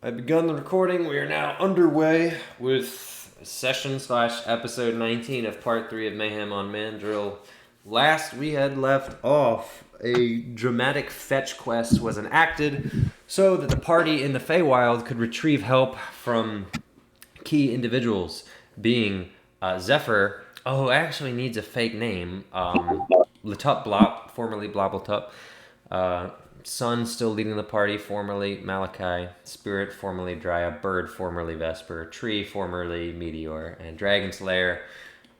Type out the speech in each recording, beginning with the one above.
I've begun the recording. We are now underway with session/episode 19 of part 3 of Mayhem on Mandril. Last we had left off, a dramatic fetch quest was enacted so that the party in the Feywild could retrieve help from key individuals, being Zephyr, who actually needs a fake name, Latup Blop, formerly Blobbletup, Sun still leading the party, formerly Malachi, Spirit, formerly Dryad, Bird, formerly Vesper, Tree, formerly Meteor, and Dragon Slayer,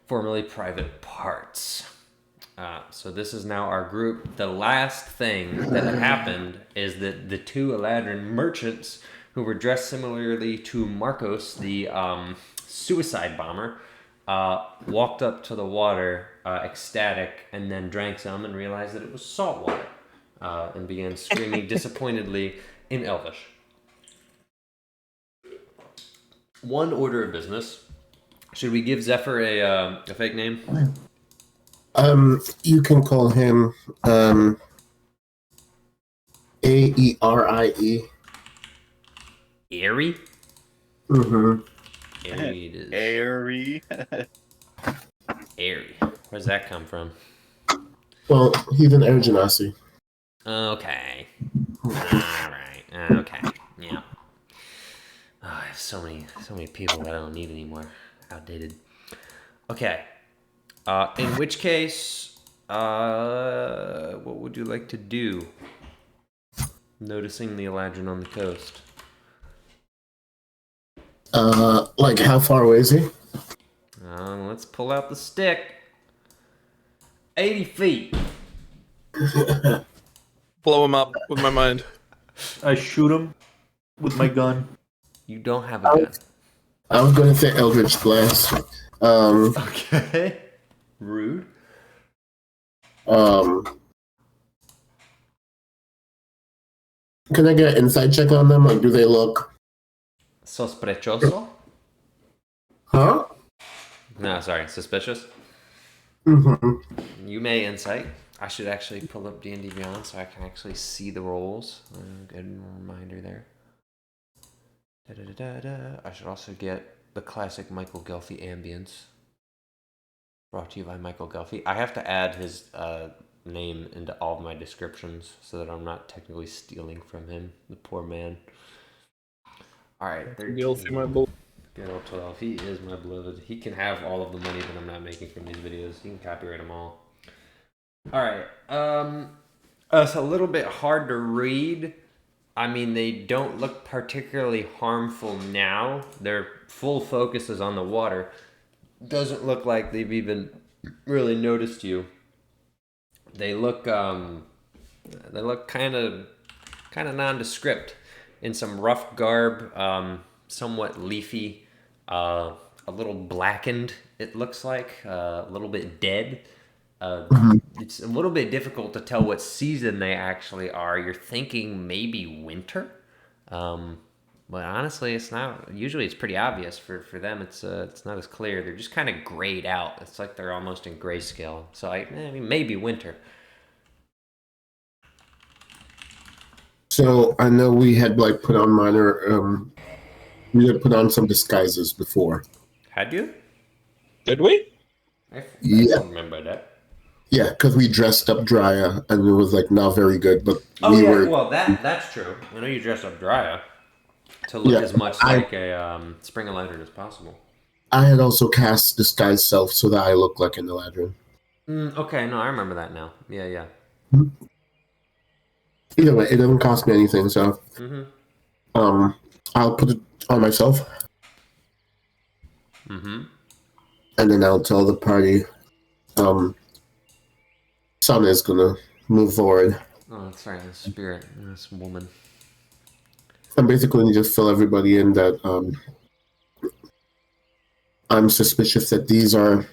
formerly Private Parts. So this is now our group. The last thing that had happened is that the two Eladrin merchants, who were dressed similarly to Marcos, the suicide bomber, walked up to the water, ecstatic, and then drank some and realized that it was salt water. And began screaming disappointedly in Elvish. One order of business. Should we give Zephyr a fake name? You can call him Aerie. Airy? Mm-hmm. Airy it is. Airy. Airy. Where's that come from? Well, he's an Air Genasi. Okay. Alright. Okay. Yeah. Oh, I have so many people that I don't need anymore. Outdated. Okay. In which case, what would you like to do? Noticing the Eladrin on the coast. Like how far away is he? Let's pull out the stick. 80 feet. Blow him up with my mind. I shoot him with my gun. You don't have a gun. I was going to say Eldritch Blast. Okay. Rude. Can I get an insight check on them? Like, do they look... Sospechoso? Huh? No, sorry. Suspicious? Mm-hmm. You may insight. I should actually pull up D&D Beyond so I can actually see the rolls. Good reminder there. I should also get the classic Michael Gelfi ambience. Brought to you by Michael Gelfi. I have to add his name into all of my descriptions so that I'm not technically stealing from him. The poor man. Alright, Gelfi, my beloved. Good old 12. He is my beloved. He can have all of the money that I'm not making from these videos. He can copyright them all. Alright, it's a little bit hard to read. I mean, they don't look particularly harmful now. Their full focus is on the water. Doesn't look like they've even really noticed you. They look kind of nondescript in some rough garb, somewhat leafy, a little blackened, it looks like, a little bit dead. It's a little bit difficult to tell what season they actually are. You're thinking maybe winter, but honestly, it's not. Usually, it's pretty obvious for them. It's not as clear. They're just kind of grayed out. It's like they're almost in grayscale. So I mean, maybe winter. So I know we had like put on we had put on some disguises before. Had you? Did we? I Yeah. don't remember that. Yeah, because we dressed up Drya, and it was like not very good, but Well, that's true. I know you dressed up Drya to look as much like a spring Eladrin as possible. I had also cast Disguise Self so that I look like an Eladrin. Okay, no, I remember that now. Yeah. Either way, it doesn't cost me anything, so I'll put it on myself. And then I'll tell the party Sun is gonna move forward. Oh, that's right, the spirit, this woman. I'm basically gonna just fill everybody in that I'm suspicious that these are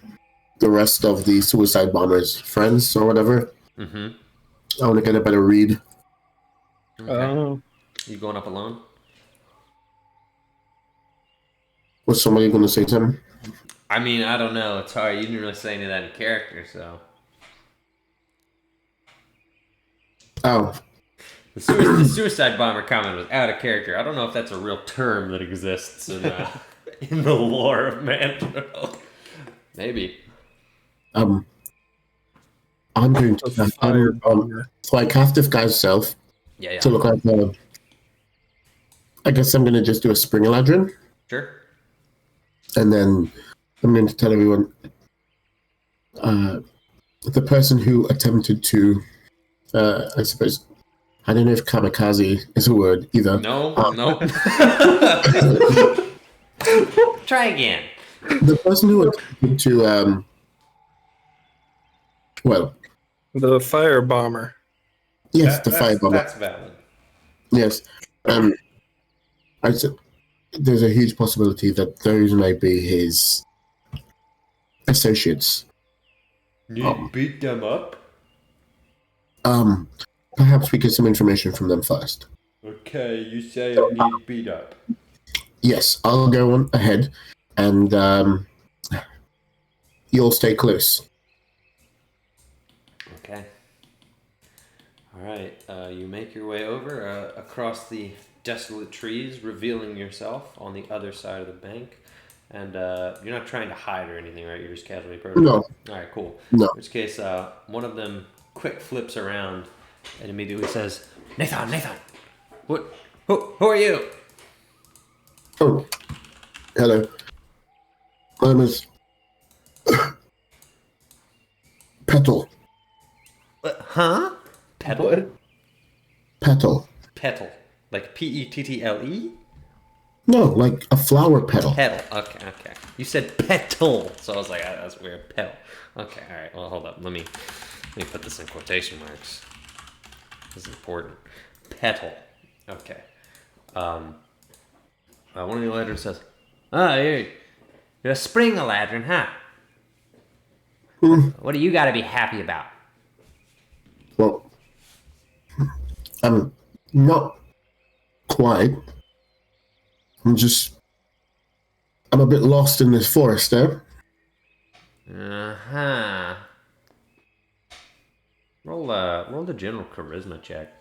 the rest of the suicide bombers' friends or whatever. I want to get a better read. Okay. You going up alone? Was somebody going to say something? I mean, I don't know. It's hard. You didn't really say any of that in character, so. Oh. The suicide bomber comment was out of character. I don't know if that's a real term that exists in the lore of Mandril. Maybe. I'm going to Fire bomber. so I cast disguise self Yeah. to look like I guess I'm gonna just do a spring Eladrin, Sure. and then I'm going to tell everyone the person who attempted to I suppose I don't know if kamikaze is a word either. No. Try again. The person who attempted to well, The fire bomber. yes, the firebomber. That's valid. Yes. I said there's a huge possibility that those may be his associates. You beat them up? Perhaps we get some information from them first. Okay, you say I need beat up. Yes, I'll go on ahead, and you'll stay close. Okay. All right. You make your way over across the desolate trees, revealing yourself on the other side of the bank. And you're not trying to hide or anything, right? You're just casually approaching. No. All right, cool. No. In which case, one of them quick flips around and immediately says, Nathan, what? Who are you? Oh, hello. My name is Petal. Huh? Petal? Petal. Petal. Like Pettle? No, like a flower petal. Petal. Okay. You said petal, so I was like, that's weird. Petal. Okay. All right. Well, hold up. Let me put this in quotation marks. This is important. Petal. Okay. One of the Eladrin says, you're a spring Eladrin, huh? What do you got to be happy about? Well, I'm not quite. I'm a bit lost in this forest there. Uh-huh. Roll the general charisma check.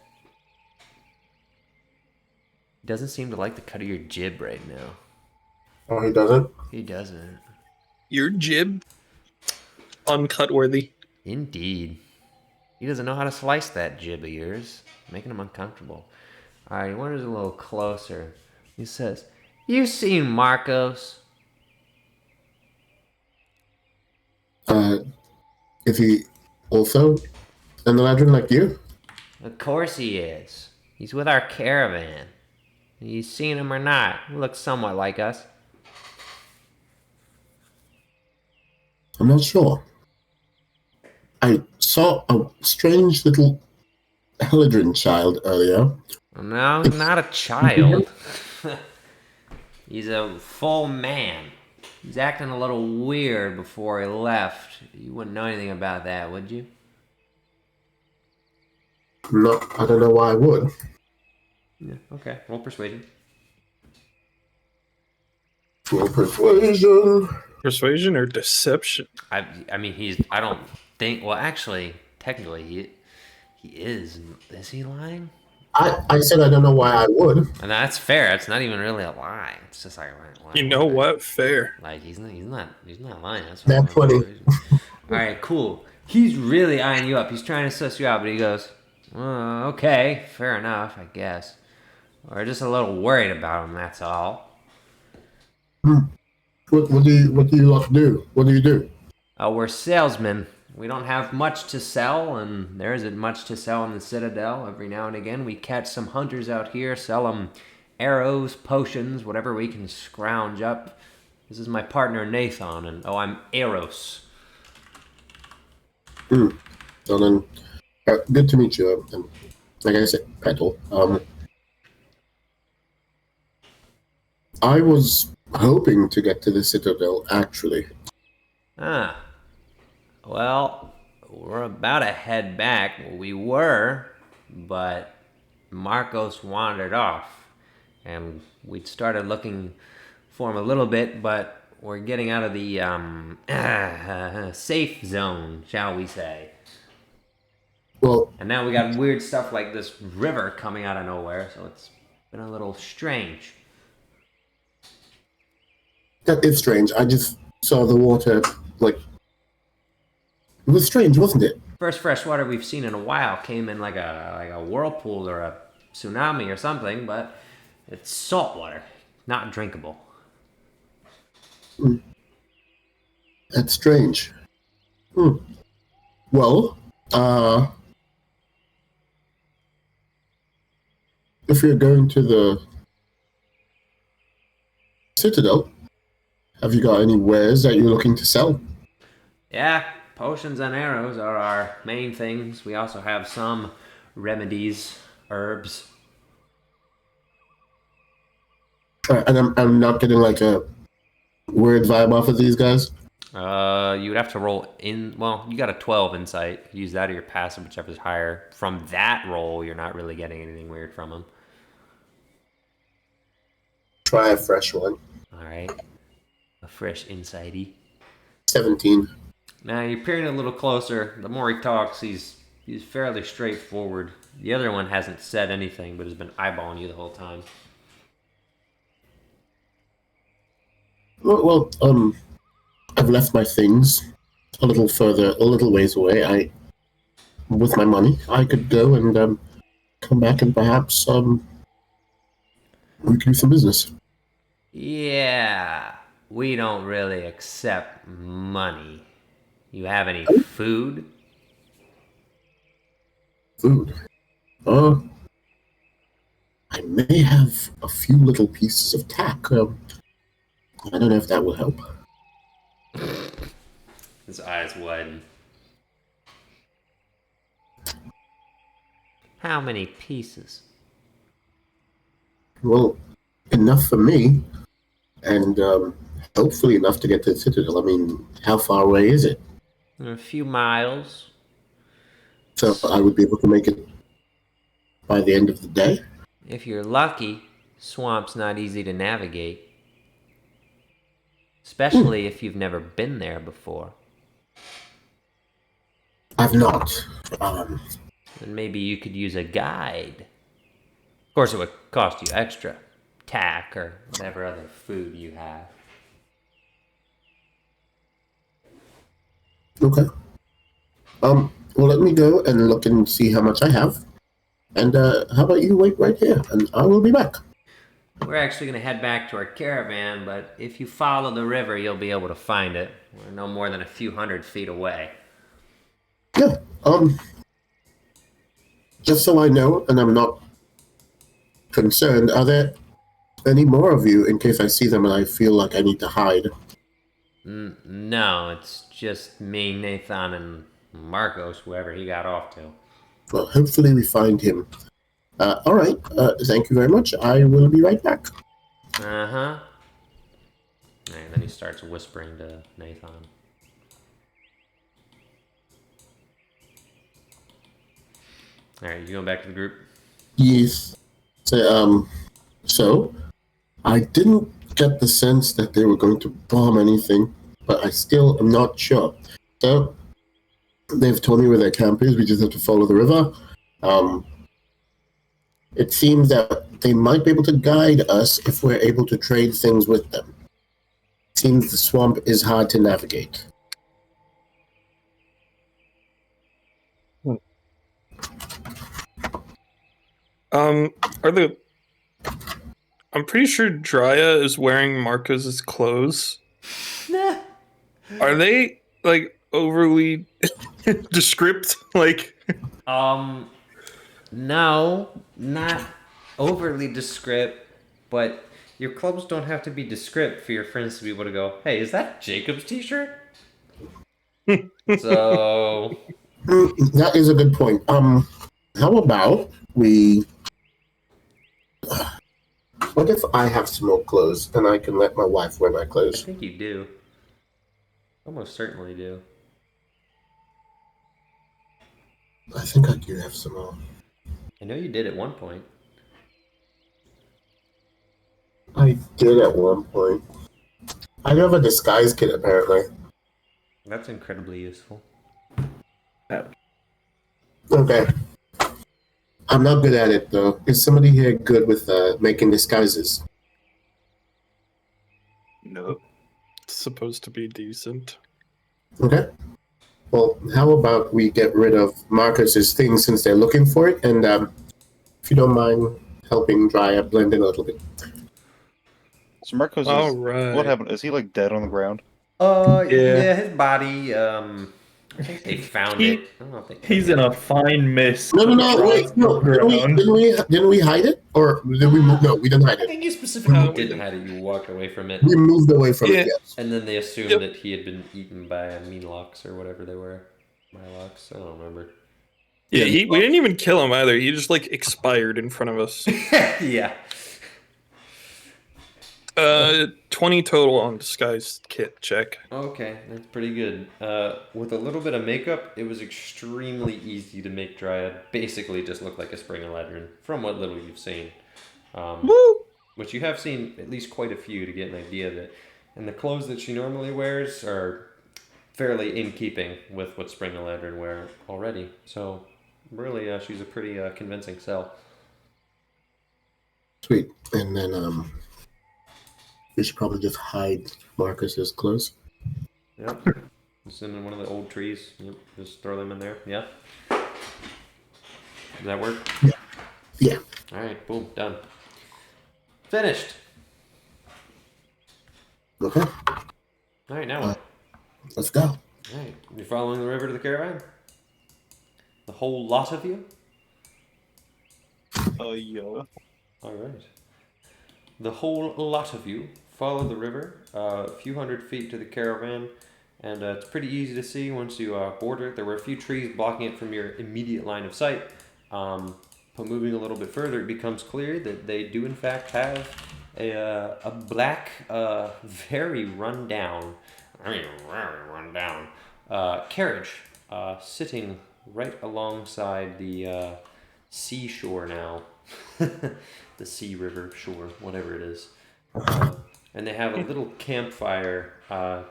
He doesn't seem to like the cut of your jib right now. Oh, he doesn't? He doesn't. Your jib? Uncut worthy. Indeed. He doesn't know how to slice that jib of yours, making him uncomfortable. Alright, he wanders a little closer. He says, "You seen Marcos?" Is he also an Eladrin like you? Of course he is. He's with our caravan. You seen him or not? He looks somewhat like us. I'm not sure. I saw a strange little Eladrin child earlier. No, he's not a child. He's a full man. He's acting a little weird before he left. You wouldn't know anything about that, would you? No, I don't know why I would. Yeah, okay. Roll persuasion. For persuasion. Persuasion or deception? I mean, I don't think, well, actually, technically, he is. Is he lying? I said I don't know why I would. And that's fair. It's not even really a lie. It's just like, You know what? Fair. Like, he's not lying. That's That's funny. All right, cool. He's really eyeing you up. He's trying to suss you out, but he goes, okay, fair enough, I guess. We're just a little worried about him, that's all. What do you lot do? What do you do? We're salesmen. We don't have much to sell, and there isn't much to sell in the Citadel. Every now and again, we catch some hunters out here, sell them arrows, potions, whatever we can scrounge up. This is my partner, Nathan, and I'm Eros. So then, good to meet you. And like I said, Petal. I was hoping to get to the Citadel, actually. Well, we're about to head back. We were, but Marcos wandered off. And we started looking for him a little bit, but we're getting out of the safe zone, shall we say. Well, And now we got weird stuff like this river coming out of nowhere, so it's been a little strange. That is strange. I just saw the water, like... It was strange, wasn't it? First fresh water we've seen in a while came in like a whirlpool or a tsunami or something, but it's salt water, not drinkable. That's strange. Well, if you're going to the Citadel, have you got any wares that you're looking to sell? Yeah, potions and arrows are our main things. We also have some remedies, herbs. And I'm not getting like a weird vibe off of these guys. You would have to roll in. Well, you got a 12 insight. Use that or your passive, whichever's higher. From that roll, you're not really getting anything weird from them. Try a fresh one. All right, a fresh insighty. 17. Now you're peering a little closer. The more he talks, he's fairly straightforward. The other one hasn't said anything, but has been eyeballing you the whole time. Well, I've left my things a little ways away. With my money, I could go and come back and perhaps we could do some business. Yeah, we don't really accept money. You have any food? Food. I may have a few little pieces of tack. I don't know if that will help. His eyes widen. How many pieces? Well, enough for me, and hopefully enough to get to the Citadel. I mean, how far away is it? A few miles. So I would be able to make it by the end of the day? If you're lucky, swamp's not easy to navigate. Especially if you've never been there before. I've not. Then maybe you could use a guide. Of course, it would cost you extra. Tack or whatever other food you have. Okay. Well, let me go and look and see how much I have. And how about you wait right here, and I will be back. We're actually going to head back to our caravan, but if you follow the river, you'll be able to find it. We're no more than a few hundred feet away. Yeah. Just so I know, and I'm not concerned, are there any more of you in case I see them and I feel like I need to hide? No, it's just me, Nathan, and Marcos, whoever he got off to. Well, hopefully we find him. All right. Thank you very much. I will be right back. Uh-huh. And then he starts whispering to Nathan. Alright, you going back to the group? Yes. So, I didn't get the sense that they were going to bomb anything, but I still am not sure. So, they've told me where their camp is. We just have to follow the river. It seems that they might be able to guide us if we're able to trade things with them. It seems the swamp is hard to navigate. I'm pretty sure Drya is wearing Marcos's clothes. Are they like overly descript? Like, no, not overly descript, but your clothes don't have to be descript for your friends to be able to go, hey, is that Jacob's t-shirt? So... That is a good point. How about we... What if I have some more clothes and I can let my wife wear my I clothes? think you do. Almost certainly do. I think I do have some more. I know you did at one point. I did at one point. I do have a disguise kit, apparently. That's incredibly useful. Okay. I'm not good at it, though. Is somebody here good with making disguises? No. It's supposed to be decent. Okay. Well, how about we get rid of Marcus's thing since they're looking for it, and if you don't mind helping Dryad blend in a little bit. So Marcos All is... right. What happened? Is he, like, dead on the ground? Yeah, his body, I think they found He- it. I don't know if they He's in a fine mist. No, wait, no. Didn't we hide it? Or did we move? No, we didn't hide I it. think you specifically we didn't didn't. hide it. You walked away from it. We moved away from Yeah. it, yes. And then they assumed Yep. that he had been eaten by a Meanlocks or whatever they were. Mylocks, I don't remember. Yeah, Yeah. we didn't even kill him either. He just like expired in front of us. Yeah. 20 total on disguise kit check. Okay, that's pretty good. With a little bit of makeup, it was extremely easy to make Dryad basically just look like a spring eladrin, from what little you've seen. Woo! Which you have seen at least quite a few to get an idea of it. And the clothes that she normally wears are fairly in keeping with what spring eladrin wear already. So really, she's a pretty convincing sell. Sweet. And then we should probably just hide Marcus's clothes. Yep. Just them in one of the old trees. Yep. Just throw them in there. Yeah. Does that work? Yeah. All right. Boom. Done. Finished. Okay. All right. Now what? Let's go. All right. You following the river to the caravan? The whole lot of you? Yo. All right. The whole lot of you follow the river a few hundred feet to the caravan, and it's pretty easy to see once you border it. There were a few trees blocking it from your immediate line of sight, but moving a little bit further, it becomes clear that they do in fact have a black, very rundown carriage sitting right alongside the seashore now. The sea river shore, whatever it is. And they have a little campfire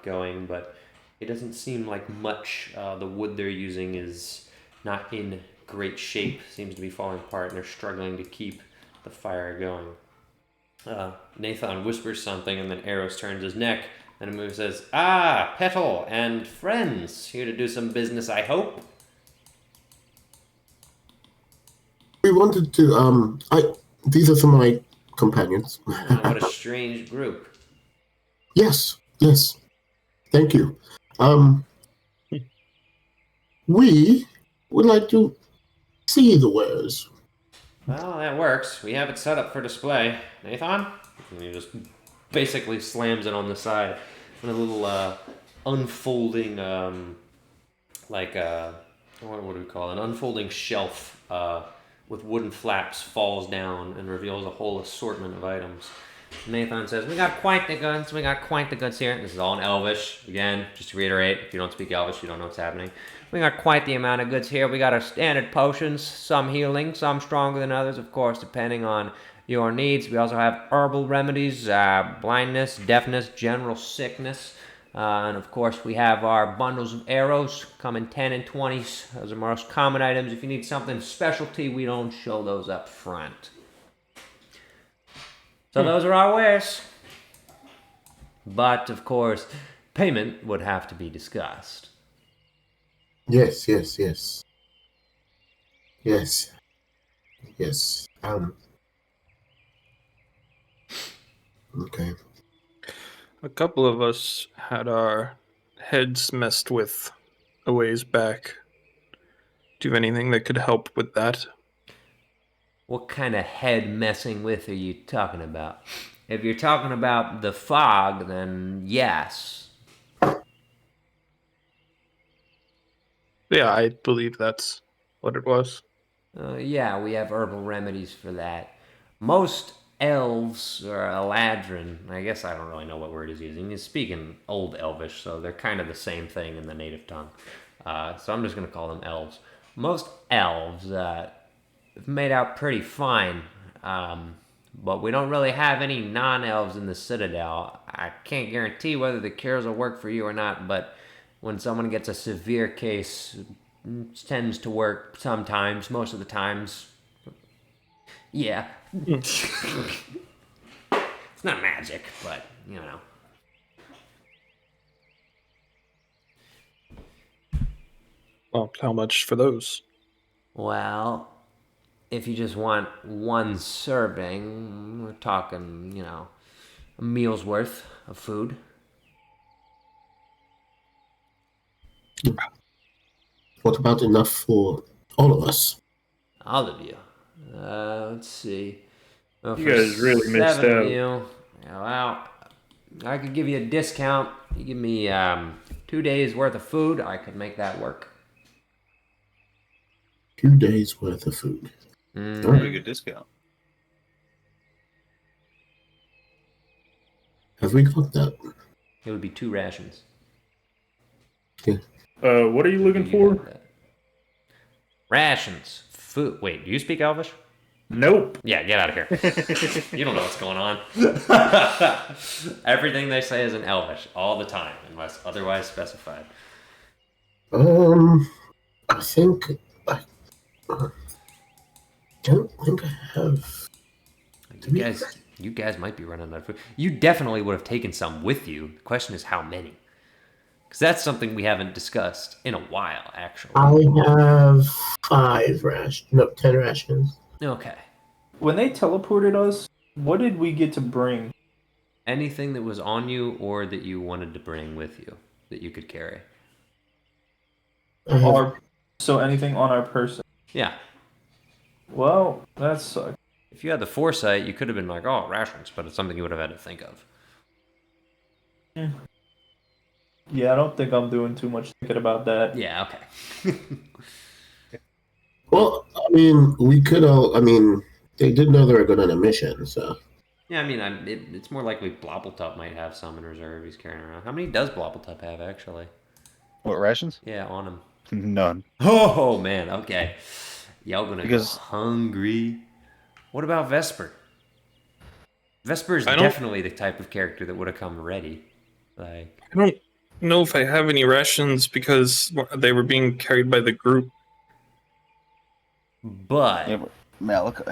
going, but it doesn't seem like much. The wood they're using is not in great shape, seems to be falling apart, and they're struggling to keep the fire going. Nathan whispers something, and then Eros turns his neck, and Amu says, "Ah, Petal and friends, here to do some business, I hope." We wanted to these are some of my companions. Ah, what a strange group. Yes. Thank you. We would like to see the wares. Well, that works. We have it set up for display. Nathan? And he just basically slams it on the side. And a little unfolding, what do we call it? An unfolding shelf with wooden flaps falls down and reveals a whole assortment of items. Nathan says, "We got quite the goods. We got quite the goods here." This is all in Elvish. Again, just to reiterate, if you don't speak Elvish, you don't know what's happening. "We got quite the amount of goods here. We got our standard potions, some healing, some stronger than others, of course, depending on your needs. We also have herbal remedies, blindness, deafness, general sickness. And of course, we have our bundles of arrows, come in 10 and 20s. Those are most common items. If you need something specialty, we don't show those up front. So those are our wares. But, of course, payment would have to be discussed." Yes. Okay. A couple of us had our heads messed with a ways back. Do you have anything that could help with that? What kind of head messing with are you talking about? If you're talking about the fog, then yes. Yeah, I believe that's what it was. Yeah, we have herbal remedies for that. Most elves, or Eladrin, I guess I don't really know what word he's using. He's speaking Old Elvish, so they're kind of the same thing in the native tongue. So I'm just going to call them elves. Most elves have made out pretty fine, but we don't really have any non-elves in the Citadel. I can't guarantee whether the cures will work for you or not, but when someone gets a severe case, it tends to work sometimes, most of the times. Yeah. Hmm. It's not magic, but, you know. Well, how much for those? Well, if you just want one serving, we're talking, you know, a meal's worth of food. What about enough for all of us? All of you. Let's see. Well, You for guys really missed 7 of out. you, well, I could give you a discount. You give me 2 days worth of food. I could make that work. 2 days worth of food. Mhm. Pretty good discount. Have we got that? It would be 2 rations. What are you looking You for? got that. Rations. Food. Wait, do you speak Elvish? Nope. Yeah, get out of here. You don't know what's going on. Everything they say is in Elvish all the time, unless otherwise specified. I think I don't think I have. You guys might be running out of food. You definitely would have taken some with you. The question is how many? Because that's something we haven't discussed in a while, actually. I have 10 rations. Okay. When they teleported us, what did we get to bring? Anything that was on you or that you wanted to bring with you that you could carry. I have, So anything on our person. Yeah. Well, that sucks. If you had the foresight, you could have been like, oh, rations, but it's something you would have had to think of. Yeah, I don't think I'm doing too much thinking about that. Yeah, okay. well, I mean, we could all. I mean, they did know they were going on a mission, so. Yeah, I mean, it's more likely Blobbletop might have some in reserve he's carrying around. How many does Blobbletop have, actually? What, rations? Yeah, on him. None. Oh, man, okay. Y'all gonna Because- go hungry. What about Vesper? Vesper is I don't- definitely the type of character that would have come ready. Like, I don't know if I have any rations because they were being carried by the group. but Yeah, but Malachi.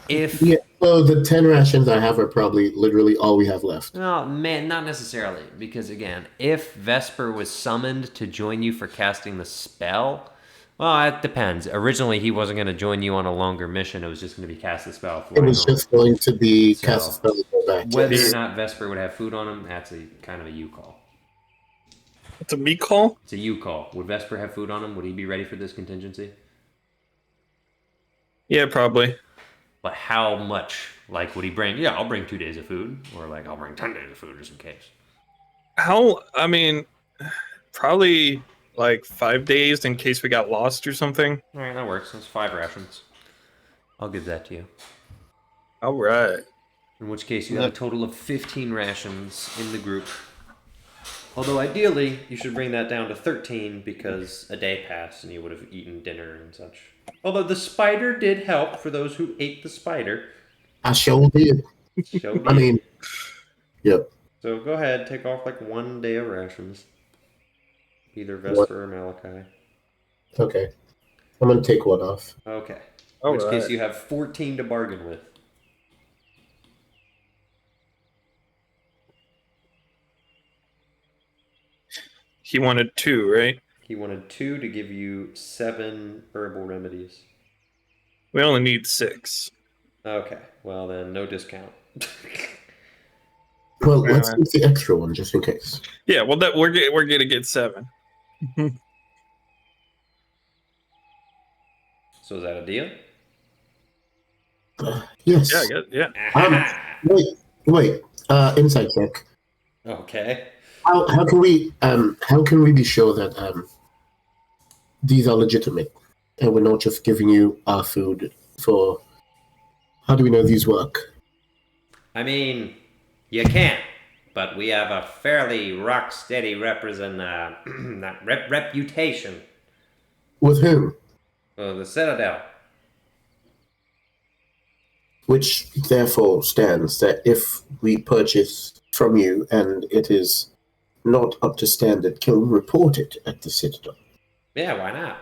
if... Yeah, so the 10 rations I have are probably literally all we have left. No, man, not necessarily. Because, again, if Vesper was summoned to join you for casting the spell... Well, it depends. Originally, he wasn't going to join you on a longer mission. It was just going to be cast the spell. It was just going to be So, cast a spell and go back. Whether yes. or not Vesper would have food on him, that's a kind of a you call. It's a me call? It's a you call. Would Vesper have food on him? Would he be ready for this contingency? Yeah, probably. But how much? Like, would he bring? Yeah, I'll bring 2 days of food, or like I'll bring 10 days of food just in case. I mean, probably like 5 days in case we got lost or something. All right, that works. That's 5 rations. I'll give that to you. All right. In which case, you have a total of 15 rations in the group. Although ideally, you should bring that down to 13 because a day passed and you would have eaten dinner and such. Although the spider did help for those who ate the spider. I sure did. Showed I you. mean, yep. So go ahead, take off like 1 day of rations. Either Vesper or Malachi. Okay. I'm going to take one off. Okay. In All which right. case you have 14 to bargain with. He wanted 2, right? He wanted 2 to give you 7 herbal remedies. We only need 6. Okay, well then, no discount. Well, let's use the extra one just in case. Yeah, well, that we're gonna get 7. So is that a deal? Yes. Yeah, I guess, yeah. Aha! Wait. Insight check. Okay. How can we be sure that these are legitimate and we're not just giving you our food for? How do we know these work? I mean, you can't, but we have a fairly rock-steady reputation With whom? for the Citadel. Which therefore stands that if we purchase from you and it is not up to standard, can we report it at the Citadel? Yeah, why not?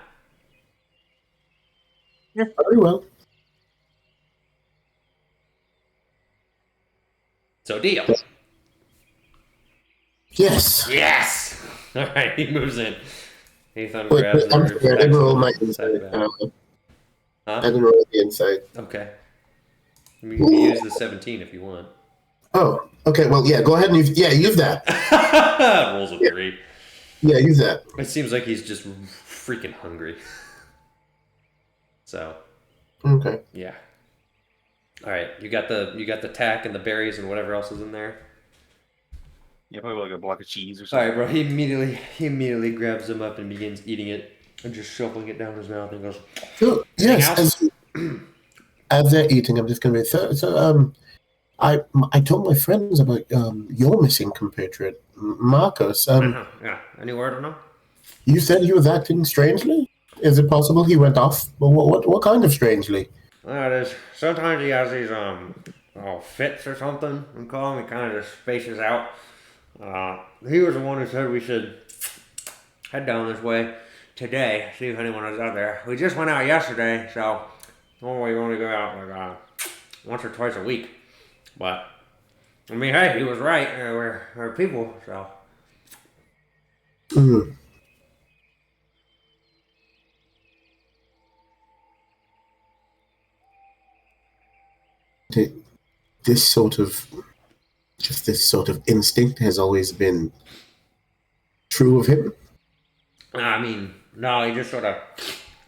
Very well. So deal. Yes. Yes! Alright, he moves in. Ethan Wait, grabs I'm the sorry, I didn't roll my back. insight. I Huh? didn't roll the insight. Okay. You can use the 17 if you want. Oh, okay. Well, yeah. Go ahead and use that. Rolls a Yeah. 3. Yeah, use that. It seems like he's just freaking hungry. So, Okay. yeah. All right, you got the tack and the berries and whatever else is in there. Yeah, probably like a block of cheese or All something. right, bro. He immediately grabs them up and begins eating it and just shoveling it down his mouth and goes. So Anything yes, else? as they're eating, I'm just gonna be I told my friends about your missing compatriot, Marcos. Yeah. Any word on him? You said he was acting strangely. Is it possible he went off? What kind of strangely? Sometimes he has these fits or something. We call him. He kind of just spaces out. He was the one who said we should head down this way today, see if anyone is out there. We just went out yesterday, so normally we only go out like once or twice a week. But I mean, hey, he was right. We're people, so. Hmm. Th- This sort of instinct has always been true of him. I mean, no, he just sort of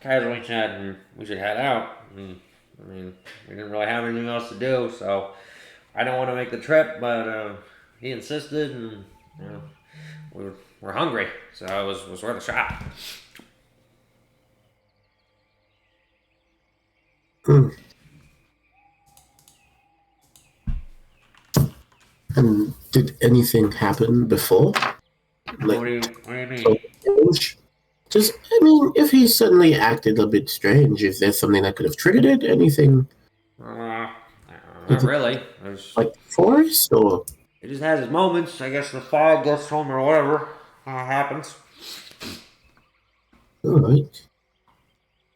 casually said we should head out. I mean, we didn't really have anything else to do, so I don't want to make the trip, but he insisted, and you know, we're hungry, so it was worth a shot. Hmm. And did anything happen before? What do you mean? Strange? Just, I mean, if he suddenly acted a bit strange, is there something that could have triggered it? Anything Not really. like force or? He just has his moments. I guess the fog gets to him or whatever happens. All right.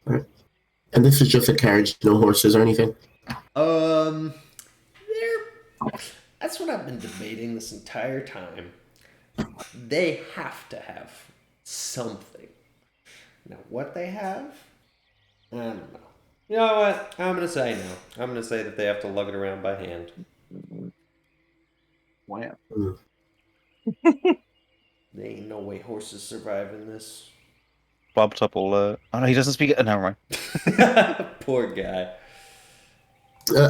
All right. And this is just a carriage, no horses or anything. There. That's what I've been debating this entire time. They have to have something. Now, what they have, I don't know. You know what? I'm gonna say no. I'm gonna say that they have to lug it around by hand. Wow. There ain't no way horses survive in this. Bob Tupple. Oh no, he doesn't speak it. Never mind. Poor guy.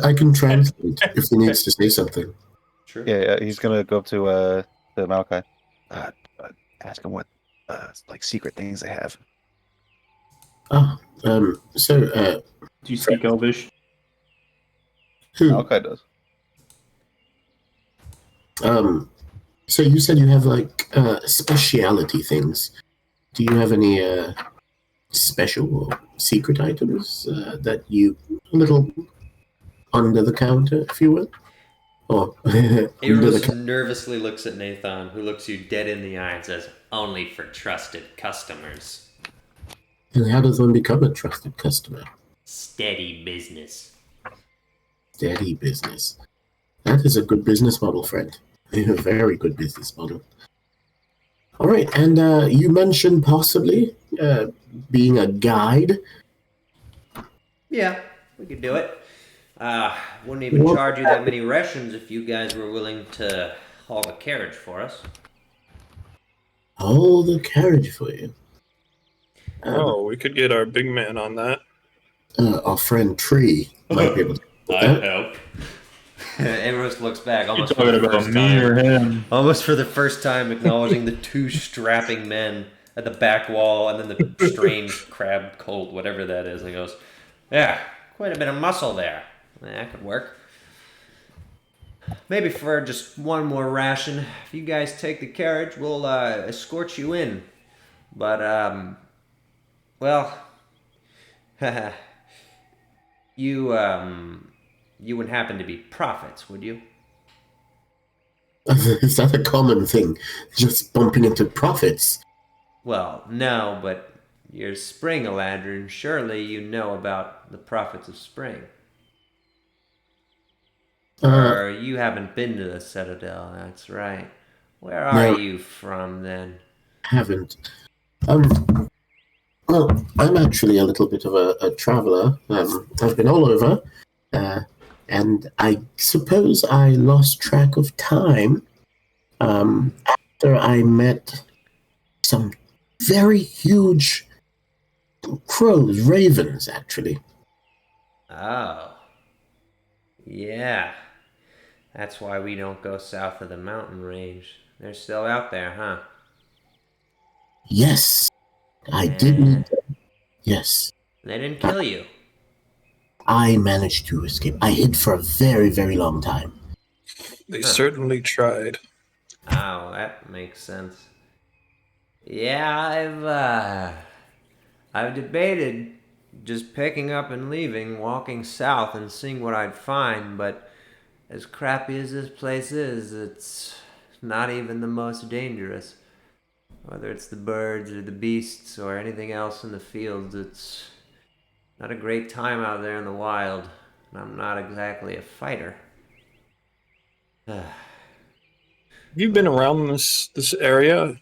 I can translate if he needs to say something. True. Yeah, he's gonna go up to Malachi. Ask him what like secret things they have. Ah, so, Do you speak Elvish? who, Malachi does. so you said you have like speciality things. Do you have any special or secret items that you a little under the counter, if you will, or under the Eros counter? nervously looks at Nathan, who looks you dead in the eye and says, "Only for trusted customers. And how does one become a trusted customer? Steady business." Steady business. That is a good business model, friend. A very good business model. All right, and you mentioned possibly being a guide. Yeah, we could do it. Wouldn't even What- charge you that many rations if you guys were willing to haul the carriage for us. All the carriage for you. Oh, we could get our big man on that. Our friend Tree might be able to do that. hope. Eros looks back You almost for talking the about first me time. or him? Almost for the first time, acknowledging the two strapping men at the back wall and then the strange crab colt, whatever that is. And he goes, "Yeah, quite a bit of muscle there. That could work. Maybe for just one more ration. If you guys take the carriage, we'll escort you in. But, well, you wouldn't happen to be prophets, would you?" Is that a common thing? Just bumping into prophets? Well, no, but you're Spring Eladrin. Surely you know about the prophets of Spring. Or you haven't been to the Citadel, that's right. Where are No. you from then? Haven't. Well, I'm actually a little bit of a traveler. I've been all over, and I suppose I lost track of time after I met some very huge crows, ravens, actually. Oh. Yeah. That's why we don't go south of the mountain range. They're still out there, huh? Yes, I did Eh. meet them. Yes, They didn't kill you. I managed to escape. I hid for a very, very long time. They Huh. certainly tried. Oh, that makes sense. Yeah, I've debated just picking up and leaving, walking south and seeing what I'd find, but as crappy as this place is, it's not even the most dangerous. Whether it's the birds or the beasts or anything else in the fields, it's not a great time out there in the wild. And I'm not exactly a fighter. You've been around this area.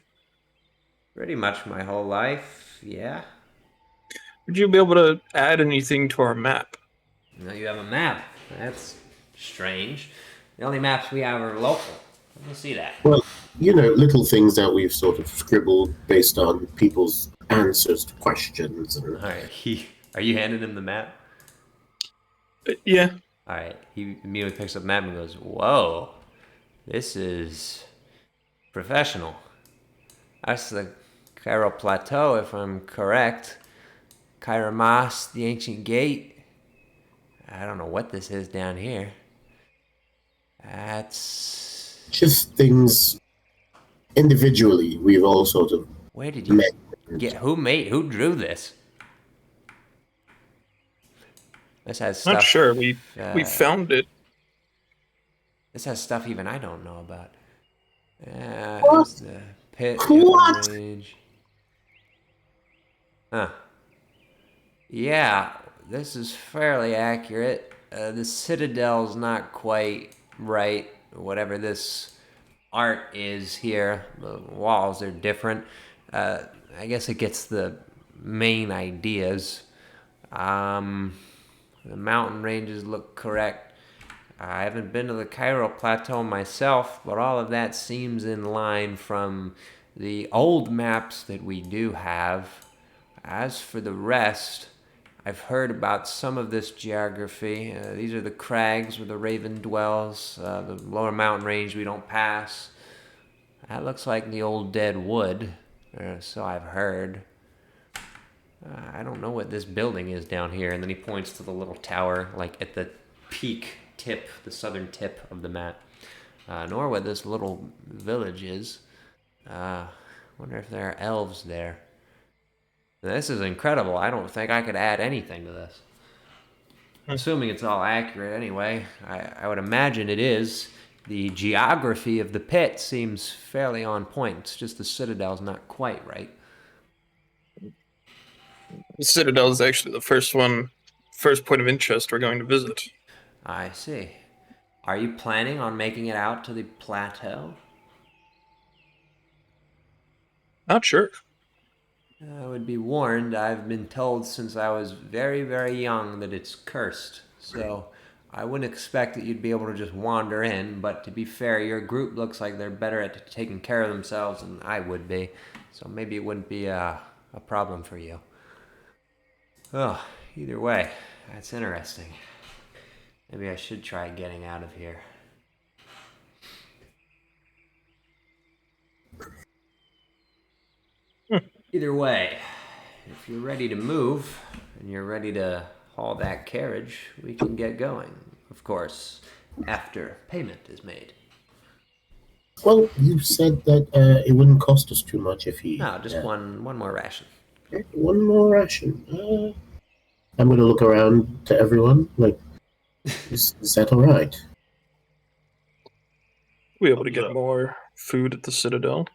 Pretty much my whole life, yeah. Would you be able to add anything to our map? Now you have a map. That's strange. The only maps we have are local. Let me see that. Well, little things that we've sort of scribbled based on people's answers to questions. And Alright, are you handing him the map? Yeah. Alright, he immediately picks up the map and goes, whoa, this is professional. That's the Cairo Plateau, if I'm correct. Kairos, the ancient gate. I don't know what this is down here. That's... just things individually we've all sort of Where did you met. who drew this? This has stuff. Not sure. We found it. This has stuff even I don't know about. What? Here's the pit, What? the range. Huh. Yeah, this is fairly accurate. The Citadel's not quite right. Whatever this art is here, the walls are different. I guess it gets the main ideas. The mountain ranges look correct. I haven't been to the Cairo Plateau myself, but all of that seems in line from the old maps that we do have. As for the rest, I've heard about some of this geography. These are the crags where the raven dwells, the lower mountain range we don't pass. That looks like the old dead wood, so I've heard. I don't know what this building is down here. And then he points to the little tower, like at the peak tip, the southern tip of the map. Nor what this little village is. Wonder if there are elves there. This is incredible. I don't think I could add anything to this. Assuming it's all accurate anyway. I would imagine it is. The geography of the pit seems fairly on point. It's just the Citadel's not quite right. The Citadel is actually the first point of interest we're going to visit. I see. Are you planning on making it out to the plateau? Not sure. I would be warned. I've been told since I was very, very young that it's cursed. So I wouldn't expect that you'd be able to just wander in. But to be fair, your group looks like they're better at taking care of themselves than I would be. So maybe it wouldn't be a problem for you. Oh, either way, that's interesting. Maybe I should try getting out of here. Either way, if you're ready to move and you're ready to haul that carriage, we can get going. Of course, after payment is made. Well, you said that it wouldn't cost us too much if he... No, just one more ration. One more ration. I'm going to look around to everyone. Like, is that all right? We'll be able to get more food at the Citadel.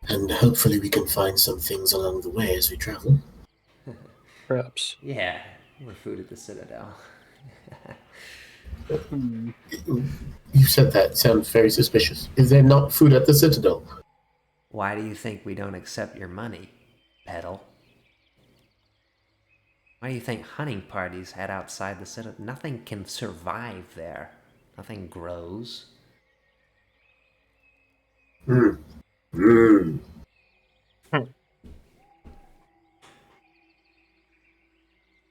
And hopefully we can find some things along the way as we travel. Perhaps. Yeah, more food at the Citadel. You said that sounds very suspicious. Is there not food at the Citadel? Why do you think we don't accept your money, Petal? Why do you think hunting parties head outside the city? Nothing can survive there. Nothing grows. Hmm. Hmm.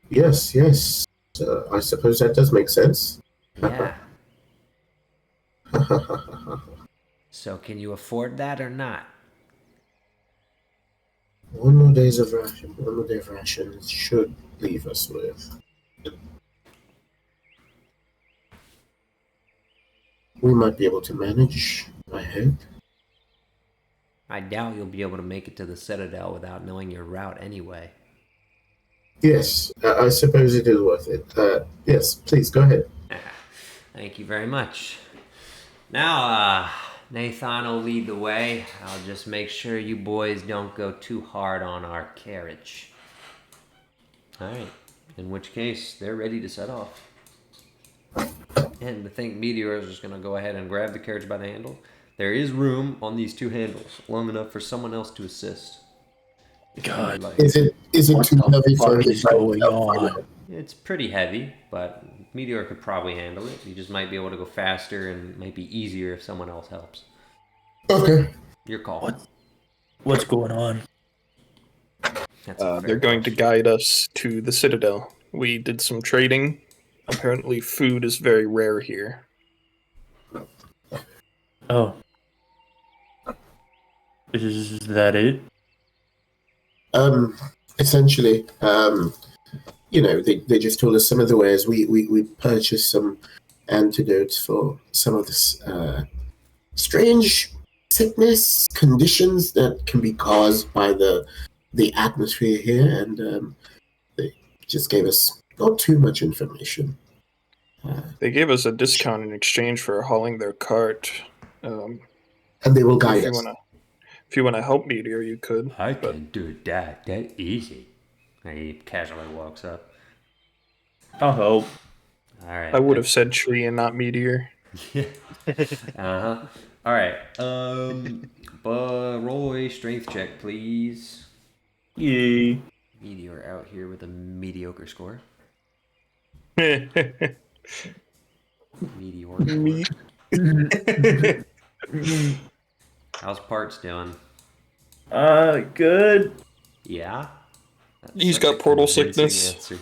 Yes, yes. I suppose that does make sense. Yeah. So can you afford that or not? One more day of ration should leave us with. We might be able to manage, I hope. I doubt you'll be able to make it to the Citadel without knowing your route anyway. Yes, I suppose it is worth it. Yes, please, go ahead. Thank you very much. Now, Nathan will lead the way. I'll just make sure you boys don't go too hard on our carriage. Alright, in which case, they're ready to set off. And I think Meteor is just going to go ahead and grab the carriage by the handle. There is room on these two handles, long enough for someone else to assist. God, Is it what too the heavy for fuck me? is going on? It's pretty heavy, but Meteor could probably handle it. You just might be able to go faster and might be easier if someone else helps. Okay. Your call. What's going on? That's a fair They're going to question. guide us to the Citadel. We did some trading. Apparently, food is very rare here. Oh. Is that it? Essentially, they just told us some of the ways we purchased some antidotes for some of this strange sickness conditions that can be caused by the atmosphere here, and they just gave us not too much information. They gave us a discount in exchange for hauling their cart. And they will guide us. If you wanna help Meteor, you could. I can do that easy. And he casually walks up. I'll help. Alright. I would have said tree and not Meteor. Uh-huh. Alright. But roll a strength check, please. Yay. Meteor out here with a mediocre score. Meteor Me. score. How's Parts doing? Good. Yeah? That's He's such got a portal convincing sickness. answer.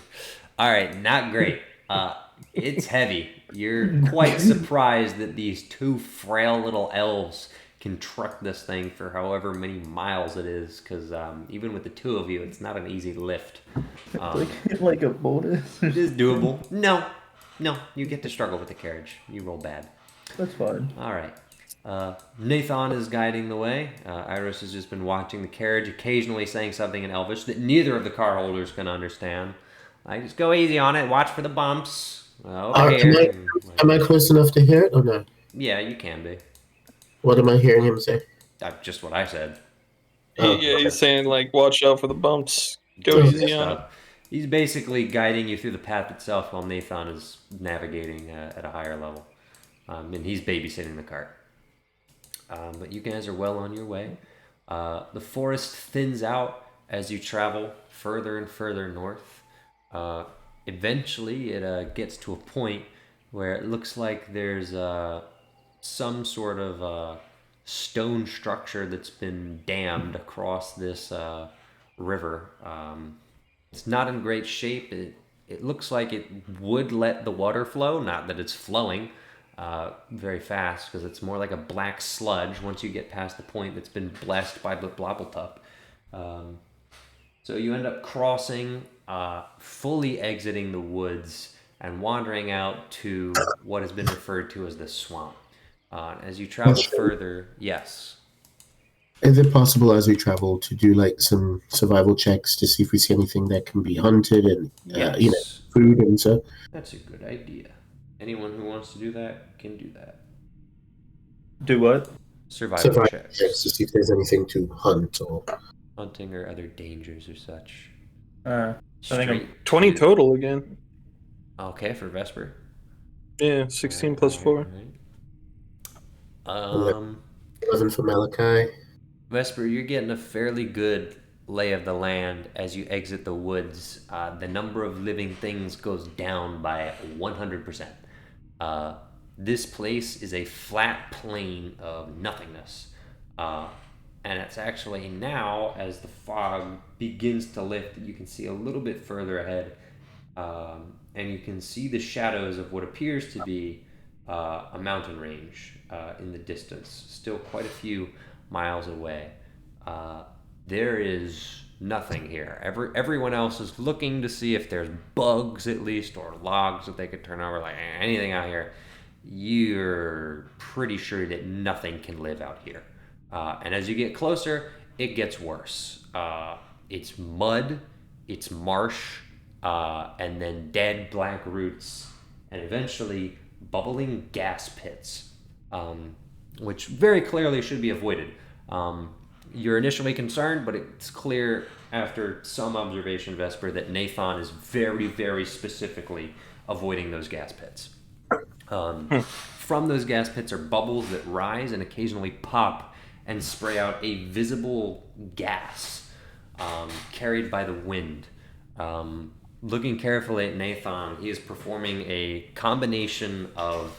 Alright, not great. It's heavy. You're quite surprised that these two frail little elves can truck this thing for however many miles it is, because even with the two of you, it's not an easy lift. Like a bonus? It is doable. No, you get to struggle with the carriage. You roll bad. That's fine. All right. Nathan is guiding the way. Iris has just been watching the carriage, occasionally saying something in Elvish that neither of the car holders can understand. Like, just go easy on it. Watch for the bumps. Am I close enough to hear it or no? Yeah, you can be. What am I hearing him say? Just what I said. He's saying, like, watch out for the bumps. Go Okay. easy on it. He's basically guiding you through the path itself while Nathan is navigating at a higher level. And he's babysitting the cart. But you guys are well on your way. The forest thins out as you travel further and further north. Eventually, it gets to a point where it looks like there's some sort of stone structure that's been dammed across this river. It's not in great shape. It looks like it would let the water flow, not that it's flowing very fast, because it's more like a black sludge once you get past the point that's been blessed by the Blobbletup. So you end up crossing, fully exiting the woods and wandering out to what has been referred to as the swamp. As you travel further, yes. Is it possible as we travel to do like some survival checks to see if we see anything that can be hunted and Yes. food and so? That's a good idea. Anyone who wants to do that can do that. Do what? Survival checks. To see if there's anything to hunt or Hunting or other dangers or such. I think I'm 20 total again. Okay, for Vesper. Yeah, 16 plus 4. Um, 11 for Malachi. Vesper, you're getting a fairly good lay of the land as you exit the woods. The number of living things goes down by 100%. This place is a flat plain of nothingness. And it's actually now, as the fog begins to lift, you can see a little bit further ahead. And you can see the shadows of what appears to be a mountain range in the distance, still quite a few miles away. There is nothing here. Everyone else is looking to see if there's bugs at least, or logs that they could turn over, like anything out here. You're pretty sure that nothing can live out here. And as you get closer, it gets worse. It's mud, it's marsh, and then dead black roots, and eventually bubbling gas pits, which very clearly should be avoided. You're initially concerned, but it's clear after some observation, Vesper, that Nathan is very, very specifically avoiding those gas pits. From those gas pits are bubbles that rise and occasionally pop and spray out a visible gas carried by the wind. Looking carefully at Nathan, he is performing a combination of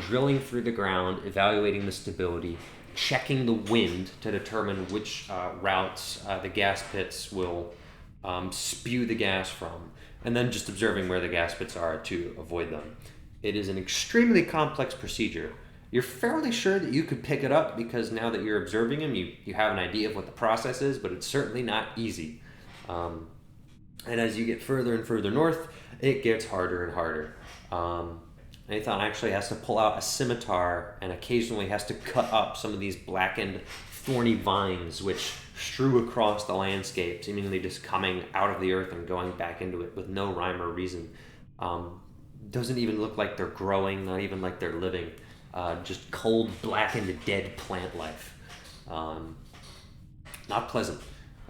drilling through the ground, evaluating the stability, checking the wind to determine which routes the gas pits will spew the gas from, and then just observing where the gas pits are to avoid them. It is an extremely complex procedure. You're fairly sure that you could pick it up because now that you're observing him, you have an idea of what the process is, but it's certainly not easy. And as you get further and further north, it gets harder and harder. Nathan actually has to pull out a scimitar and occasionally has to cut up some of these blackened, thorny vines which strew across the landscape, seemingly just coming out of the earth and going back into it with no rhyme or reason. Doesn't even look like they're growing, not even like they're living. Just cold, blackened, dead plant life. Not pleasant.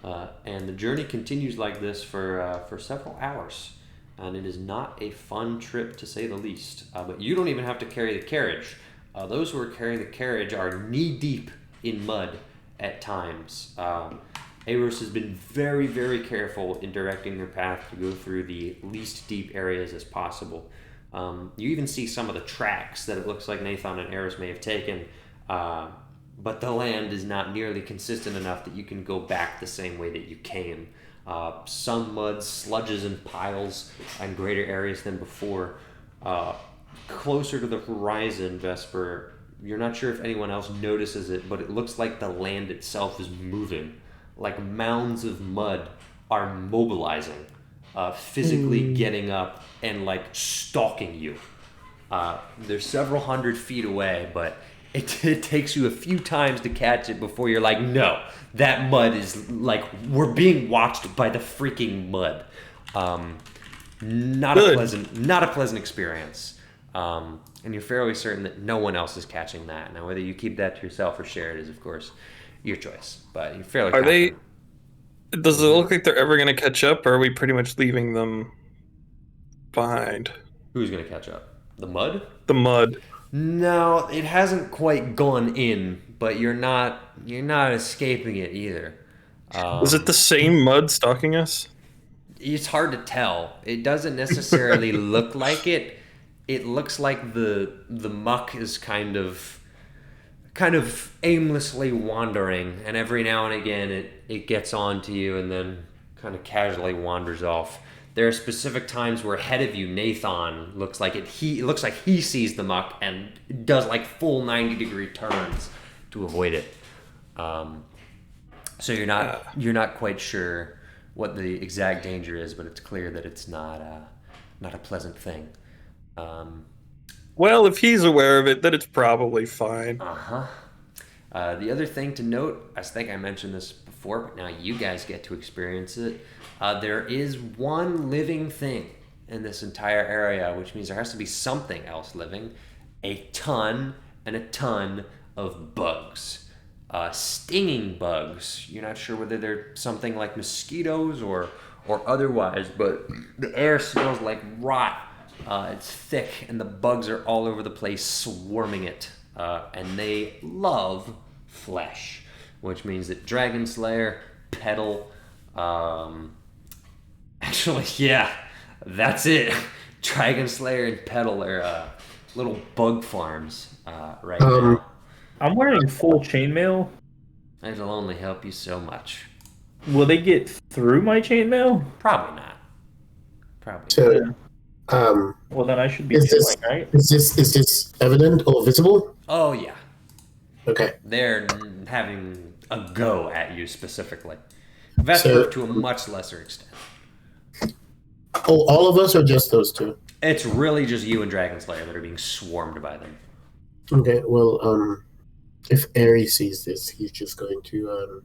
And the journey continues like this for several hours. And it is not a fun trip, to say the least. But you don't even have to carry the carriage. Those who are carrying the carriage are knee-deep in mud at times. Aros has been very, very careful in directing their path to go through the least deep areas as possible. You even see some of the tracks that it looks like Nathan and Aros may have taken, but the land is not nearly consistent enough that you can go back the same way that you came. Some mud sludges in piles in greater areas than before. Closer to the horizon, Vesper, you're not sure if anyone else notices it, but it looks like the land itself is moving. Like mounds of mud are mobilizing, physically getting up and like stalking you. They're several hundred feet away, but it takes you a few times to catch it before you're like, no, that mud is like, we're being watched by the freaking mud. Not a pleasant experience. And you're fairly certain that no one else is catching that. Now, whether you keep that to yourself or share it is, of course, your choice. But you're fairly confident. Does it look like they're ever going to catch up, or are we pretty much leaving them behind? Who's going to catch up? The mud? The mud. No, it hasn't quite gone in, but you're not escaping it either. Is it the same mud stalking us? It's hard to tell. It doesn't necessarily look like it. It looks like the muck is kind of aimlessly wandering, and every now and again it gets onto you and then kind of casually wanders off. There are specific times where ahead of you, Nathan looks like he sees the muck and does like full 90-degree turns to avoid it. So you're not quite sure what the exact danger is, but it's clear that it's not a pleasant thing. Well, if he's aware of it, then it's probably fine. The other thing to note, I think I mentioned this before, but now you guys get to experience it. There is one living thing in this entire area, which means there has to be something else living. A ton and a ton of bugs. Stinging bugs. You're not sure whether they're something like mosquitoes or otherwise, but the air smells like rot It's thick, and the bugs are all over the place, swarming it. And they love flesh, which means that Dragon Slayer, Petal, actually, yeah, that's it. Dragon Slayer and Petal are little bug farms right now. I'm wearing full chainmail. It'll only help you so much. Will they get through my chainmail? Probably not. Probably. So, Well, then I should be is this failing, right? is this evident or visible? Oh yeah, Okay. they're having a go at you specifically. Vesper to a much lesser extent. Oh, all of us or just those two? It's really just you and Dragon Slayer that are being swarmed by them. Okay. Well, if Ares sees this, he's just going to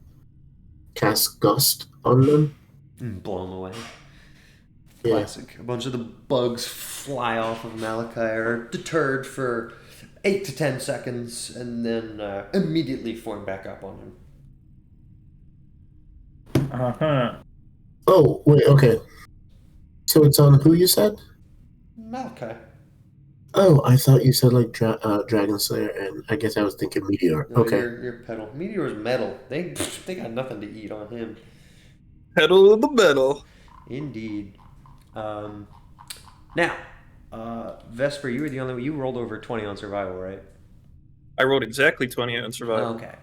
cast Gust on them. Blow them away. Yeah. Classic. A bunch of the bugs fly off of Malachi, are deterred for 8 to 10 seconds, and then immediately form back up on him. Uh-huh. Oh, wait. Okay. So it's on who you said? Malachi. Oh, I thought you said like Dragon Slayer, and I guess I was thinking Meteor. No, Okay. You're Petal. Meteor's metal. They got nothing to eat on him. Pedal to the metal. Indeed. Now, Vesper, you were the only one. You rolled over 20 on survival, right? I rolled exactly 20 on survival. Okay.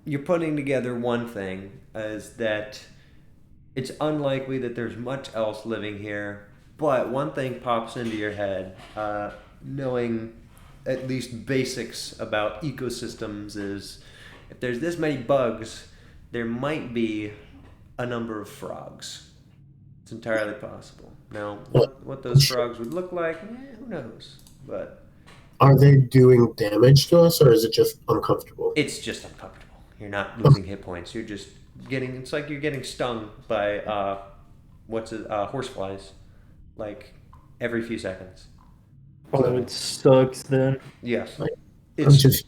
You're putting together one thing is that it's unlikely that there's much else living here, but one thing pops into your head, knowing at least basics about ecosystems is if there's this many bugs, there might be a number of frogs. It's entirely possible. Now, what those frogs would look like, who knows? But Are they doing damage to us, or is it just uncomfortable? it's just uncomfortable. You're not losing hit points. You're just getting. It's like you're getting stung by horseflies, like every few seconds. Oh, it sucks then. Yes, I'm it's just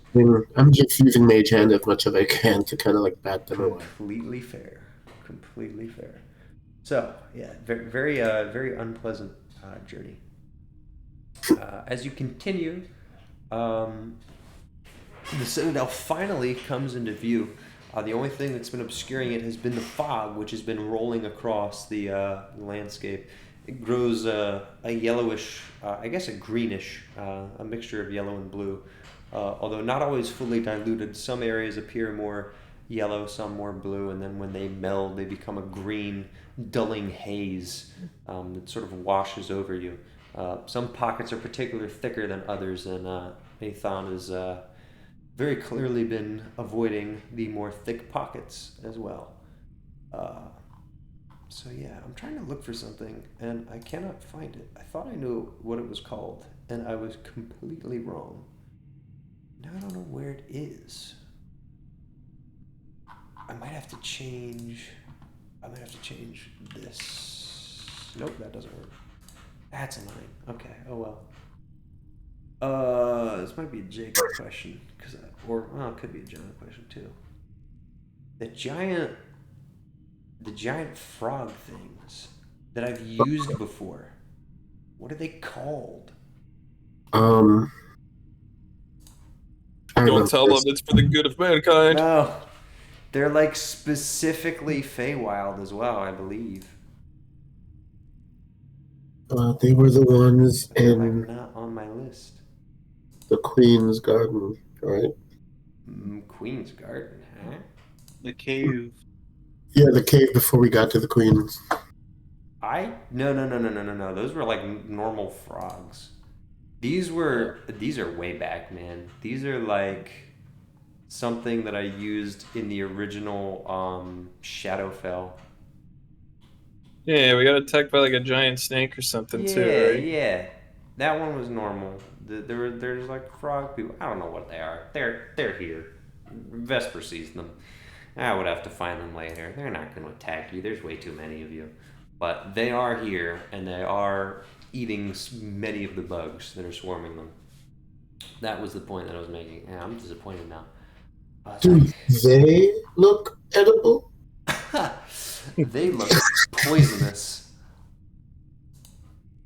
using Mage Hand as much as I can to kind of like bat them away. completely fair. Completely fair. So yeah, very unpleasant journey. As you continue, the Citadel finally comes into view. The only thing that's been obscuring it has been the fog, which has been rolling across the landscape. It grows a yellowish, I guess a greenish, a mixture of yellow and blue. Although not always fully diluted. Some areas appear more yellow, some more blue, and then when they meld, they become a green, dulling haze that sort of washes over you. Some pockets are particularly thicker than others, and Nathan has very clearly been avoiding the more thick pockets as well. So yeah, I'm trying to look for something, and I cannot find it. I thought I knew what it was called, and I was completely wrong. Now I don't know where it is. I might have to change this. Nope, that doesn't work. That's annoying. Okay, oh well. This might be a Jacob question, it could be a John question too. The giant frog things that I've used before. What are they called? I Don't tell them it's for the good of mankind. No, they're like specifically Feywild as well, I believe. They were the ones They're in like not on my list. the Queen's Garden, right? Queen's Garden, huh? The cave. Yeah, the cave before we got to the Queen's. No. Those were like normal frogs. These are way back, man. These are like something that I used in the original Shadowfell. Yeah, we got attacked by like a giant snake or something too, right? Yeah. That one was normal. There's like frog people. I don't know what they are. They're here. Vesper sees them. I would have to find them later. They're not going to attack you. There's way too many of you. But they are here, and they are eating many of the bugs that are swarming them. That was the point that I was making. Yeah, I'm disappointed now. Do they look edible? They look poisonous.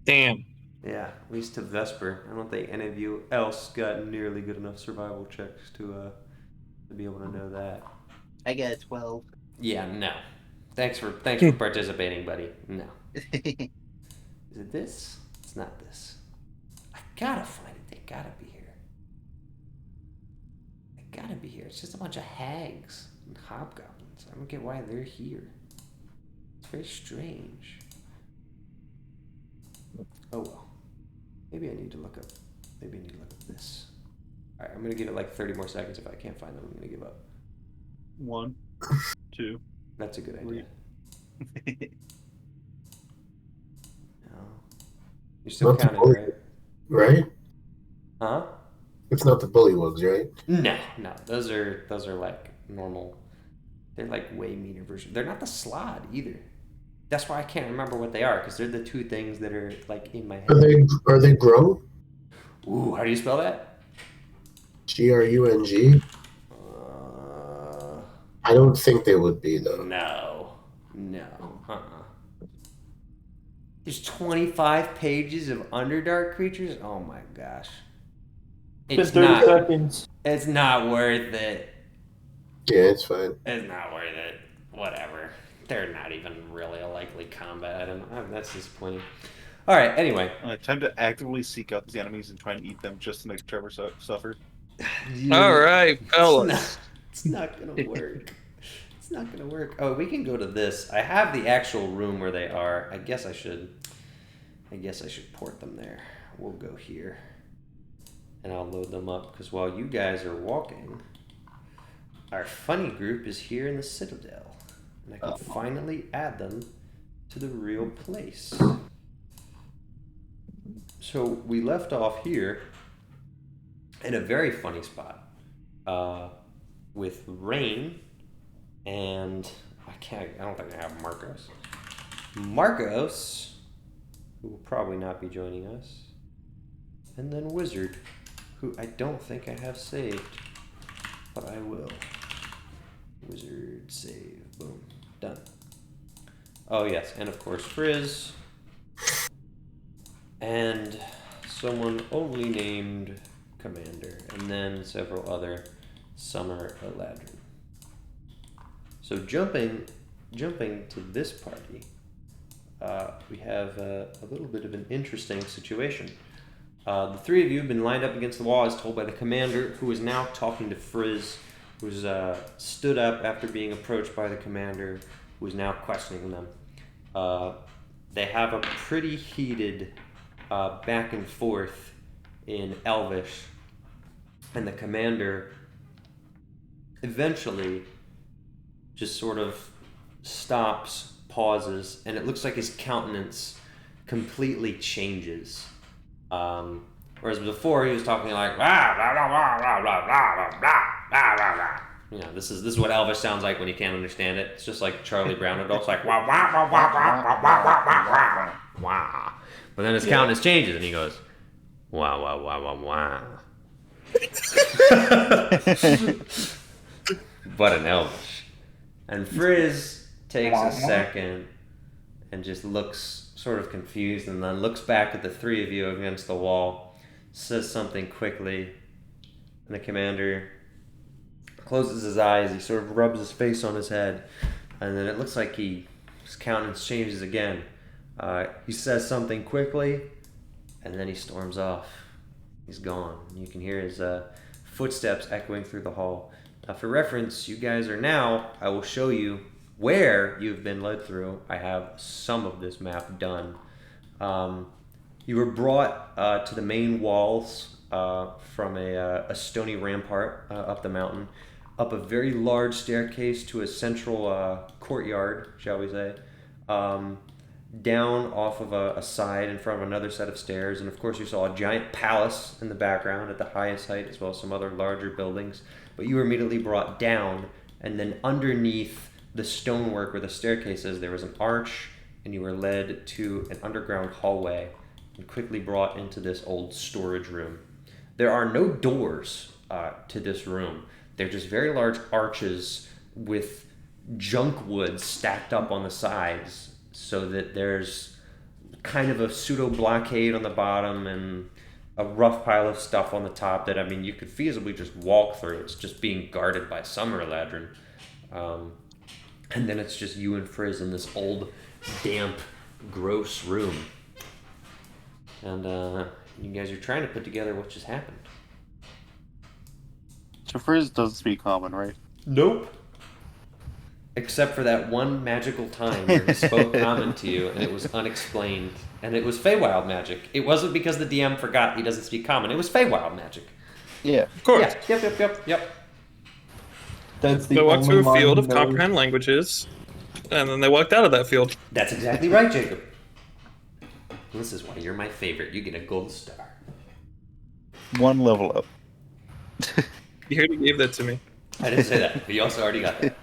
Damn. Yeah, at least to Vesper. I don't think any of you else got nearly good enough survival checks to be able to know that. I got a 12. Yeah, no. Thanks for participating, buddy. No. Is it this? It's not this. I gotta find it. They gotta be here. They gotta be here. It's just a bunch of hags and hobgoblins. I don't get why they're here. It's very strange. Oh well. Maybe I need to look up. Maybe I need to look up this. All right, I'm gonna give it like 30 more seconds. If I can't find them, I'm gonna give up. 1, 2. That's a good idea. No. You're still Not the counting, bully, right? right? Huh? It's not the bully ones, right? No. Those are like normal. They're like way meaner versions. They're not the slod either. That's why I can't remember what they are, because they're the two things that are like in my head. Are they grown? Ooh, how do you spell that? Grung? I don't think they would be though. No. There's 25 pages of Underdark creatures? Oh my gosh. It's 30 not. seconds. It's not worth it. Yeah, it's fine. It's not worth it. Whatever. They're not even really a likely combat item. That's disappointing. All right. Anyway. Time to actively seek out these enemies and try and eat them just to make Trevor suffer. All right, fellas. It's not gonna work. It's not gonna work. Oh, we can go to this. I have the actual room where they are. I guess I should port them there. We'll go here, and I'll load them up because while you guys are walking, our funny group is here in the Citadel, and I can finally add them to the real place. So we left off here in a very funny spot with Rain and I don't think I have Marcos. Marcos, who will probably not be joining us, and then Wizard, who I don't think I have saved, but I will. Wizard save, boom, done. Oh yes, and of course Frizz, and someone only named Commander, and then several other Summer Eladrin. So jumping to this party, we have a little bit of an interesting situation. The three of you have been lined up against the wall as told by the commander, who is now talking to Frizz, who's stood up after being approached by the commander, who is now questioning them. They have a pretty heated back and forth in Elvish, and the commander eventually just sort of stops, pauses, and it looks like his countenance completely changes. Whereas before he was talking like blah, blah, blah, blah, blah, blah, blah, blah, blah, blah, blah. You know, this is what Elvish sounds like when you can't understand it. It's just like Charlie Brown adults like wah wah wah wah wah wah wah wah wah wah. But then his countenance changes and he goes wah wah wah wah wah. But an Elvish. And Frizz takes a second and just looks sort of confused and then looks back at the three of you against the wall, says something quickly, and the commander closes his eyes, he sort of rubs his face on his head, and then it looks like his countenance changes again. He says something quickly, and then he storms off. He's gone. You can hear his footsteps echoing through the hall. For reference, you guys are now, I will show you where you've been led through. I have some of this map done. You were brought to the main walls from a stony rampart up the mountain, up a very large staircase to a central courtyard, shall we say, down off of a side in front of another set of stairs, and of course you saw a giant palace in the background at the highest height, as well as some other larger buildings. But you were immediately brought down, and then underneath the stonework where the staircase is, there was an arch, and you were led to an underground hallway and quickly brought into this old storage room. There are no doors to this room. They're just very large arches with junk wood stacked up on the sides so that there's kind of a pseudo blockade on the bottom and a rough pile of stuff on the top that, I mean, you could feasibly just walk through. It's just being guarded by some Reladrin. And then it's just you and Frizz in this old, damp, gross room. And you guys are trying to put together what just happened. So Frizz doesn't speak common, right? Nope. Except for that one magical time where he spoke common to you, and it was unexplained. And it was Feywild magic. It wasn't because the DM forgot he doesn't speak common. It was Feywild magic. Yeah. Of course. Yeah. Yep. That's the They walked only through a field line of known- comprehend languages, and then they walked out of that field. That's exactly right, Jacob. This is why you're my favorite. You get a gold star. One level up. You already gave that to me. I didn't say that, but you also already got that.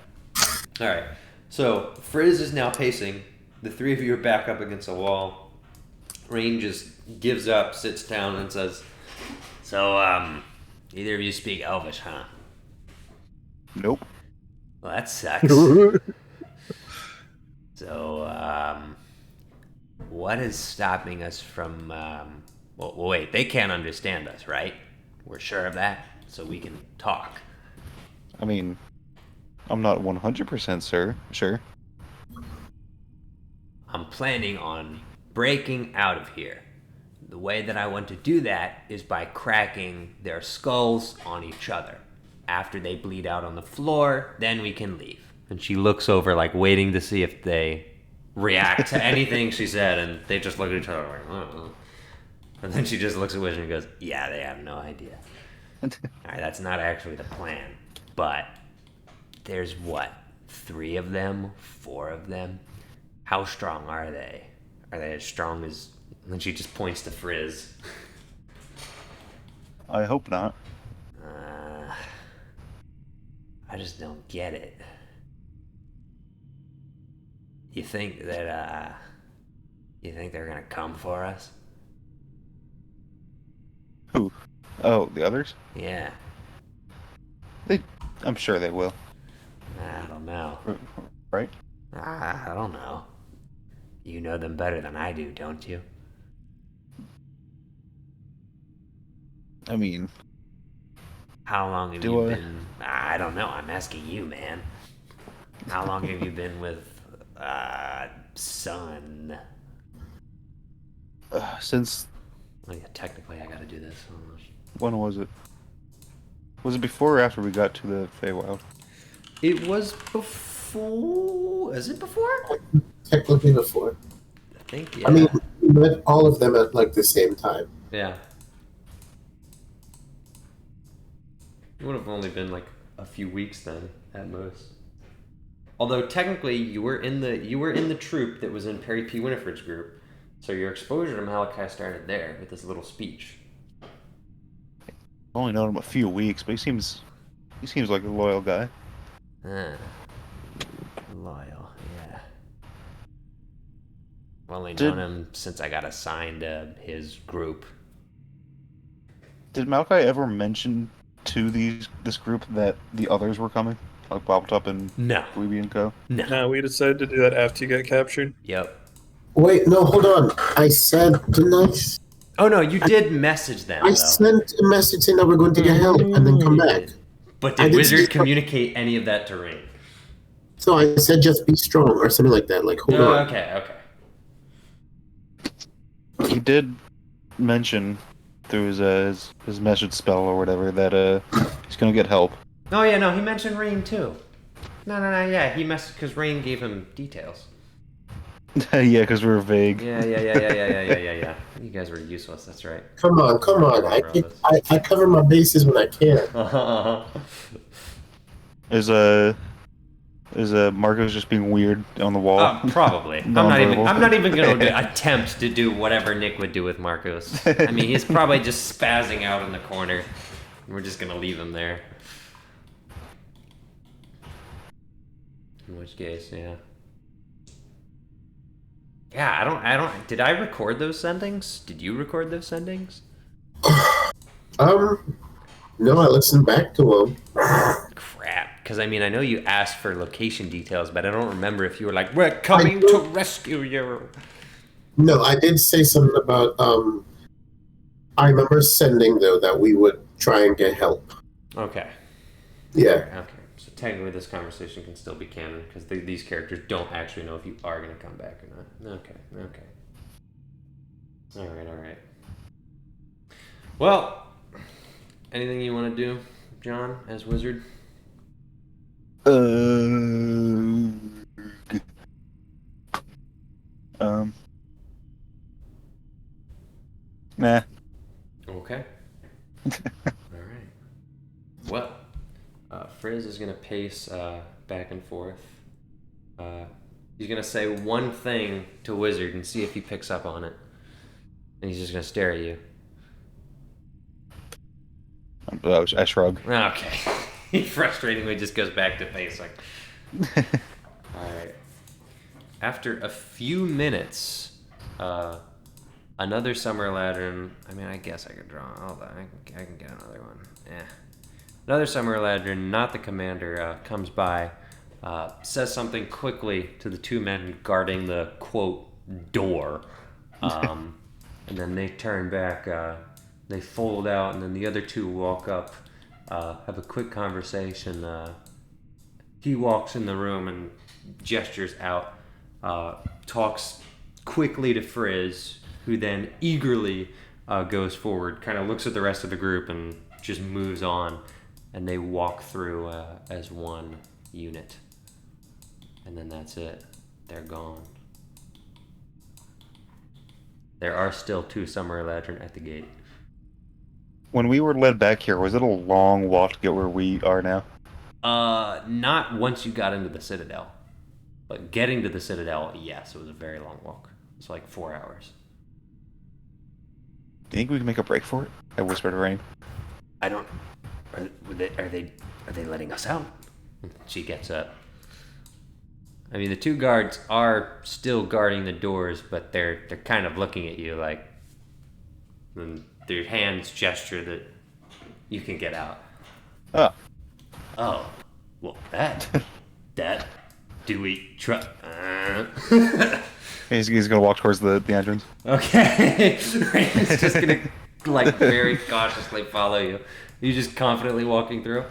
All right. So Frizz is now pacing. The three of you are back up against a wall. Rain just gives up, sits down, and says, "So, either of you speak Elvish, huh?" Nope. Well, that sucks. So, what is stopping us from? Well, wait. They can't understand us, right? We're sure of that, so we can talk. I mean, I'm not 100% sure. I'm planning on breaking out of here. The way that I want to do that is by cracking their skulls on each other. After they bleed out on the floor, then we can leave. And she looks over, like, waiting to see if they react to anything she said, and they just look at each other like, uh-uh. And then she just looks at Wish and goes, "Yeah, they have no idea." Alright, that's not actually the plan. But there's what? 3 of them? 4 of them? How strong are they? Are they as strong as... And then she just points to Frizz. I hope not. I just don't get it. You think that, you think they're gonna come for us? Who? Oh, the others? Yeah. I'm sure they will. I don't know. Right? I don't know. You know them better than I do, don't you? I mean, How long have Do you I- been... I don't know. I'm asking you, man. How long have you been with, Sun? since Oh, yeah, technically I gotta do this. when was it? Was it before or after we got to the Feywild? It was before... Is it before? Technically before. I think, yeah. I mean, we met all of them at like the same time. Yeah. It would have only been like a few weeks then, at most. Although technically you were in the troop that was in Perry P. Winifred's group, so your exposure to Malachi started there with this little speech. I've only known him a few weeks, but he seems like a loyal guy. Loyal, yeah. I've only Did- known him since I got assigned to his group. Did Malachi ever mention to this group that the others were coming? Like Bobtop and No. Weeby and Co? No. No, we decided to do that after you got captured. Yep. Wait, no, hold on. I said, didn't I? Oh no, you did message them I though. sent a message saying that we're going to get help and then come back. But I did did Wizard see- communicate any of that to Rain? So I said just be strong or something like that. Like, hold Oh, on. okay. He did mention through his message spell or whatever that he's gonna get help. Oh yeah, no, he mentioned Rain too. No, yeah, he messaged because Rain gave him details. Yeah, because we were vague. Yeah. You guys were useless. That's right. Come on. I cover my bases when I can. Is Marco's just being weird on the wall? Probably. I'm not even going to attempt to do whatever Nick would do with Marcos. I mean, he's probably just spazzing out in the corner. We're just going to leave him there. In which case, yeah. Yeah, I don't. Did I record those sendings? Did you record those sendings? No, I listened back to them. Crap. Because, I mean, I know you asked for location details, but I don't remember if you were like, "We're coming to rescue you." No, I did say something about. I remember sending though that we would try and get help. Okay. Yeah. Okay. So technically, this conversation can still be canon because these characters don't actually know if you are going to come back or not. Okay. Okay. All right. All right. Well, anything you want to do, John, as wizard? Nah. Okay. All right. Well, Frizz is going to pace back and forth. He's going to say one thing to Wizard and see if he picks up on it. And he's just going to stare at you. I shrug. Okay. He frustratingly just goes back to pacing. Alright. After a few minutes, another Summer Ladron. I mean, I guess I could draw. Hold on. I can get another one. Yeah. Another Summer Ladron, not the commander, comes by, says something quickly to the two men guarding the, quote, door. And then they turn back. They fold out, and then the other two walk up, have a quick conversation. He walks in the room and gestures out, talks quickly to Frizz, who then eagerly goes forward, kind of looks at the rest of the group, and just moves on. And they walk through as one unit. And then that's it. They're gone. There are still two Summer Ladron at the gate. When we were led back here, was it a long walk to get where we are now? Not once you got into the Citadel. But getting to the Citadel, yes, it was a very long walk. It's like 4 hours. Do you think we can make a break for it? I whispered to Rain. I don't... Are they letting us out? She gets up. I mean, the two guards are still guarding the doors, but they're kind of looking at you like... And their hands gesture that you can get out. Oh. Well, that... Do we try... He's gonna walk towards the entrance. Okay. Rain's just gonna, like, very cautiously follow you. You just confidently walking through?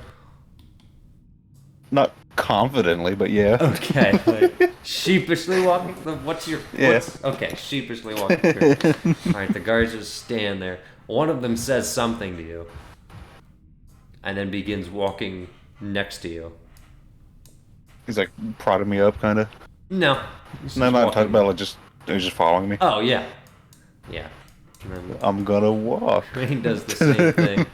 Not confidently, but yeah. Okay. Like, sheepishly walking through? Okay, sheepishly walking through. Alright, the guards just stand there. One of them says something to you. And then begins walking next to you. He's like prodding me up, kind of. No. No, I'm not talking about he's just following me. Oh, yeah. Yeah. And then I'm gonna walk. Rain does the same thing.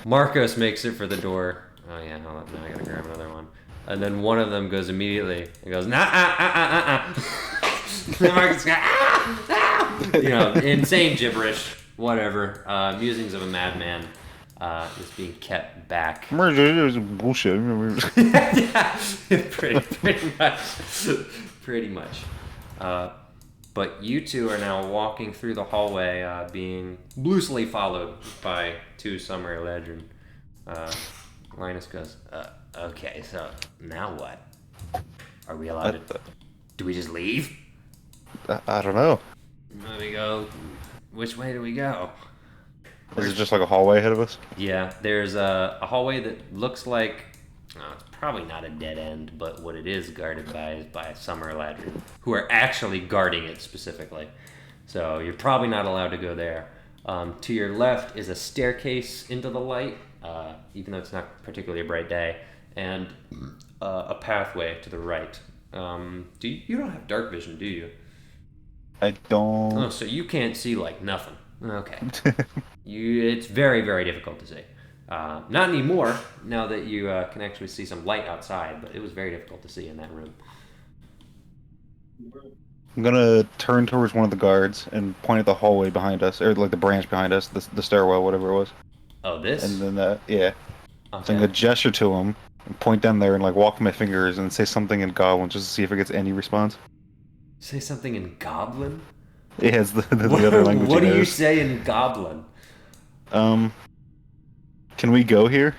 Marcos makes it for the door. Oh yeah, hold up. Now I gotta grab another one. And then one of them goes immediately and goes, nah, Then Marcos goes, you know, insane gibberish, whatever. Musings of a madman is being kept back. Bullshit. Yeah, pretty much. But you two are now walking through the hallway, being loosely followed by two Summer Ladron. Linus goes, okay, so now what? Are we allowed to... Do we just leave? I don't know. Let me go. Which way do we go? Is it just like a hallway ahead of us? Yeah, there's a hallway that looks like... it's probably not a dead end, but what it is guarded by is by Summer Ladron, who are actually guarding it specifically. So you're probably not allowed to go there. To your left is a staircase into the light, even though it's not particularly a bright day, and a pathway to the right. You don't have dark vision, do you? I don't. Oh, so you can't see like nothing. Okay. It's very, very difficult to see. Not anymore, now that you can actually see some light outside, but it was very difficult to see in that room. I'm gonna turn towards one of the guards and point at the hallway behind us, or like the branch behind us, the stairwell, whatever it was. Oh, this? And then, yeah. Okay. So I'm gonna gesture to him, and point down there and like walk my fingers and say something in Goblin just to see if it gets any response. Say something in Goblin? Yeah, it's the other language. What do you say in Goblin? Can we go here?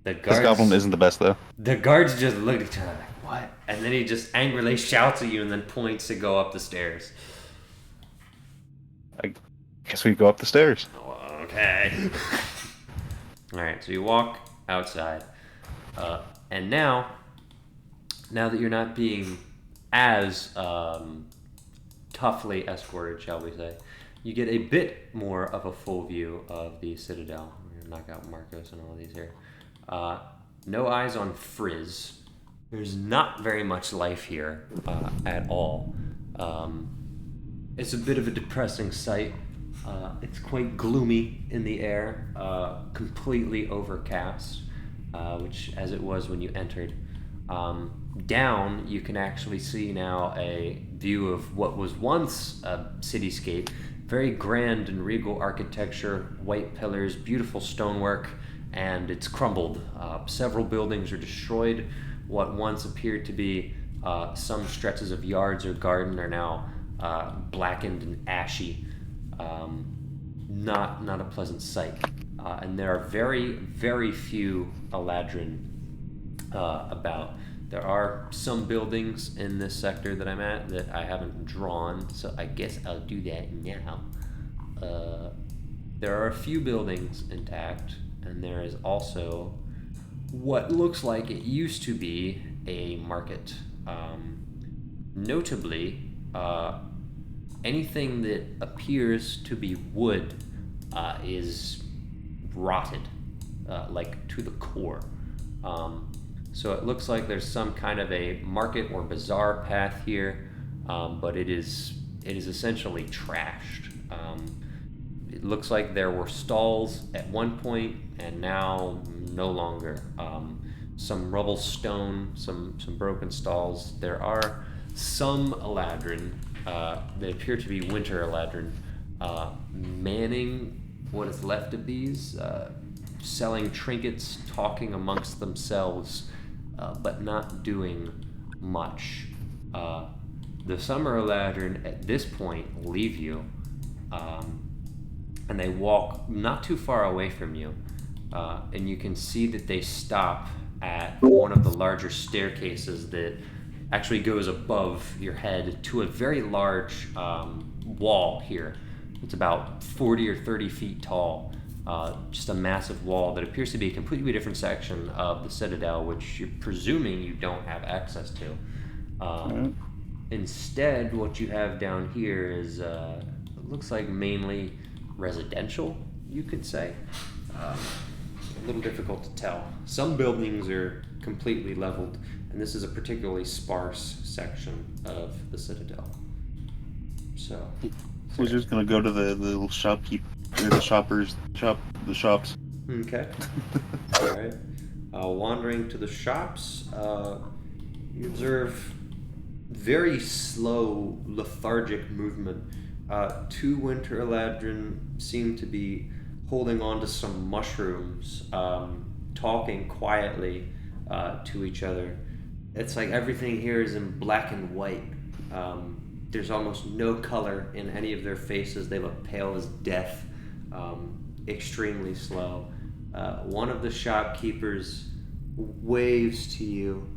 The This guards, Goblin isn't the best though. The guards just look at each other like, what? And then he just angrily shouts at you and then points to go up the stairs. I guess we go up the stairs. Okay. Alright, so you walk outside. And now that you're not being as toughly escorted, shall we say, you get a bit more of a full view of the Citadel. We're gonna knock out Marcos and all of these here. No eyes on Frizz. There's not very much life here at all. It's a bit of a depressing sight. It's quite gloomy in the air, completely overcast, which as it was when you entered. Down, you can actually see now a view of what was once a cityscape. Very grand and regal architecture, white pillars, beautiful stonework, and it's crumbled. Several buildings are destroyed. What once appeared to be some stretches of yards or garden are now blackened and ashy. Not a pleasant sight. And there are very, very few Eladrin about. There are some buildings in this sector that I'm at that I haven't drawn, so I guess I'll do that now. There are a few buildings intact, and there is also what looks like it used to be a market. Notably, anything that appears to be wood is rotted, like to the core. So it looks like there's some kind of a market or bazaar path here, but it is essentially trashed. It looks like there were stalls at one point, and now no longer. Some rubble stone, some broken stalls. There are some Eladrin that appear to be winter Eladrin manning what is left of these, selling trinkets, talking amongst themselves, but not doing much. The summer Eladrin at this point leave you, and they walk not too far away from you, and you can see that they stop at one of the larger staircases that actually goes above your head to a very large wall here. It's about 40 or 30 feet tall. Just a massive wall that appears to be a completely different section of the Citadel, which you're presuming you don't have access to. Instead, what you have down here is, it looks like mainly residential, you could say. A little difficult to tell. Some buildings are completely leveled, and this is a particularly sparse section of the Citadel. So, We're just gonna go to the little shopkeep, or the shops. Okay. All right. Wandering to the shops, you observe very slow, lethargic movement. Two winter Eladrin seem to be holding on to some mushrooms, talking quietly to each other. It's like everything here is in black and white. There's almost no color in any of their faces. They look pale as death, extremely slow. One of the shopkeepers waves to you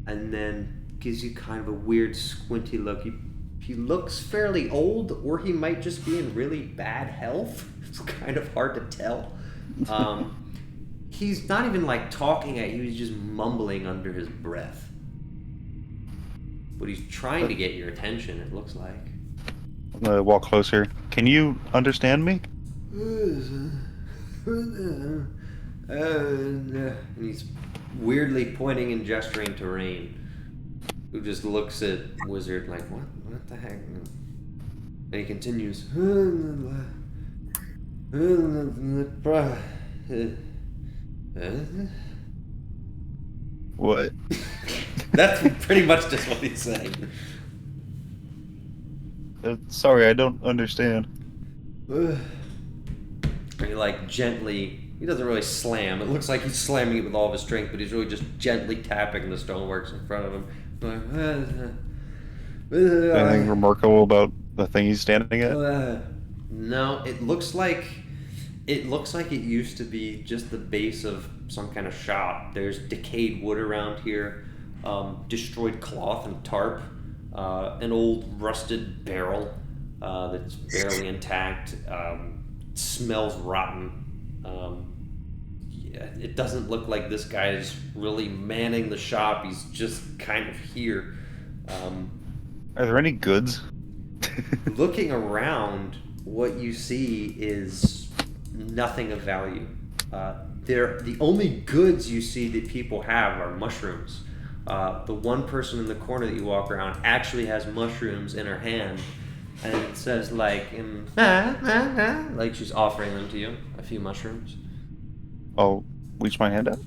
and then gives you kind of a weird squinty look. He looks fairly old, or he might just be in really bad health. It's kind of hard to tell. He's not even like talking at you, he's just mumbling under his breath. But he's trying to get your attention, it looks like. I'm gonna walk closer. Can you understand me? And he's weirdly pointing and gesturing to Rain, who just looks at Wizard like, what the heck? And he continues. What? That's pretty much just what he's saying. Sorry, I don't understand. And he like gently, he doesn't really slam. It looks like he's slamming it with all of his strength, but he's really just gently tapping the stoneworks in front of him. Anything remarkable about the thing he's standing at? No, it looks like it used to be just the base of some kind of shop. There's decayed wood around here. destroyed cloth and tarp, an old rusted barrel that's barely intact, smells rotten. Yeah, it doesn't look like this guy's really manning the shop. He's just kind of here. Are there any goods? Looking around, what you see is nothing of value. The only goods you see that people have are mushrooms. The one person in the corner that you walk around actually has mushrooms in her hand, and it says like she's offering them to you, a few mushrooms. I'll reach my hand out.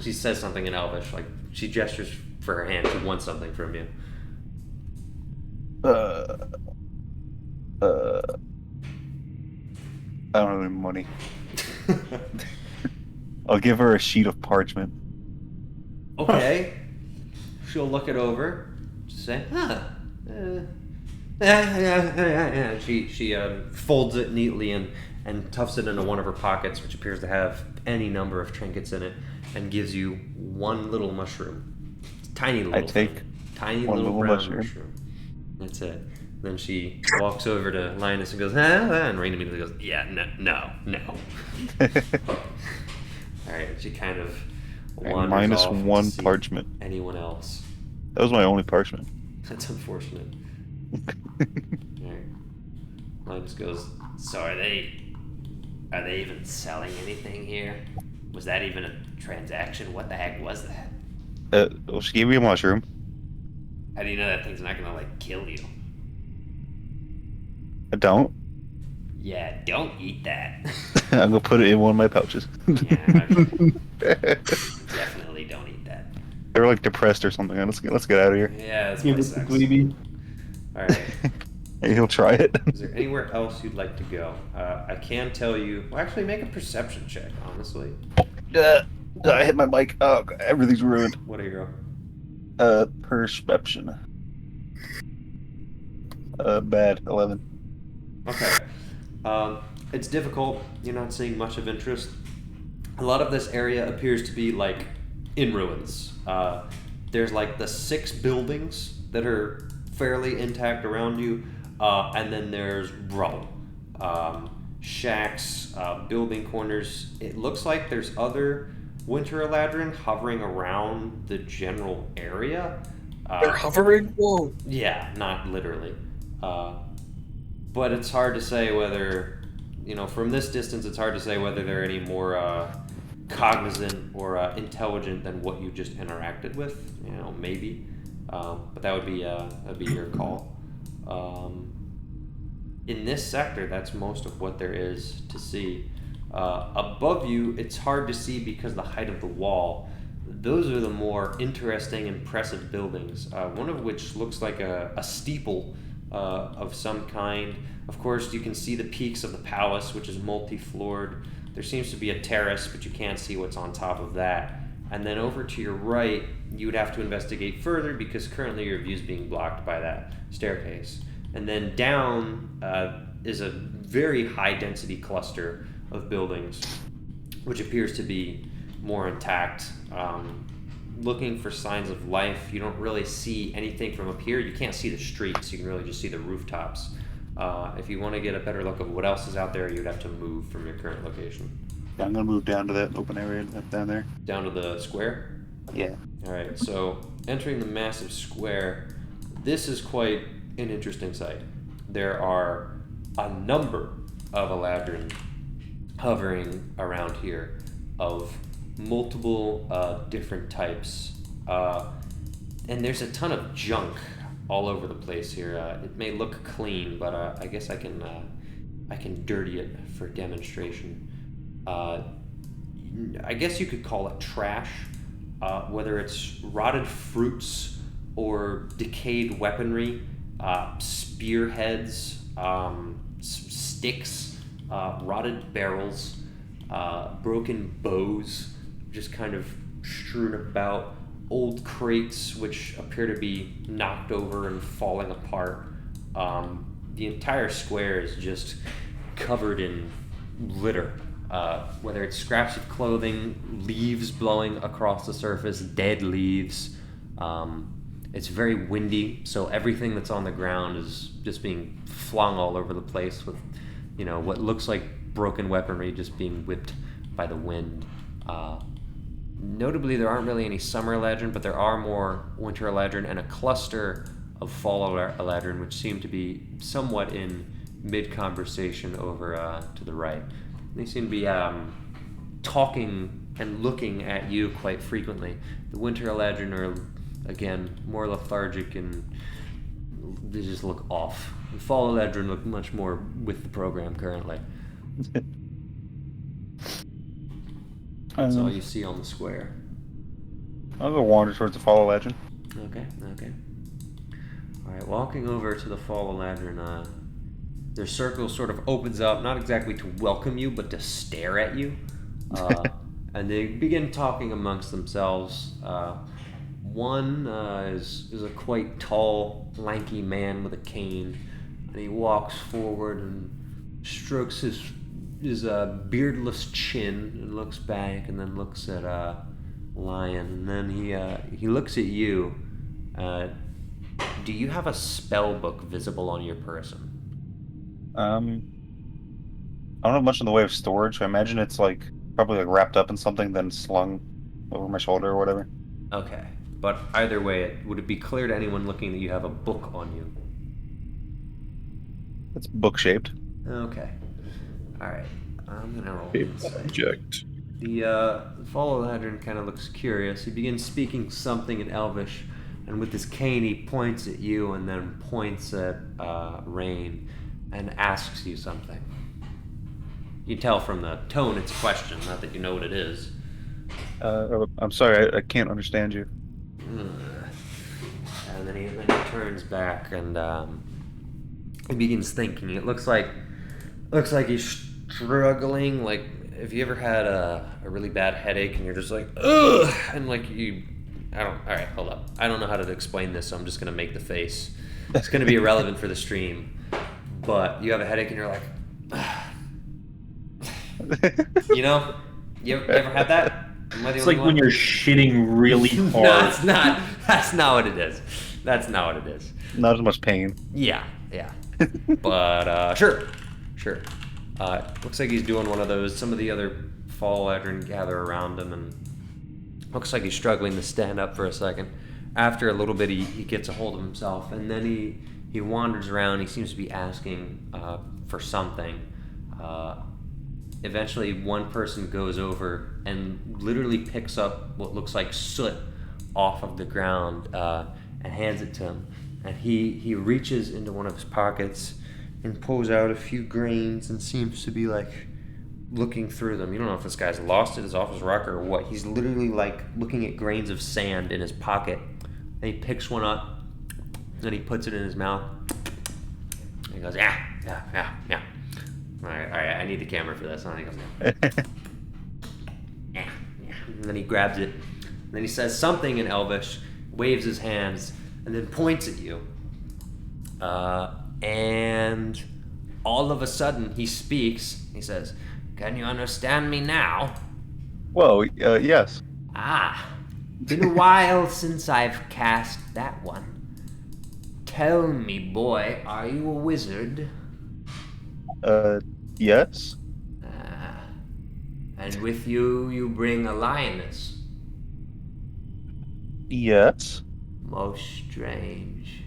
She says something in Elvish, like she gestures for her hand. She wants something from you. I don't have any money. I'll give her a sheet of parchment. Okay. She'll look it over. Say, She folds it neatly and tucks it into one of her pockets, which appears to have any number of trinkets in it, and gives you one little mushroom. Tiny little I take thing. Tiny one little little brown mushroom. That's it. Then she walks over to Linus and goes, and Rain immediately goes, yeah, no. Alright, she kind of wanders minus off to one see parchment. anyone else. That was my only parchment. That's unfortunate. Alright. Linus goes, so are they even selling anything here? Was that even a transaction? What the heck was that? Well, she gave me a mushroom. How do you know that thing's not gonna, kill you? I don't. Yeah, don't eat that. I'm gonna put it in one of my pouches. Yeah, definitely don't eat that. They were depressed or something. Let's get out of here. Yeah, this Give it place to sucks. Dweeby. Alright. Hey, he'll try it. Is there anywhere else you'd like to go? I can tell you... Well, actually, make a perception check, honestly. I hit my mic. Oh, God, everything's ruined. What a hero. Perception. Bad. 11. Okay. It's difficult. You're not seeing much of interest. A lot of this area appears to be, in ruins. There's, the 6 buildings that are fairly intact around you, and then there's rubble. Shacks, building corners. It looks like there's other Winter Eladrin hovering around the general area. They're hovering? Whoa. Yeah, not literally. But it's hard to say whether, from this distance, it's hard to say whether they're any more cognizant or intelligent than what you just interacted with. Maybe. But that'd be your call. In this sector, that's most of what there is to see. Above you, it's hard to see because of the height of the wall. Those are the more interesting, impressive buildings, one of which looks like a steeple of some kind. Of course, you can see the peaks of the palace, which is multi-floored. There seems to be a terrace, but you can't see what's on top of that. And then over to your right, you would have to investigate further because currently your view is being blocked by that staircase. And then down is a very high-density cluster of buildings, which appears to be more intact. Looking for signs of life, you don't really see anything from up here. You can't see the streets. You can really just see the rooftops. If you want to get a better look of what else is out there, you'd have to move from your current location. Yeah, I'm gonna move down to that open area down there. Down to the square? Yeah. Alright, so entering the massive square, this is quite an interesting sight. There are a number of Eladrin hovering around here of multiple different types. And there's a ton of junk all over the place here. It may look clean, but I guess I can dirty it for demonstration. I guess you could call it trash, whether it's rotted fruits or decayed weaponry, spearheads, sticks, rotted barrels, broken bows, just kind of strewn about, old crates which appear to be knocked over and falling apart. The entire square is just covered in litter. whether it's scraps of clothing, leaves blowing across the surface, dead leaves. It's very windy, so everything that's on the ground is just being flung all over the place with, what looks like broken weaponry just being whipped by the wind. Notably, there aren't really any summer eladrin, but there are more winter eladrin and a cluster of fall eladrin, which seem to be somewhat in mid-conversation over to the right. They seem to be talking and looking at you quite frequently. The winter eladrin are, again, more lethargic and they just look off. The fall eladrin look much more with the program currently. That's all you see on the square. I'll go wander towards the Fall Legend. Okay. Alright, walking over to the Fall Eladrin, their circle sort of opens up, not exactly to welcome you, but to stare at you. And they begin talking amongst themselves. One is a quite tall, lanky man with a cane, and he walks forward and strokes his beardless chin and looks back and then looks at Lion, and then he looks at you. Do you have a spell book visible on your person? I don't have much in the way of storage. I imagine it's probably wrapped up in something, then slung over my shoulder or whatever. Okay, but either way, would it be clear to anyone looking that you have a book on you? It's book shaped. Okay. Alright, I'm gonna roll Shape insight. object. The Fall Eladrin kind of looks curious. He begins speaking something in Elvish, and with his cane he points at you and then points at Rain and asks you something. You can tell from the tone it's a question, not that you know what it is. I'm sorry, I can't understand you. And then he turns back and he begins thinking. It looks like he's struggling. Like, if you ever had a really bad headache and you're just like, ugh, and alright, hold up. I don't know how to explain this, so I'm just gonna make the face. It's gonna be irrelevant for the stream. But you have a headache and you're like, ugh. You ever had that? Am I the It's only like one? when you're shitting really hard. No, it's not. That's not what it is. That's not what it is. Not as much pain. Yeah. But sure. Looks like he's doing one of those. Some of the other Fall Eladrin gather around him, and looks like he's struggling to stand up for a second. After a little bit, he gets a hold of himself, and then he wanders around. He seems to be asking for something. Eventually, one person goes over and literally picks up what looks like soot off of the ground and hands it to him. And he reaches into one of his pockets and pulls out a few grains and seems to be looking through them. You don't know if this guy's lost it, is off his rocker, or what. He's literally looking at grains of sand in his pocket. And he picks one up and he puts it in his mouth. And he goes, yeah. All right, I need the camera for this. And he goes, yeah. And then he grabs it. And then he says something in Elvish, waves his hands, and then points at you. And all of a sudden he speaks. He says, "Can you understand me now?" Well, yes. Been a while since I've cast that one. Tell me, boy, are you a wizard? Yes. And with you bring a lioness. Yes. Most strange.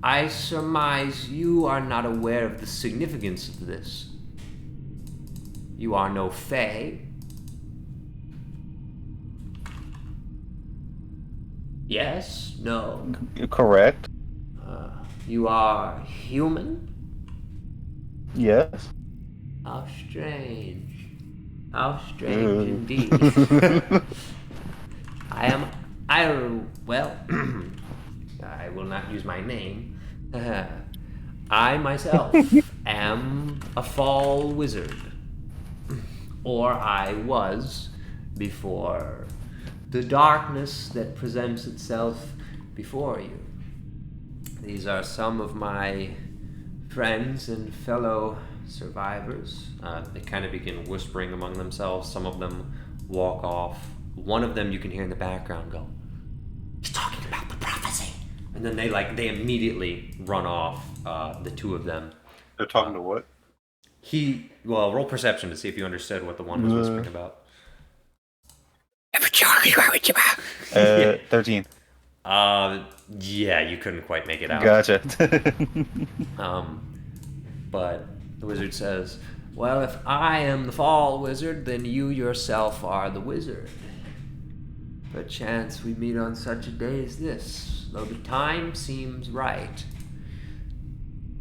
I surmise you are not aware of the significance of this. You are no fae. Yes? No? Correct. You are human? Yes. How strange. How strange indeed. Well, I will not use my name. I myself am a fall wizard. Or I was before the darkness that presents itself before you. These are some of my friends and fellow survivors. They kind of begin whispering among themselves. Some of them walk off. One of them you can hear in the background go, "He's talking about the prophecy." And then they immediately run off, the two of them. They're talking to what? Roll perception to see if you understood what the one was whispering about. 13. Yeah, you couldn't quite make it out. Gotcha. But the wizard says, "Well, if I am the fall wizard, then you yourself are the wizard. Perchance we meet on such a day as this, though the time seems right.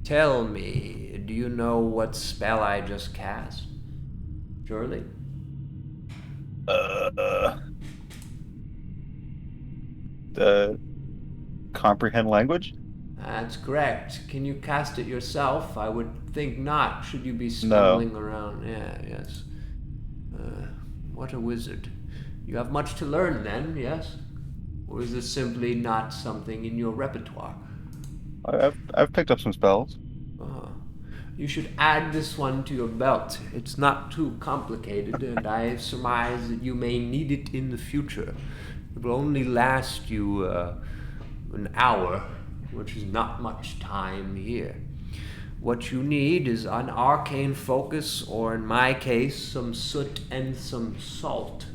Tell me, do you know what spell I just cast? Surely?" Comprehend language? That's correct. Can you cast it yourself? I would think not, should you be stumbling around. Yeah, yes. What a wizard. You have much to learn then, yes? Or is this simply not something in your repertoire? I've picked up some spells. You should add this one to your belt. It's not too complicated, and I surmise that you may need it in the future. It will only last you an hour, which is not much time here. What you need is an arcane focus, or in my case, some soot and some salt.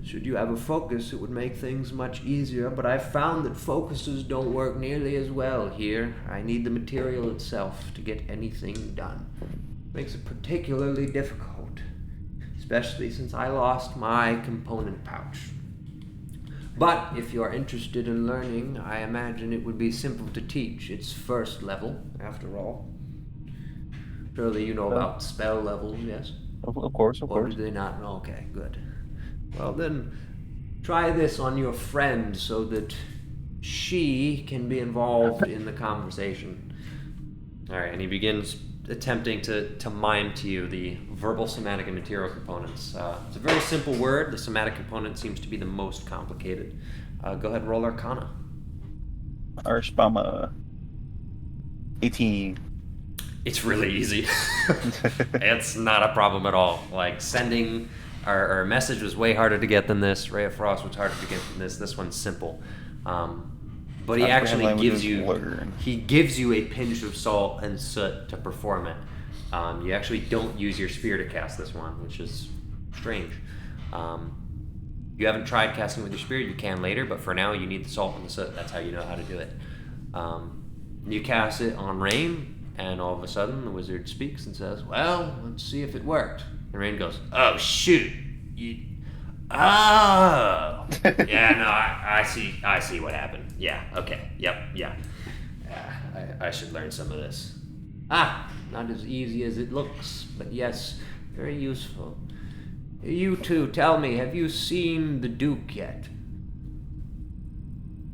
Should you have a focus, it would make things much easier, but I've found that focuses don't work nearly as well here. I need the material itself to get anything done. It makes it particularly difficult, especially since I lost my component pouch. But if you're interested in learning, I imagine it would be simple to teach. It's first level, after all. Surely you know about spell levels, yes? Of course. Or do they not? Okay, good. Well then, try this on your friend so that she can be involved in the conversation. Alright, and he begins attempting to mime to you the verbal, somatic, and material components. It's a very simple word. The somatic component seems to be the most complicated. Go ahead and roll Arcana. Arshbama. 18. It's really easy. It's not a problem at all. Like, sending our message was way harder to get than this. Ray of Frost was harder to get than this. This one's simple. But he actually gives you a pinch of salt and soot to perform it. You actually don't use your spear to cast this one, which is strange. You haven't tried casting with your spear. You can later, but for now you need the salt and the soot. That's how you know how to do it. You cast it on Rain, and all of a sudden the wizard speaks and says, "Well, let's see if it worked." And Rain goes, "Oh shoot! Oh, yeah, no, I see what happened. Yeah, okay, yep, yeah. I should learn some of this. Not as easy as it looks, but yes, very useful. You two, tell me, have you seen the Duke yet?"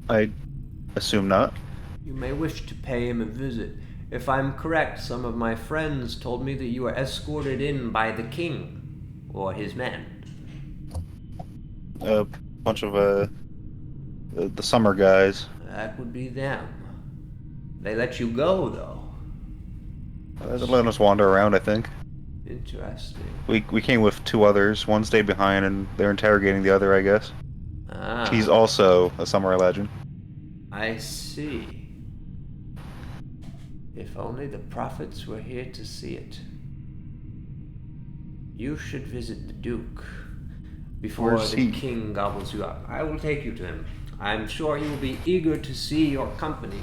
I assume not. "You may wish to pay him a visit. If I'm correct, some of my friends told me that you were escorted in by the king, or his men." A bunch of the summer guys. "That would be them. They let you go, though." They let us wander around, I think. "Interesting. We came with two others. One stayed behind, and they're interrogating the other, I guess. He's also a samurai legend. I see. If only the prophets were here to see it. You should visit the Duke before the king gobbles you up. I will take you to him. I'm sure he will be eager to see your company.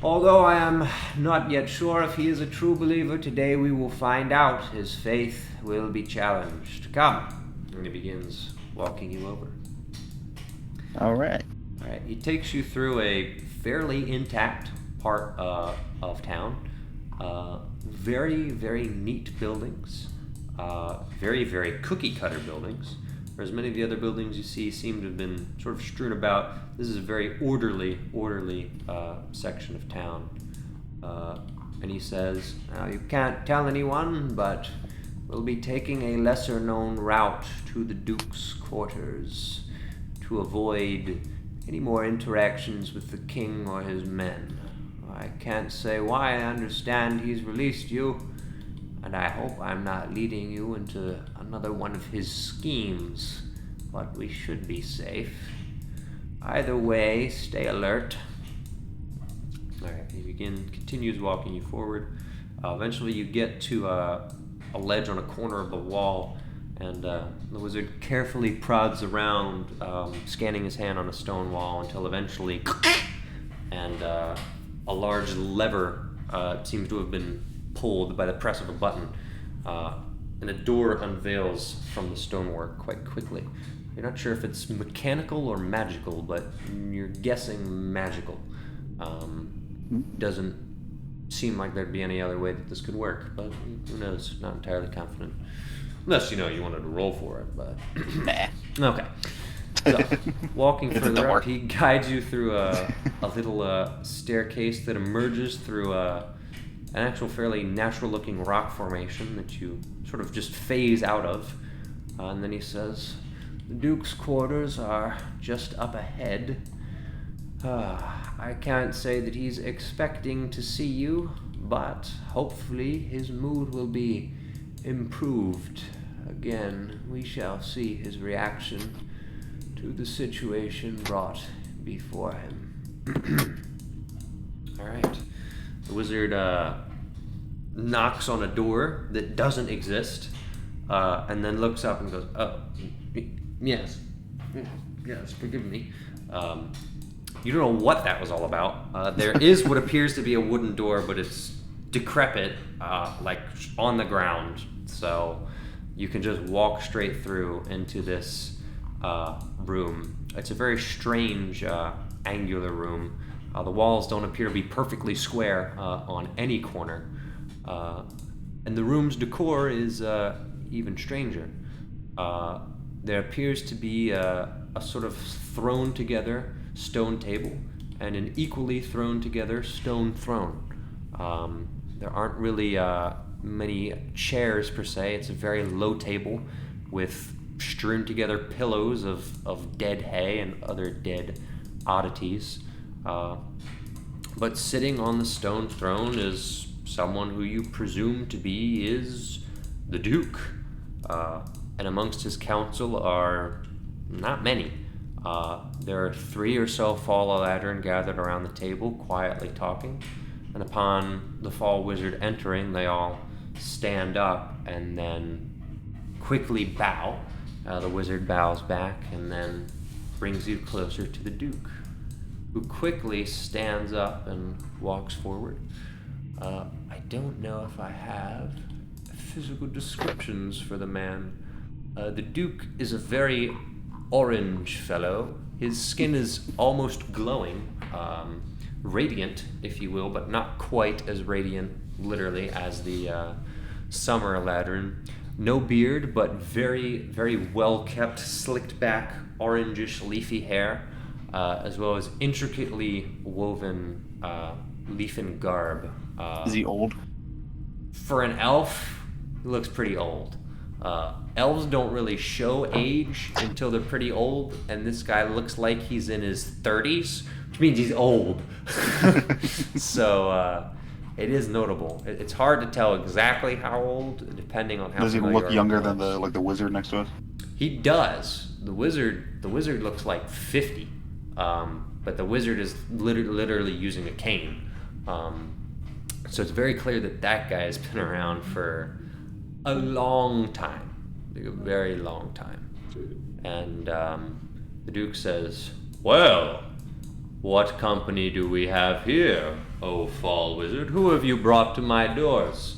Although I am not yet sure if he is a true believer, today we will find out. His faith will be challenged. Come." And he begins walking you over. Alright. Alright, he takes you through a fairly intact part of town. Very, very neat buildings. Very, very cookie-cutter buildings. Whereas many of the other buildings you see seem to have been sort of strewn about. This is a very orderly section of town. And he says, "Now, you can't tell anyone, but we'll be taking a lesser-known route to the Duke's quarters to avoid any more interactions with the king or his men. I can't say why. I understand he's released you, and I hope I'm not leading you into another one of his schemes, but we should be safe. Either way, stay alert. Alright, he continues walking you forward. Eventually you get to a ledge on a corner of the wall, and the wizard carefully prods around, scanning his hand on a stone wall until eventually and a large lever seems to have been pulled by the press of a button, and a door unveils from the stonework quite quickly. You're not sure if it's mechanical or magical, but you're guessing magical. Doesn't seem like there'd be any other way that this could work, but who knows? Not entirely confident. Unless, you wanted to roll for it, but... Nah. Okay. So, walking It further didn't up, work. he guides you through a little staircase that emerges through an actual fairly natural-looking rock formation that you sort of just phase out of. And then he says, "The Duke's quarters are just up ahead. I can't say that he's expecting to see you, but hopefully his mood will be improved. Again, we shall see his reaction to the situation brought before him." Alright. The wizard knocks on a door that doesn't exist, and then looks up and goes, "Oh, yes, forgive me." You don't know what that was all about. There is what appears to be a wooden door, but it's decrepit, like on the ground. So you can just walk straight through into this room. It's a very strange, angular room. The walls don't appear to be perfectly square on any corner. And the room's decor is even stranger. There appears to be a sort of thrown together stone table and an equally thrown together stone throne. There aren't really many chairs per se. It's a very low table with strewn together pillows of dead hay and other dead oddities. But sitting on the stone throne is someone who you presume to be is the Duke. And amongst his council are not many. There are 3 or so Fall Eladrin gathered around the table, quietly talking, and upon the Fall Wizard entering, they all stand up and then quickly bow. The wizard bows back and then brings you closer to the Duke, who quickly stands up and walks forward. I don't know if I have physical descriptions for the man. The Duke is a very orange fellow. His skin is almost glowing, radiant, if you will, but not quite as radiant, literally, as the Summer Eladrin. No beard, but very, very well-kept, slicked-back, orangish, leafy hair, as well as intricately woven leafen garb. Is he old? For an elf, he looks pretty old. Elves don't really show age until they're pretty old, and this guy looks like he's in his 30s, which means he's old. So it is notable. It's hard to tell exactly how old, depending on how. Does he familiar look you are younger with than elves. the wizard next to us? He does. The wizard looks like 50, but the wizard is literally using a cane. So it's very clear that guy has been around for a long time, like a very long time. And the Duke says, "Well, what company do we have here, O Fall Wizard? Who have you brought to my doors?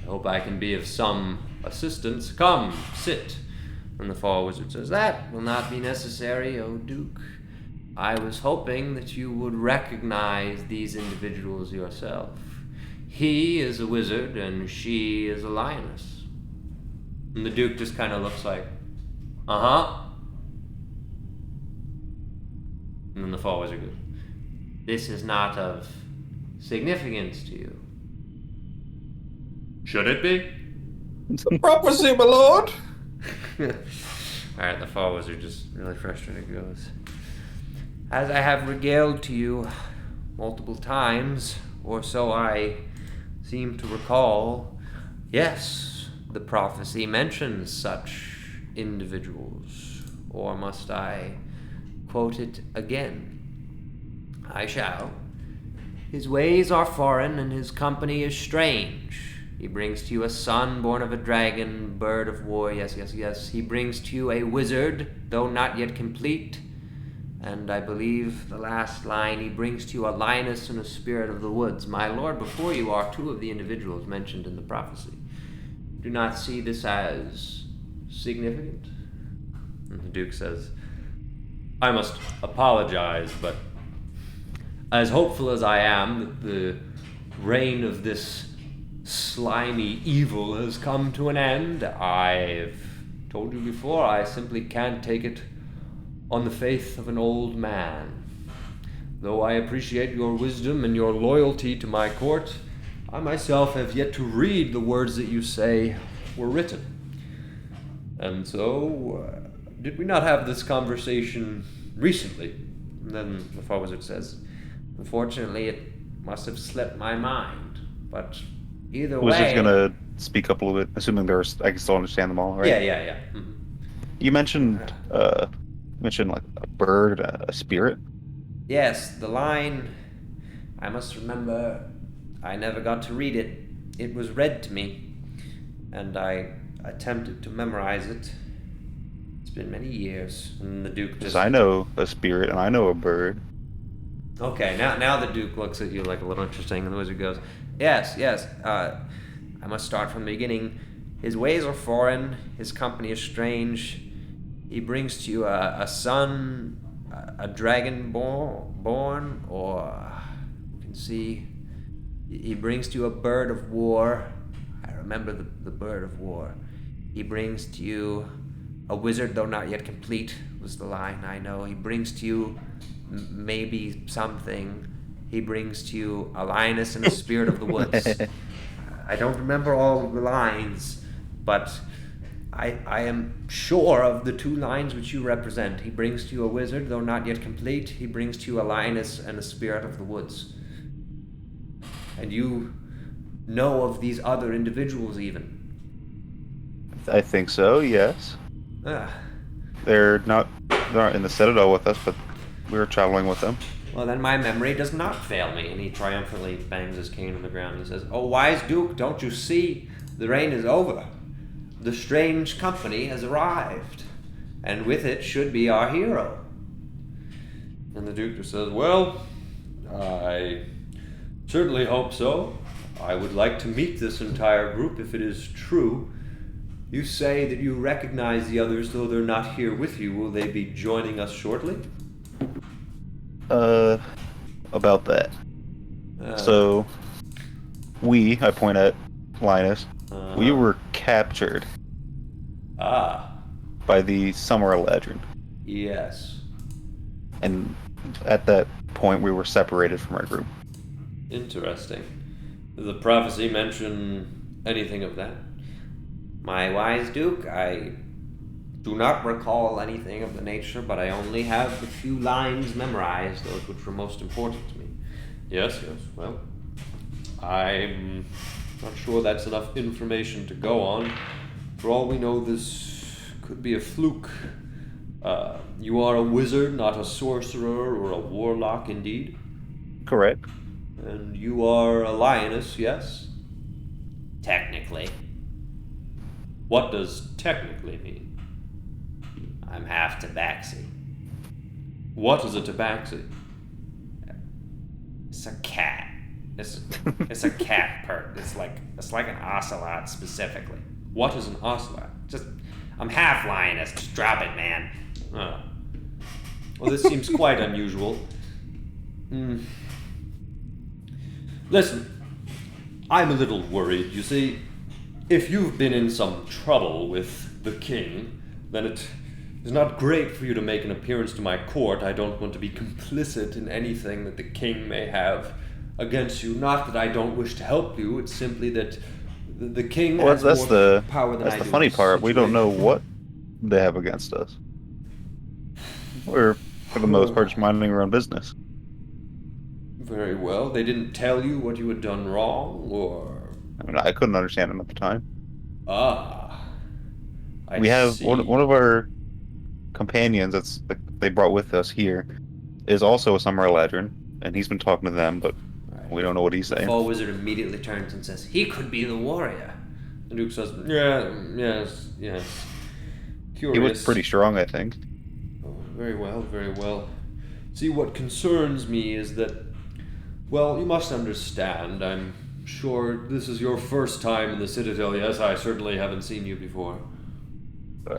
I hope I can be of some assistance. Come, sit." And the Fall Wizard says, "That will not be necessary, O Duke. I was hoping that you would recognize these individuals yourself. He is a wizard and she is a lioness." And the Duke just kind of looks like, "Uh-huh." And then the Fall Wizard goes, "This is not of significance to you." "Should it be?" It's a prophecy, my lord. Alright, the Fall Wizard just really frustrated goes, "As I have regaled to you multiple times, or so I seem to recall, Yes, the prophecy mentions such individuals. Or must I quote it again? I shall. His ways are foreign, and his company is strange. He brings to you a son born of a dragon, bird of war, yes, yes, yes. He brings to you a wizard, though not yet complete. And I believe the last line, he brings to you a lioness and a spirit of the woods. My lord, before you are two of the individuals mentioned in the prophecy. Do not see this as significant? And the Duke says, I must apologize, but as hopeful as I am that the reign of this slimy evil has come to an end, I've told you before, I simply can't take it on the faith of an old man. Though I appreciate your wisdom and your loyalty to my court, I myself have yet to read the words that you say were written. And so, did we not have this conversation recently? And then the Far Wizard says, unfortunately, it must have slipped my mind. But either way... Wizard's gonna speak up a little bit, assuming I can still understand them all, right? Yeah. Mm-hmm. You mentioned like a bird, a spirit. Yes, the line, I must remember, I never got to read it. It was read to me, and I attempted to memorize it. It's been many years, and the Duke Because just... I know a spirit and I know a bird. Okay, now the Duke looks at you like a little interesting, and the Wizard goes, yes, I must start from the beginning. His ways are foreign, his company is strange. He brings to you a son, a dragon born, or you can see, he brings to you a bird of war. I remember the bird of war. He brings to you a wizard, though not yet complete, was the line, I know. He brings to you maybe something. He brings to you a lioness and a spirit of the woods. I don't remember all of the lines, but I am sure of the two lines which you represent. He brings to you a wizard, though not yet complete. He brings to you a lioness and a spirit of the woods. And you know of these other individuals even. I think so, yes. They're not in the Citadel with us, but we were traveling with them. Well, then my memory does not fail me. And he triumphantly bangs his cane on the ground and says, Oh, wise Duke, don't you see? The reign is over. The strange company has arrived, and with it should be our hero. And the Duke just says, well, I certainly hope so. I would like to meet this entire group if it is true. You say that you recognize the others, though they're not here with you. Will they be joining us shortly? About that. So, I point at Linus, we were captured by the Summer Eladrin. Yes. And at that point, we were separated from our group. Interesting. Does the prophecy mention anything of that? My wise Duke, I do not recall anything of the nature, but I only have the few lines memorized, those which were most important to me. Yes, well, I'm not sure that's enough information to go on. For all we know, this could be a fluke. You are a wizard, not a sorcerer or a warlock, indeed. Correct. And you are a lioness, yes? Technically. What does technically mean? I'm half tabaxi. What is a tabaxi? It's a cat. It's a cat pert. It's like an ocelot specifically. What is an ocelot? I'm half lioness. Just drop it, man. Oh. Well, this seems quite unusual. Listen, I'm a little worried, you see. If you've been in some trouble with the king, then it is not great for you to make an appearance to my court. I don't want to be complicit in anything that the king may have against you. Not that I don't wish to help you, it's simply that the king has more power than I do. That's the funny part. We don't know what they have against us. We're, for the most part, just minding our own business. Very well. They didn't tell you what you had done wrong, or I mean, I couldn't understand him at the time. Ah, I We have see. one of our companions that's they brought with us here is also a Summer Eladrin, and he's been talking to them, but Right. we don't know what he's The saying. Fall Wizard immediately turns and says, "He could be the warrior." The Duke says, "Yeah, yes, yes. Curious." He was pretty strong, I think. Oh, very well, very well. See, what concerns me is that, well, you must understand, I'm sure this is your first time in the Citadel. Yes, I certainly haven't seen you before.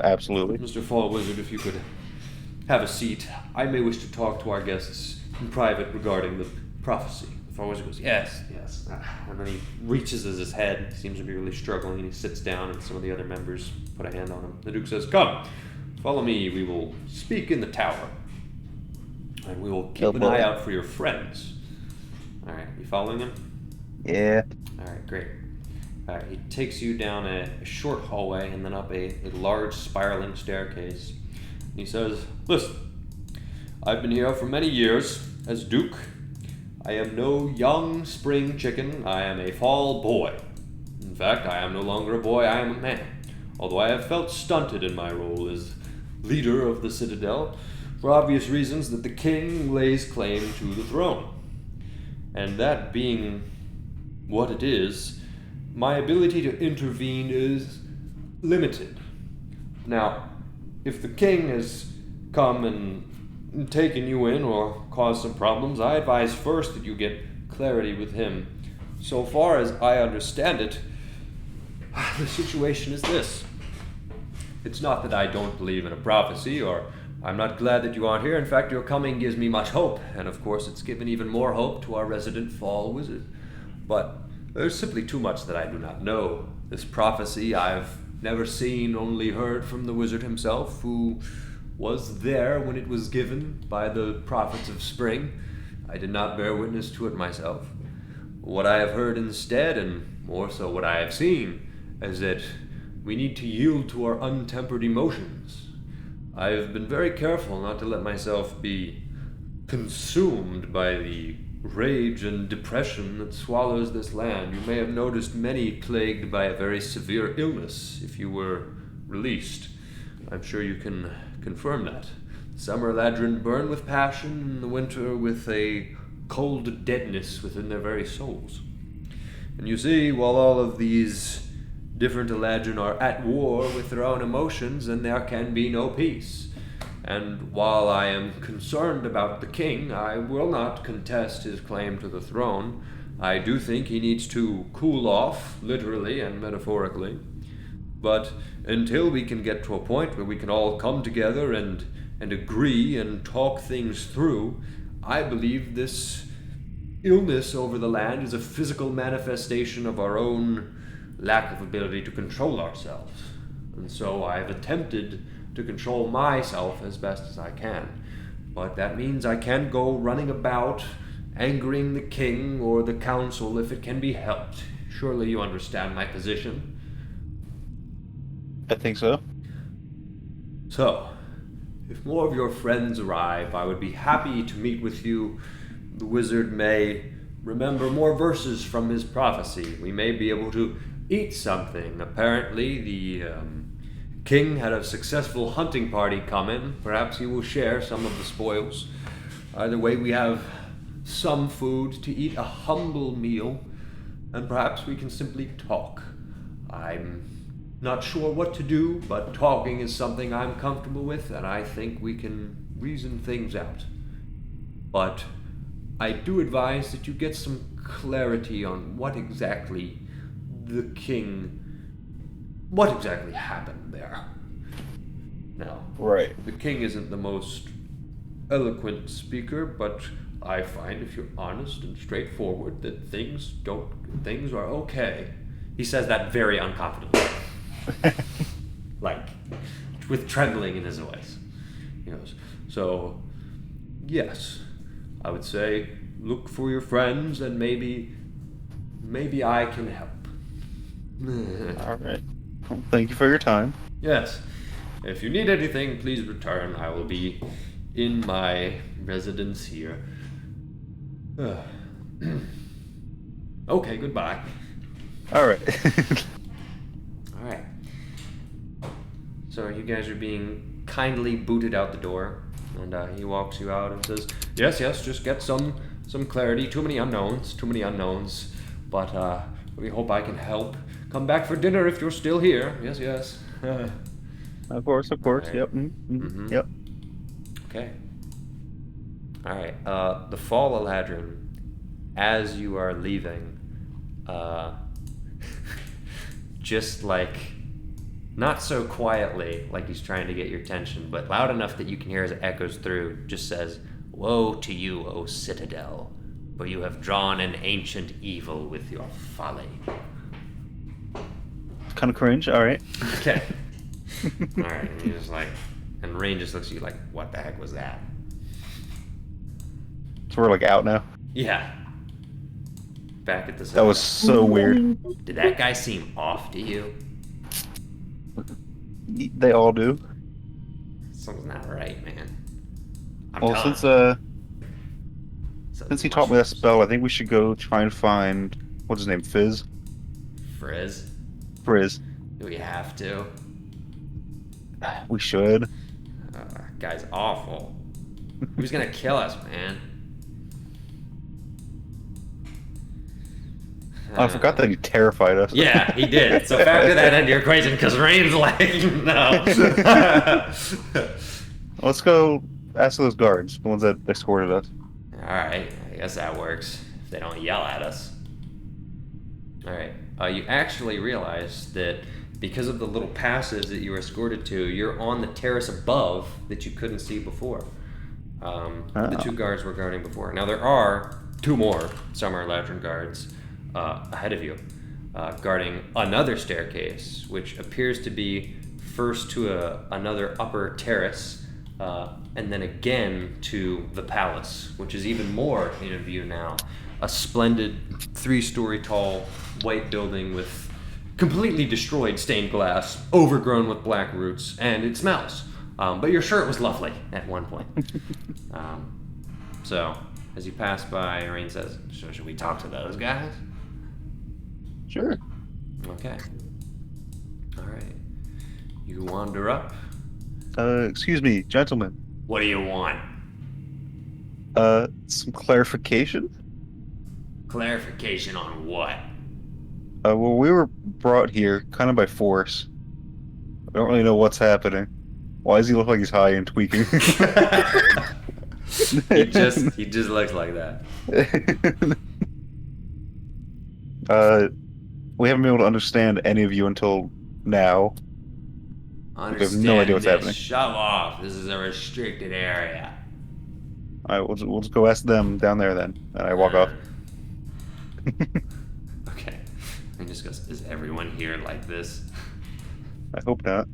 Absolutely. Mr. Fall Wizard, if you could have a seat, I may wish to talk to our guests in private regarding the prophecy. The Fall Wizard goes, yes, yes. And then he reaches his head, seems to be really struggling, and he sits down, and some of the other members put a hand on him. The Duke says, "Come, follow me. We will speak in the tower. And we will keep an eye out for your friends." All right, you following him? Yeah. All right, great. All right, he takes you down a short hallway and then up a large spiraling staircase. He says, "Listen, I've been here for many years as Duke. I am no young spring chicken. I am a fall boy. In fact, I am no longer a boy, I am a man. Although I have felt stunted in my role as leader of the Citadel, for obvious reasons that the king lays claim to the throne. And that being what it is, my ability to intervene is limited. Now, if the king has come and taken you in or caused some problems, I advise first that you get clarity with him. So far as I understand it, the situation is this. It's not that I don't believe in a prophecy, or I'm not glad that you aren't here. In fact, your coming gives me much hope, and of course it's given even more hope to our resident Fall Wizard. But there's simply too much that I do not know. This prophecy I've never seen, only heard from the wizard himself, who was there when it was given by the prophets of spring. I did not bear witness to it myself. What I have heard instead, and more so what I have seen, is that we need to yield to our untempered emotions. I have been very careful not to let myself be consumed by the rage and depression that swallows this land. You may have noticed many plagued by a very severe illness if you were released. I'm sure you can confirm that. Summer Ladrin burn with passion, and the winter with a cold deadness within their very souls. And you see, while all of these different Eladrin are at war with their own emotions, and there can be no peace. And while I am concerned about the king, I will not contest his claim to the throne. I do think he needs to cool off, literally and metaphorically. But until we can get to a point where we can all come together and agree and talk things through, I believe this illness over the land is a physical manifestation of our own lack of ability to control ourselves. And so I've attempted to control myself as best as I can. But that means I can't go running about angering the king or the council if it can be helped. Surely you understand my position. I think so. So, if more of your friends arrive, I would be happy to meet with you. The wizard may remember more verses from his prophecy. We may be able to eat something. Apparently, the king had a successful hunting party come in. Perhaps he will share some of the spoils. Either way, we have some food to eat, a humble meal, and perhaps we can simply talk. I'm not sure what to do, but talking is something I'm comfortable with, and I think we can reason things out. But I do advise that you get some clarity on what exactly happened there. Now, Right. the king isn't the most eloquent speaker, but I find if you're honest and straightforward that things are okay. He says that very unconfidently. Like, with trembling in his voice. He goes, so, yes, I would say look for your friends and maybe I can help. All right. Well, thank you for your time. Yes. If you need anything, please return. I will be in my residence here. Okay, goodbye. All right. All right. So you guys are being kindly booted out the door, and he walks you out and says, "Yes, yes, just get some clarity. Too many unknowns. But we hope I can help. Come back for dinner if you're still here. Yes, yes." Of course. Right. Yep. Yep. Okay. All right. The Fall Eladrin, as you are leaving, just like, not so quietly, like he's trying to get your attention, but loud enough that you can hear as it echoes through, just says, "Woe to you, O Citadel, for you have drawn an ancient evil with your folly." Kind of cringe. All right. Okay. All right. And you're just like, and Rain just looks at you like, "What the heck was that?" So we're like out now. Yeah. Back at the That was so weird. Did that guy seem off to you? They all do. Something's not right, man. I'm Well, telling since he taught me that spell, I think we should go try and find what's his name, Fizz. Frizz, Frizz. do we have to? We should. Guy's awful. He was gonna kill us, man. Oh, I forgot that he terrified us. Yeah, he did. So factor that into your equation, because Rain's like, no. Let's go ask those guards, the ones that escorted us. Alright, I guess that works. If they don't yell at us. Alright, you actually realize that because of the little passage that you were escorted to, you're on the terrace above that you couldn't see before. The two guards were guarding before. Now there are two more Summer Eladrin guards ahead of you, guarding another staircase, which appears to be first to another upper terrace, and then again to the palace, which is even more in view now. A splendid 3-story tall white building with completely destroyed stained glass, overgrown with black roots, and it smells. But your shirt was lovely at one point. So, as you pass by, Rain says, "So should we talk to those guys?" Sure. Okay. Alright. You wander up. Excuse me, gentlemen. What do you want? Some clarification? Clarification on what? Well, we were brought here kind of by force. I don't really know what's happening. Why does he look like he's high and tweaking? he just looks like that. We haven't been able to understand any of you until now. We have no idea what's happening. Shove off. This is a restricted area. Alright, we'll just go ask them down there then. And I walk off. Okay. And just goes, "Is everyone here like this?" I hope not.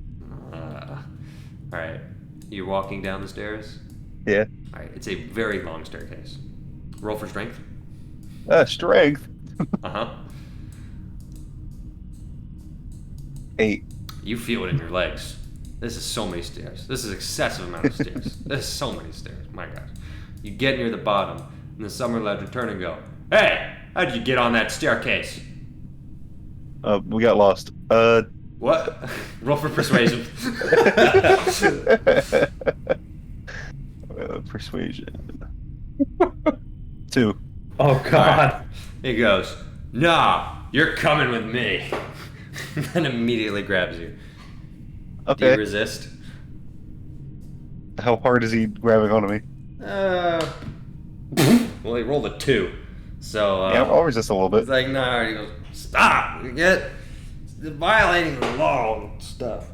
Alright. You're walking down the stairs? Yeah. Alright, it's a very long staircase. Roll for strength. Strength. Uh-huh. 8. You feel it in your legs. This is so many stairs. This is excessive amount of stairs. There's so many stairs. My gosh. You get near the bottom, and the Summer Eladrin turn and go, "Hey, how'd you get on that staircase?" We got lost. What? Roll for persuasion. Persuasion. 2. Oh God. Right. He goes, "Nah, you're coming with me." And immediately grabs you. Do Okay. you resist? How hard is he grabbing onto me? Well, he rolled a 2. So, Yeah, I'll resist a little bit. it's like, "No." He goes, "Stop! You get violating the law and stuff.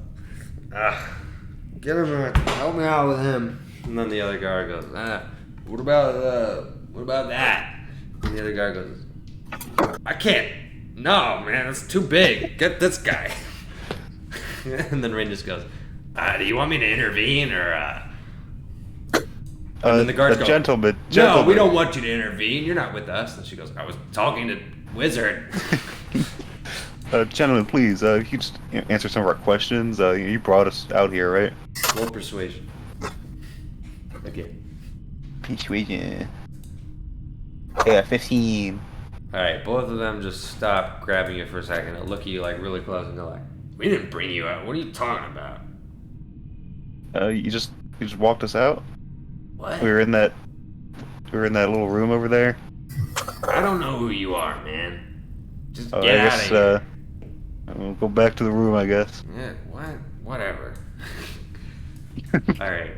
Get him, help me out with him." And then the other guard goes, what about that?" And the other guy goes, "I can't. No, man, it's too big. Get this guy." And then Rain just goes, "Do you want me to intervene or?" And then the guards go, Gentlemen. "No, we don't want you to intervene. You're not with us." And she goes, "I was talking to Wizard." Gentlemen, please, you just answer some of our questions. You brought us out here, right? Roll persuasion. Again. Persuasion. Yeah, 15. Alright, both of them just stop grabbing you for a second and look at you like really close and go like, we didn't bring you out. What are you talking about? You just walked us out. What? We were in that little room over there. I don't know who you are, man. Just I get out of guess here. we'll go back to the room, I guess. Yeah, what? Whatever. Alright.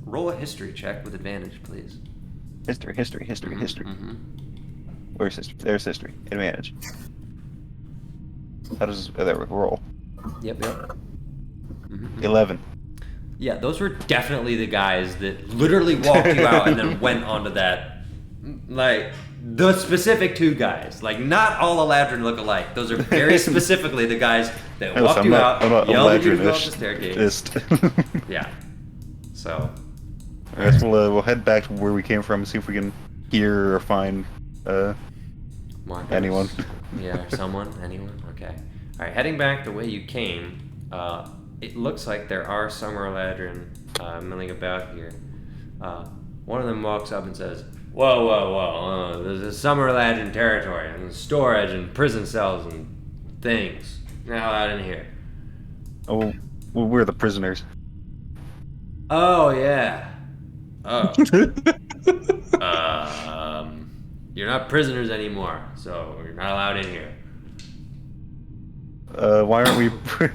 Roll a history check with advantage, please. History. Mm-hmm. Where's history? There's history. Advantage. How does that roll? Yep. Mm-hmm. 11. Yeah, those were definitely the guys that literally walked you out and then went onto that. Like, the specific two guys. Like, not all Eladrin look alike. Those are very specifically the guys that walked you out, yelled at you to go up the staircase. Yeah. So. I guess we'll head back to where we came from and see if we can hear or find Marcos. anyone. Yeah, someone, anyone. Okay. All right, heading back the way you came. It looks like there are some Eladrin milling about here. One of them walks up and says, "Whoa! There's a Summer Eladrin territory and storage and prison cells and things. Now out in here." Oh, well, we're the prisoners. Oh yeah. Oh. You're not prisoners anymore, so you're not allowed in here. Why aren't we?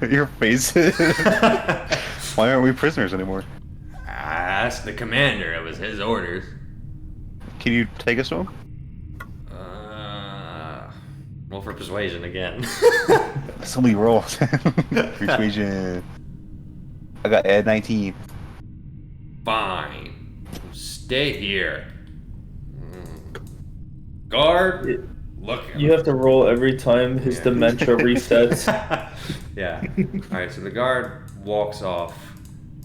Your face. Why aren't we prisoners anymore? Ask the commander. It was his orders. Can you take us to him? Roll for persuasion again. So many rolls. Persuasion. I got 19. Fine. Stay here. Guard, look. You have to roll every time his dementia resets. Yeah. Alright, so the guard walks off,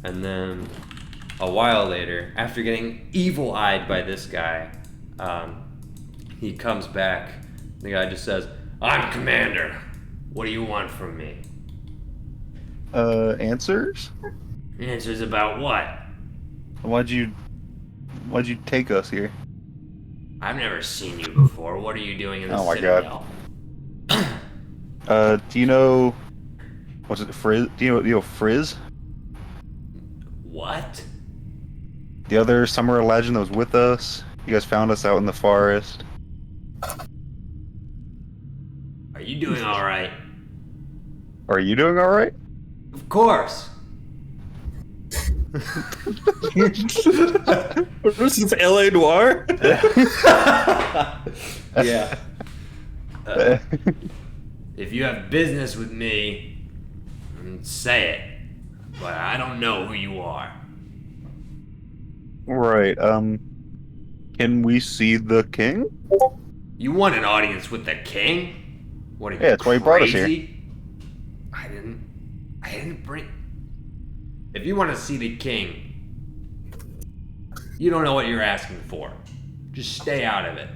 and then a while later, after getting evil-eyed by this guy, he comes back. The guy just says, "I'm commander. What do you want from me?" Answers? Answers about what? Why'd you take us here? I've never seen you before. What are you doing in the Oh my citadel? Do you know? Was it Frizz? Do you know Frizz? What? The other summer legend that was with us. You guys found us out in the forest. Are you doing all right? Are you doing all right? Of course. This is L.A. Noir? Yeah. If you have business with me, say it. But I don't know who you are. Right. Can we see the king? You want an audience with the king? What are you, Yeah, that's why he brought us here. crazy? I didn't bring... If you want to see the king, you don't know what you're asking for. Just stay out of it.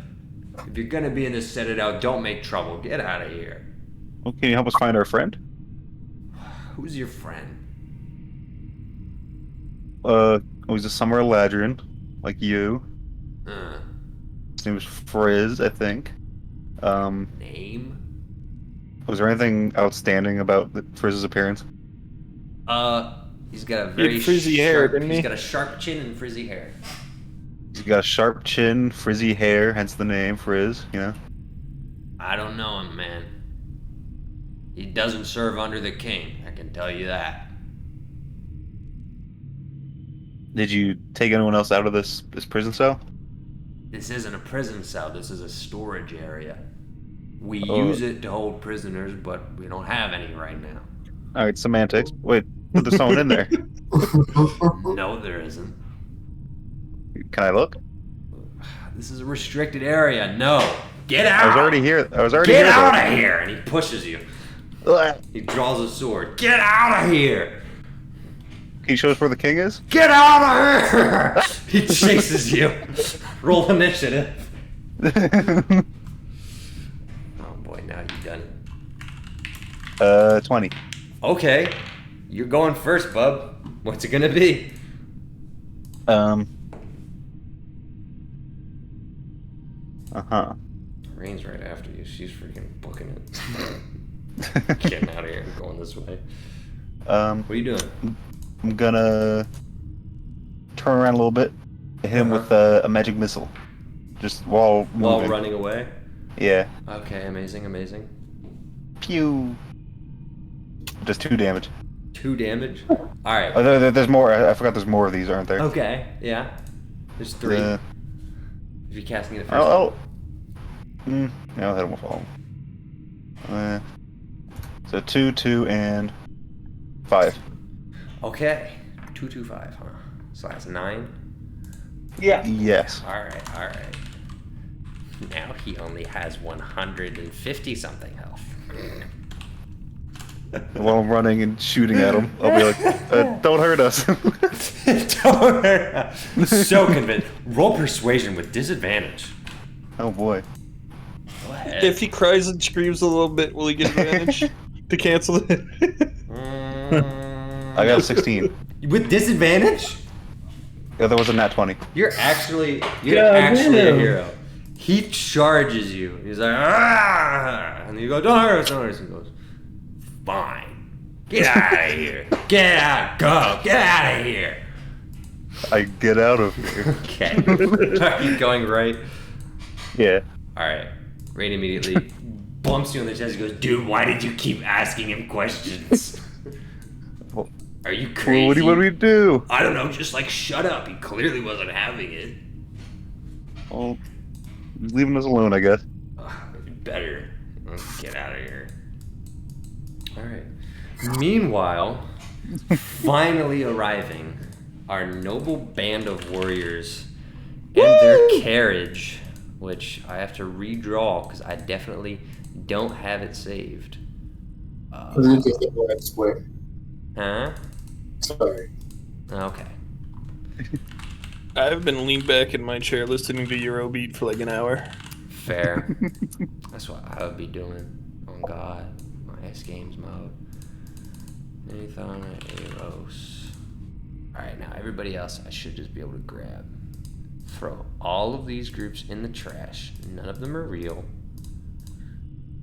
If you're gonna be in this citadel, don't make trouble. Get out of here. Well, can you help us find our friend? Who's your friend? He's a summer ladrin, like you. His name is Frizz, I think. Name? Was there anything outstanding about Frizz's appearance? He's got a He had very frizzy hair, sharp, didn't he? He's got a sharp chin and frizzy hair. He's got a sharp chin, frizzy hair, hence the name Frizz, you know? I don't know him, man. He doesn't serve under the king, I can tell you that. Did you take anyone else out of this prison cell? This isn't a prison cell, this is a storage area. We Oh. use it to hold prisoners, but we don't have any right now. Alright, semantics. Wait, but there's someone in there. No, there isn't. Can I look? This is a restricted area. No. Get out! I was already here. Get out though. of here! And he pushes you. Ugh. He draws a sword. Get out of here! Can you show us where the king is? Get out of here! He chases you. Roll initiative. Oh boy, now you've done it. 20. Okay. You're going first, bub. What's it gonna be? Uh-huh. Rain's right after you. She's freaking booking it. Getting out of here and going this way. What are you doing? I'm gonna turn around a little bit, hit him with a magic missile. Just while moving. Running away? Yeah. Okay, amazing. Pew. Just 2 damage. 2 damage? Alright. Oh, there's more. I forgot there's more of these, aren't there? Okay, yeah. There's 3. If you're casting it first. I'll hit him with all. So 2, 2, and 5. Okay. 2, 2, 5, huh? So that's 9? Yeah. Yes. Alright. Now he only has 150 something health. While I'm running and shooting at him, I'll be like, don't hurt us. Don't hurt us. So convinced. Roll persuasion with disadvantage. Oh boy. Go ahead. If he cries and screams a little bit, will he get advantage to cancel it? I got a 16. With disadvantage? The other was a nat 20. You're actually a damn. hero. He charges you. He's like, ah! And you go, don't hurt us. He goes, fine. Get out of here. Get out. Go. Get out of here. I get out of here. Okay. Are you going right? Yeah. Alright. Rain immediately bumps you on the chest and goes, dude, why did you keep asking him questions? Are you crazy? Well, what do you want me to do? I don't know, just shut up. He clearly wasn't having it. Well, he's leaving us alone, I guess. Better. Let's get out of here. Alright. Meanwhile, finally arriving, our noble band of warriors and their carriage, which I have to redraw because I definitely don't have it saved. Square. Huh? Sorry. Okay. I've been leaned back in my chair listening to Eurobeat for an hour. Fair. That's what I would be doing. On God. My S Games mode. Nathan Eros. Alright, now everybody else I should just be able to grab. Throw all of these groups in the trash. None of them are real.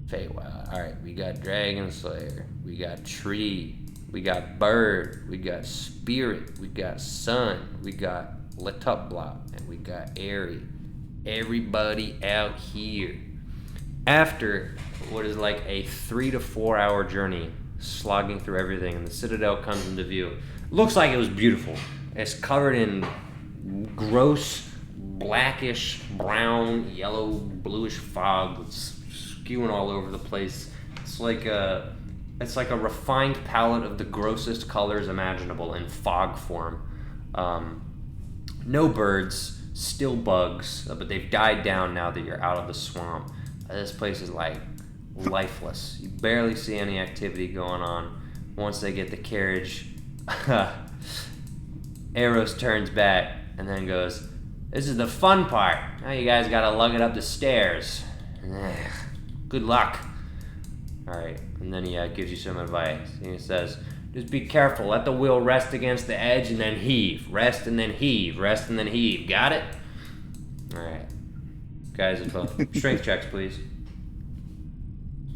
Feywild. Alright, we got Dragon Slayer. We got Tree. We got Bird. We got Spirit. We got Sun. We got Letupblop. And we got Airy. Everybody out here. After what is like a 3 to 4 hour journey, slogging through everything, and the Citadel comes into view. Looks like it was beautiful. It's covered in gross, blackish, brown, yellow, bluish fog that's skewing all over the place. It's like a refined palette of the grossest colors imaginable in fog form. No birds, still bugs, but they've died down now that you're out of the swamp. This place is like lifeless. You barely see any activity going on. Once they get the carriage, Eros turns back and then goes, "This is the fun part. Now you guys gotta lug it up the stairs. Good luck." Alright, and then he gives you some advice. And he says, just be careful. Let the wheel rest against the edge and then heave. Rest and then heave. Rest and then heave. Got it? Alright. Guys, strength checks, please.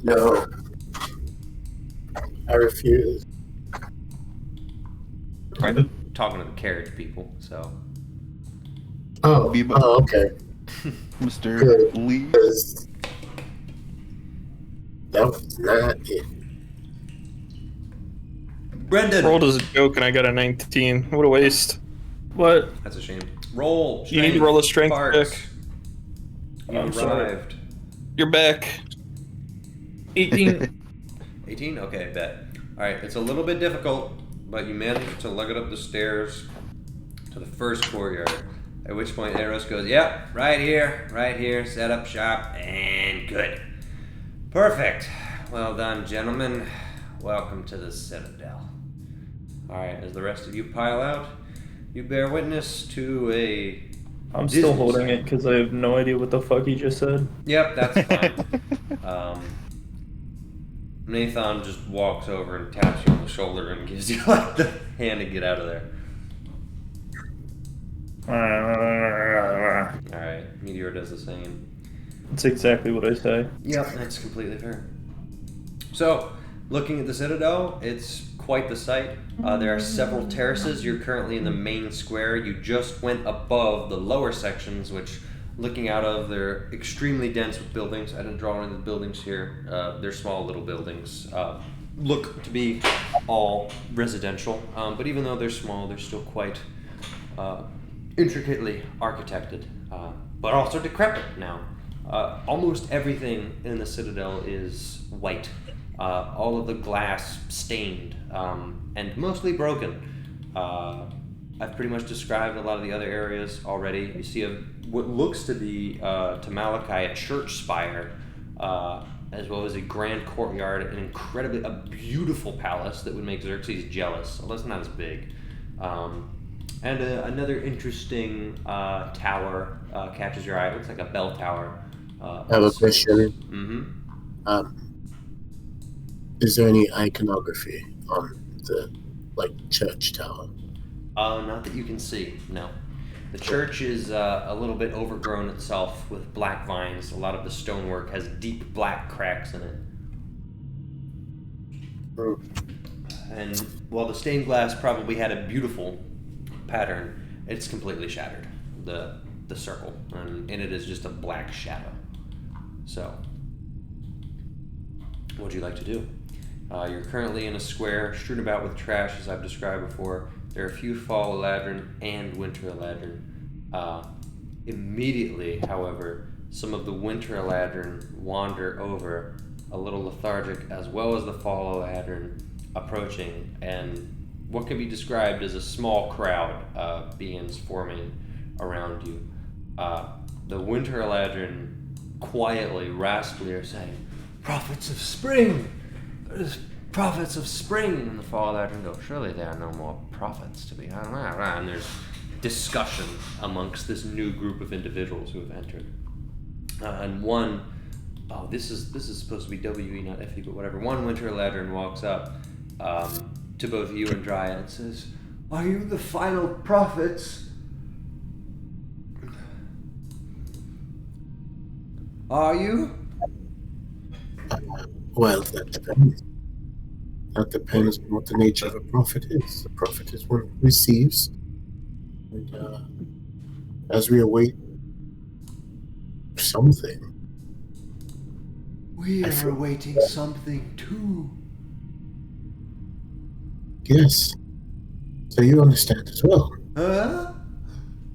No. I refuse. I'm talking to the carriage people, so. Oh, okay. Mr. Good. Lee. That was not it. Brendan! Rolled as a joke and I got a 19. What a waste. What? That's a shame. Roll. You need to roll a strength Parts. check. You I'm sorry. arrived. You're back. 18. 18? Okay, bet. Alright, it's a little bit difficult, but you managed to lug it up the stairs to the first courtyard. At which point Eros goes, yep, right here, set up shop, and good. Perfect. Well done, gentlemen. Welcome to the Citadel. Alright, as the rest of you pile out, you bear witness to a... I'm still holding it because I have no idea what the fuck he just said. Yep, that's fine. Nathan just walks over and taps you on the shoulder and gives you the hand to get out of there. Alright, Meteor does the same. That's exactly what I say. Yep, that's completely fair. So, looking at the Citadel, it's quite the sight. There are several terraces. You're currently in the main square. You just went above the lower sections, which, looking out of, they're extremely dense with buildings. I didn't draw any of the buildings here. They're small little buildings. Look to be all residential, but even though they're small, they're still quite intricately architected, but also decrepit now. Almost everything in the Citadel is white. All of the glass stained and mostly broken. I've pretty much described a lot of the other areas already. You see what looks to be, to Malachi, a church spire, as well as a grand courtyard, a beautiful palace that would make Xerxes jealous, although it's not as big. And another interesting tower catches your eye. It looks like a bell tower. I have a question. Mm-hmm. Is there any iconography on the church tower? Not that you can see, no. The church is a little bit overgrown itself with black vines. A lot of the stonework has deep black cracks in it. And while the stained glass probably had a beautiful pattern, it's completely shattered, the circle, and in it is just a black shadow. So, what would you like to do? You're currently in a square strewn about with trash, as I've described before. There are a few Fall Eladrin and Winter Eladrin. Immediately, however, some of the Winter Eladrin wander over, a little lethargic, as well as the Fall Eladrin approaching, and what can be described as a small crowd begins forming around you. The Winter Eladrin quietly, raspingly are saying, "Prophets of spring! There's prophets of spring!" And the Fall Eladrin go, "Surely there are no more prophets to be." And there's discussion amongst this new group of individuals who have entered. And one, this is supposed to be W.E. not F.E., but whatever. One Winter Eladrin walks up to both you and Dryad and says, "Are you the final prophets?" "Are you?" Well, that depends. That depends on what the nature of a prophet is. A prophet is one who receives. And as we await something. "We are awaiting something too." Yes. So you understand as well. Huh?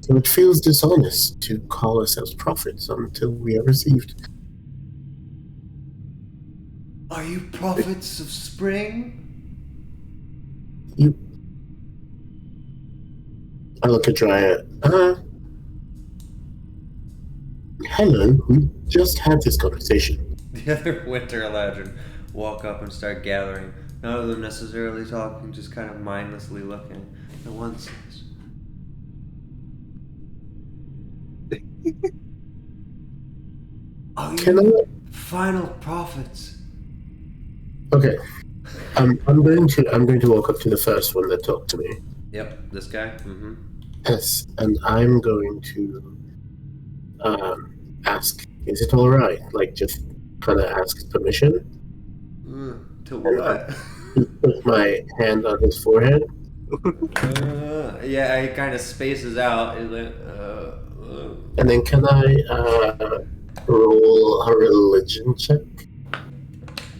So it feels dishonest to call ourselves prophets until we are received. "Are you prophets of spring?" I look at Dryad. Hello, we just had this conversation. The other Winter Eladrin walk up and start gathering. None of them necessarily talking, just kind of mindlessly looking. And one says, "Are Can you final prophets?" Okay. I'm going to walk up to the first one that talked to me. Yep, this guy. Mm-hmm. Yes, and I'm going to ask, is it all right? Just kind of ask permission. To what? Put my hand on his forehead. Yeah, he kind of spaces out. He's like, And then can I roll a religion check?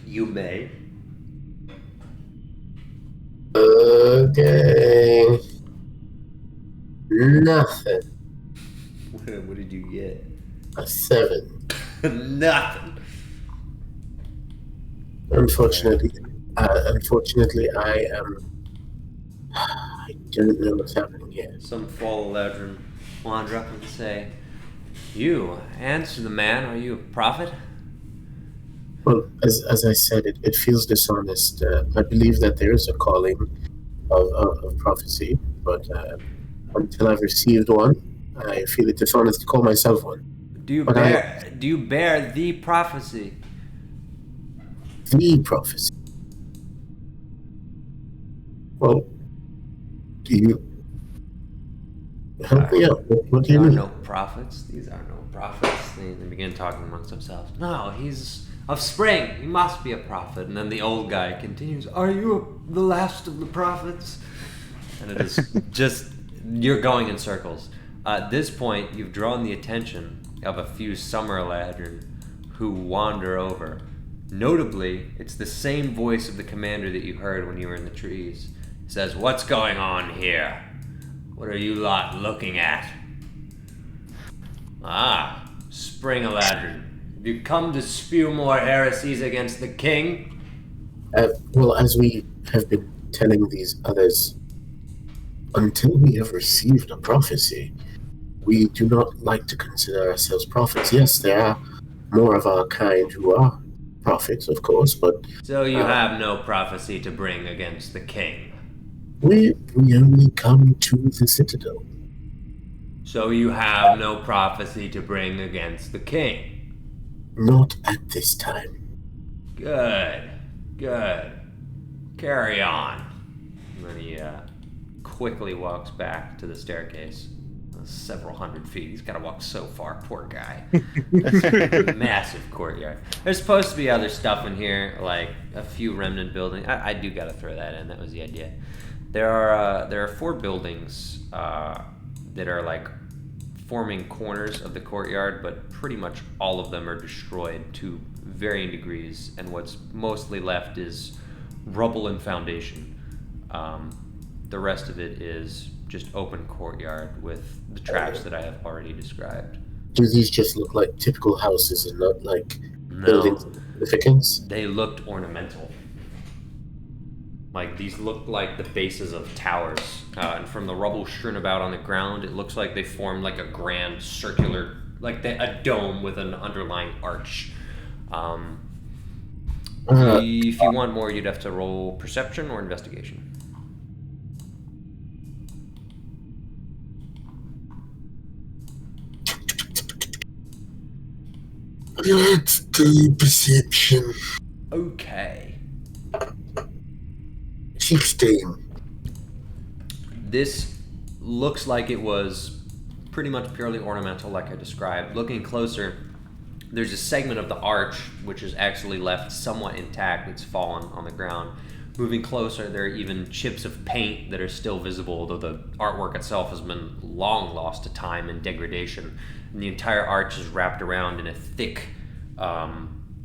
You may. Okay. Nothing. What did you get? A 7. Nothing. Unfortunately, I don't know what's happening here. Some Fall Eladrin wander up and say, "You, answer the man. Are you a prophet?" Well, as I said, it feels dishonest. I believe that there is a calling of prophecy, but until I've received one, I feel it dishonest to call myself one. Do you bear the prophecy? The prophecy. Well, do you? Help me out. What do These you are mean? no prophets. These are no prophets. They begin talking amongst themselves. No, he's of spring. He must be a prophet. And then the old guy continues, are you the last of the prophets? And it is just, you're going in circles. At this point, you've drawn the attention of a few summer ladron who wander over. Notably, it's the same voice of the commander that you heard when you were in the trees. He says, what's going on here? What are you lot looking at? Ah, Spring Eladrin. Have you come to spew more heresies against the king? Well, as we have been telling these others, until we have received a prophecy, we do not like to consider ourselves prophets. Yes, there are more of our kind who are prophets, of course, but So you have no prophecy to bring against the king. we only come to the Citadel. So you have no prophecy to bring against the king. Not at this time. Good. Good. Carry on. And then he quickly walks back to the staircase. Several hundred feet. He's got to walk so far. Poor guy. Massive courtyard. There's supposed to be other stuff in here, like a few remnant buildings. I do got to throw that in. That was the idea. There are 4 buildings that are like forming corners of the courtyard, but pretty much all of them are destroyed to varying degrees, and what's mostly left is rubble and foundation. The rest of it is just open courtyard with the traps that I have already described. Do these just look like typical houses and not like No, buildings of significance? they looked ornamental. Like, these look like the bases of towers. And from the rubble strewn about on the ground, it looks like they formed like a grand circular, like a dome with an underlying arch. If you want more, you'd have to roll perception or investigation. Let's do perception. Okay. 16. This looks like it was pretty much purely ornamental, like I described. Looking closer, there's a segment of the arch which is actually left somewhat intact. It's fallen on the ground. Moving closer, there are even chips of paint that are still visible, though the artwork itself has been long lost to time and degradation. And the entire arch is wrapped around in a thick,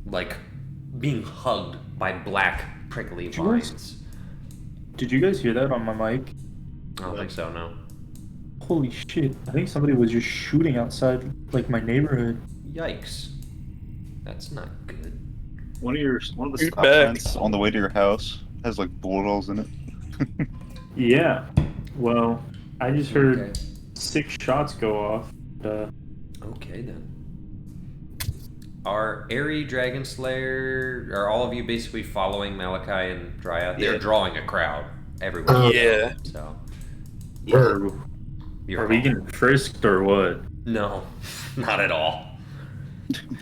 like being hugged by black prickly vines. Did you guys hear that on my mic? I don't think so, no. Holy shit. I think somebody was just shooting outside, like, my neighborhood. Yikes. That's not good. One of the You're stop back. signs on the way to your house has like bullet holes in it. Yeah. Well, I just heard Okay. 6 shots go off. Okay then. Are Airy, Dragon Slayer, are all of you basically following Malachi and Dryad? They're Yeah. drawing a crowd everywhere. Yeah. So Where? you're Are we getting frisked or what? No, not at all.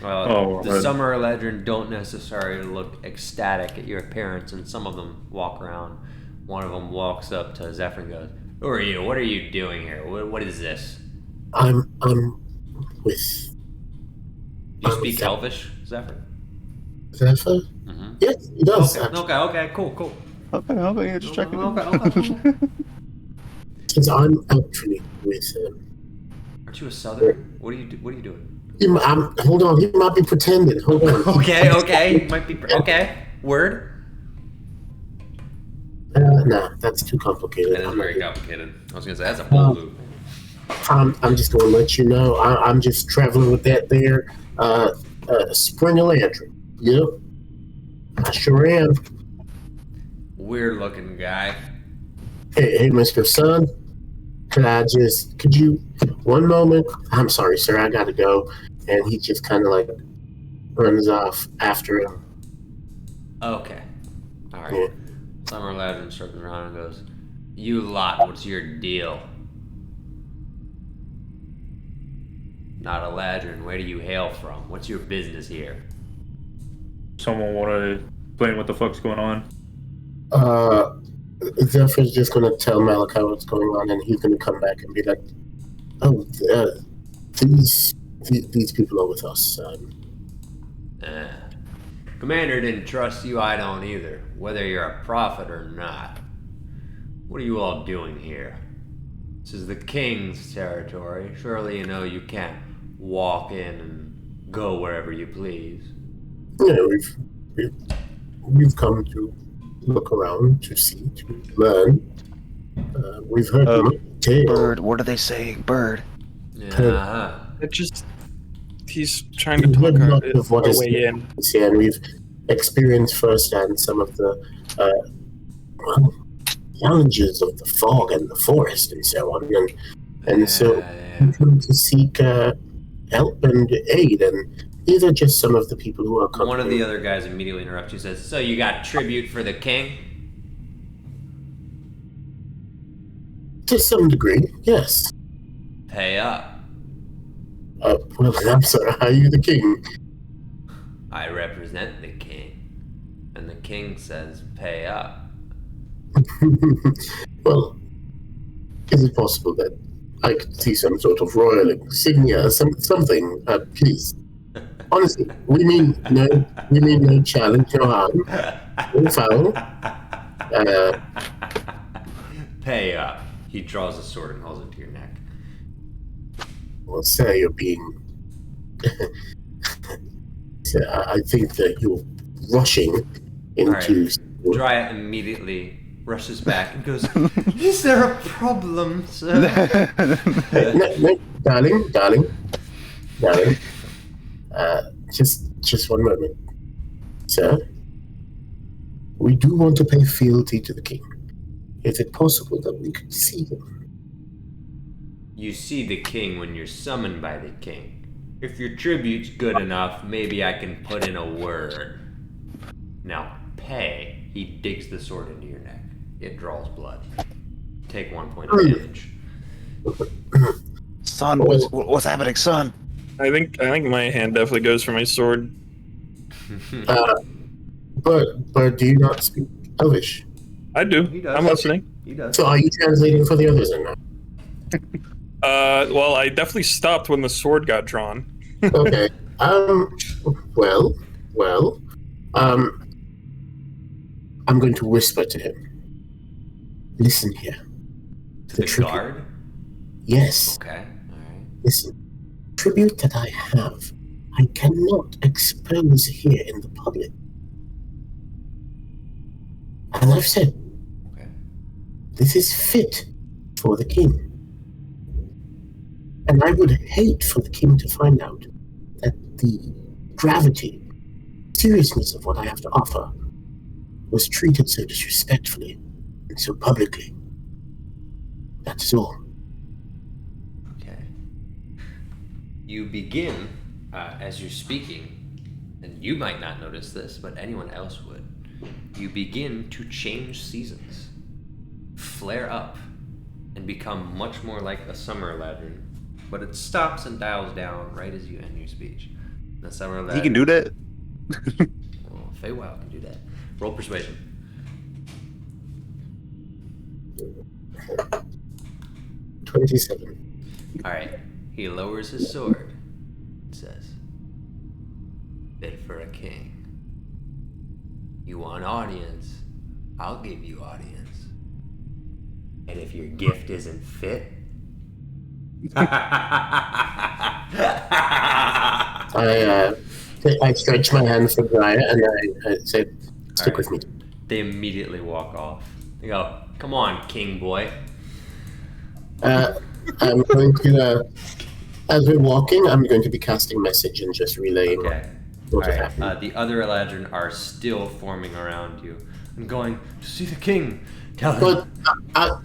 Oh, The Summer Ledger don't necessarily look ecstatic at your appearance, and some of them walk around. One of them walks up to Zephyr and goes, "Who are you? What are you doing here? What is this?" I'm with Do you speak Elvish, Zephyr? Zephyr? Mm-hmm. Yes, he does. actually. Okay, cool. Okay, yeah, just checking. Okay. Since I'm actually with him. Aren't you a Southern? What are you doing? Hold on, he might be pretending. Hold on. Okay, might be okay. Word. Nah, that's too complicated. That is I'm very not- complicated. I was gonna say that's a bold move. I'm just gonna let you know. I'm just traveling with that there. Spring Elandrin. Yep. I sure am. Weird looking guy. Hey, Mr. Sun. Could you, one moment? I'm sorry, sir, I gotta go. And he just kind of like runs off after him. Okay. All right. Yeah. Summer Legend circles around and goes, "You lot, what's your deal?" Not a Ladrin. Where do you hail from? What's your business here? Someone want to explain what the fuck's going on? Zephyr's just gonna tell Malachi what's going on, and he's gonna come back and be like, Oh, these people are with us. Commander didn't trust you, I don't either, whether you're a prophet or not. What are you all doing here? This is the king's territory. Surely you know you can't walk in and go wherever you please. Yeah, we've come to look around, to see, to learn. We've heard tales. Bird, what are they saying? Bird. Yeah. He's trying to We've talk heard much of what our is way in. here, and we've experienced firsthand some of the challenges of the fog and the forest and so on. And so we come to seek help and aid, and these are just some of the people who are coming. One of the other guys immediately interrupts you and says, "So you got tribute for the king?" To some degree, yes. Pay up. Well, I'm sorry, are you the king? I represent the king. And the king says, pay up. Well, is it possible that I could see some sort of royal insignia, something, please? Honestly, we mean no challenge, no harm, no foul. Pay up. He draws a sword and holds it to your neck. Well, sir, you're being... Sir, I think that you're rushing into... Right. Dryad immediately rushes back and goes, "Is there a problem, sir?" No, darling. Just one moment. Sir, we do want to pay fealty to the king. Is it possible that we could see him? You see the king when you're summoned by the king. If your tribute's good enough, maybe I can put in a word. Now, pay. He digs the sword into your neck. It draws blood. Take 1 point of damage. Son, what's happening, son? I think my hand definitely goes for my sword. But do you not speak Elvish? I do. He does. I'm listening. He does. So are you translating for the others or not? Well, I definitely stopped when the sword got drawn. Okay. Well. I'm going to whisper to him. Listen here. The guard? Yes. Okay. Alright. Listen. Tribute that I have, I cannot expose here in the public. As I've said, Okay. this is fit for the king. And I would hate for the king to find out that the gravity, seriousness of what I have to offer was treated so disrespectfully and so publicly. That is all. Okay. You begin, as you're speaking, and you might not notice this, but anyone else would. You begin to change seasons, flare up, and become much more like a summer ladron. But it stops and dials down right as you end your speech. The summer ladron. He can do that? Well, Feywild can do that. Roll persuasion. 27. Alright. He lowers his sword and says, "Fit for a king. You want audience? I'll give you audience. And if your gift isn't fit..." I stretch my hand for Gaia and I say, stick with me. They immediately walk off. They go, "Come on, king boy." I'm going to, as we're walking, I'm going to be casting message and just relaying what has happened. The other Eladrin are still forming around you and going, "To see the king. Tell him." But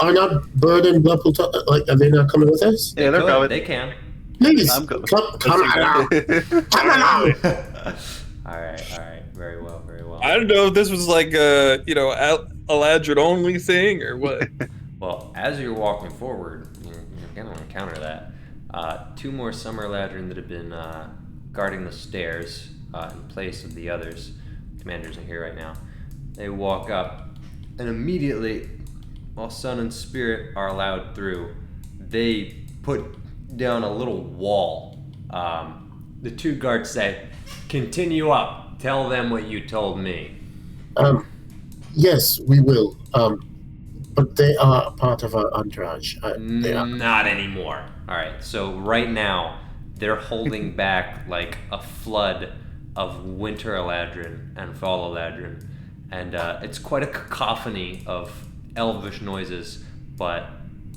are not Bird and Bluff, are they not coming with us? Yeah, they're coming. They can. Please, I'm coming. come along. Come along. Alright. Very well. I don't know if this was like a Eladrin only thing or what. Well, as you're walking forward, you're going to encounter that. 2 more Summer Eladrin that have been guarding the stairs in place of the others. Commanders are here right now. They walk up, and immediately, while Sun and Spirit are allowed through, they put down a little wall. The two guards say, "Continue up. Tell them what you told me." Yes, we will. But they are part of our entourage. They are. Not anymore. All right. So right now, they're holding back like a flood of Winter Eladrin and Fall Eladrin, and it's quite a cacophony of elvish noises. But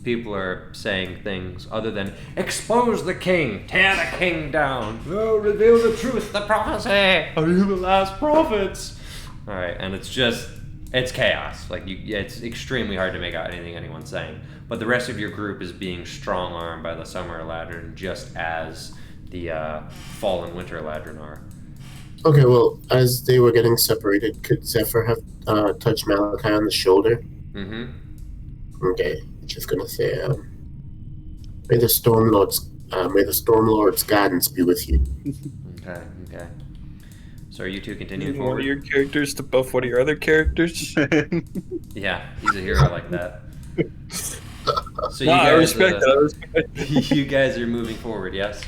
people are saying things other than "expose the king, tear the king down, oh, reveal the truth, the prophecy. Are you the last prophets?" All right, and it's chaos. Like it's extremely hard to make out anything anyone's saying. But the rest of your group is being strong-armed by the Summer Eladrin, just as the Fallen Winter Eladrin are. Okay, well, as they were getting separated, could Zephyr have touched Malachi on the shoulder? Mm-hmm. Okay, just gonna say, may the Stormlord's guidance be with you. Okay. So are you two continuing One forward? of your characters to buff one of your other characters. Yeah, he's a hero like that. So you Nah, I guys, respect that. I respect that. you guys are moving forward, yes?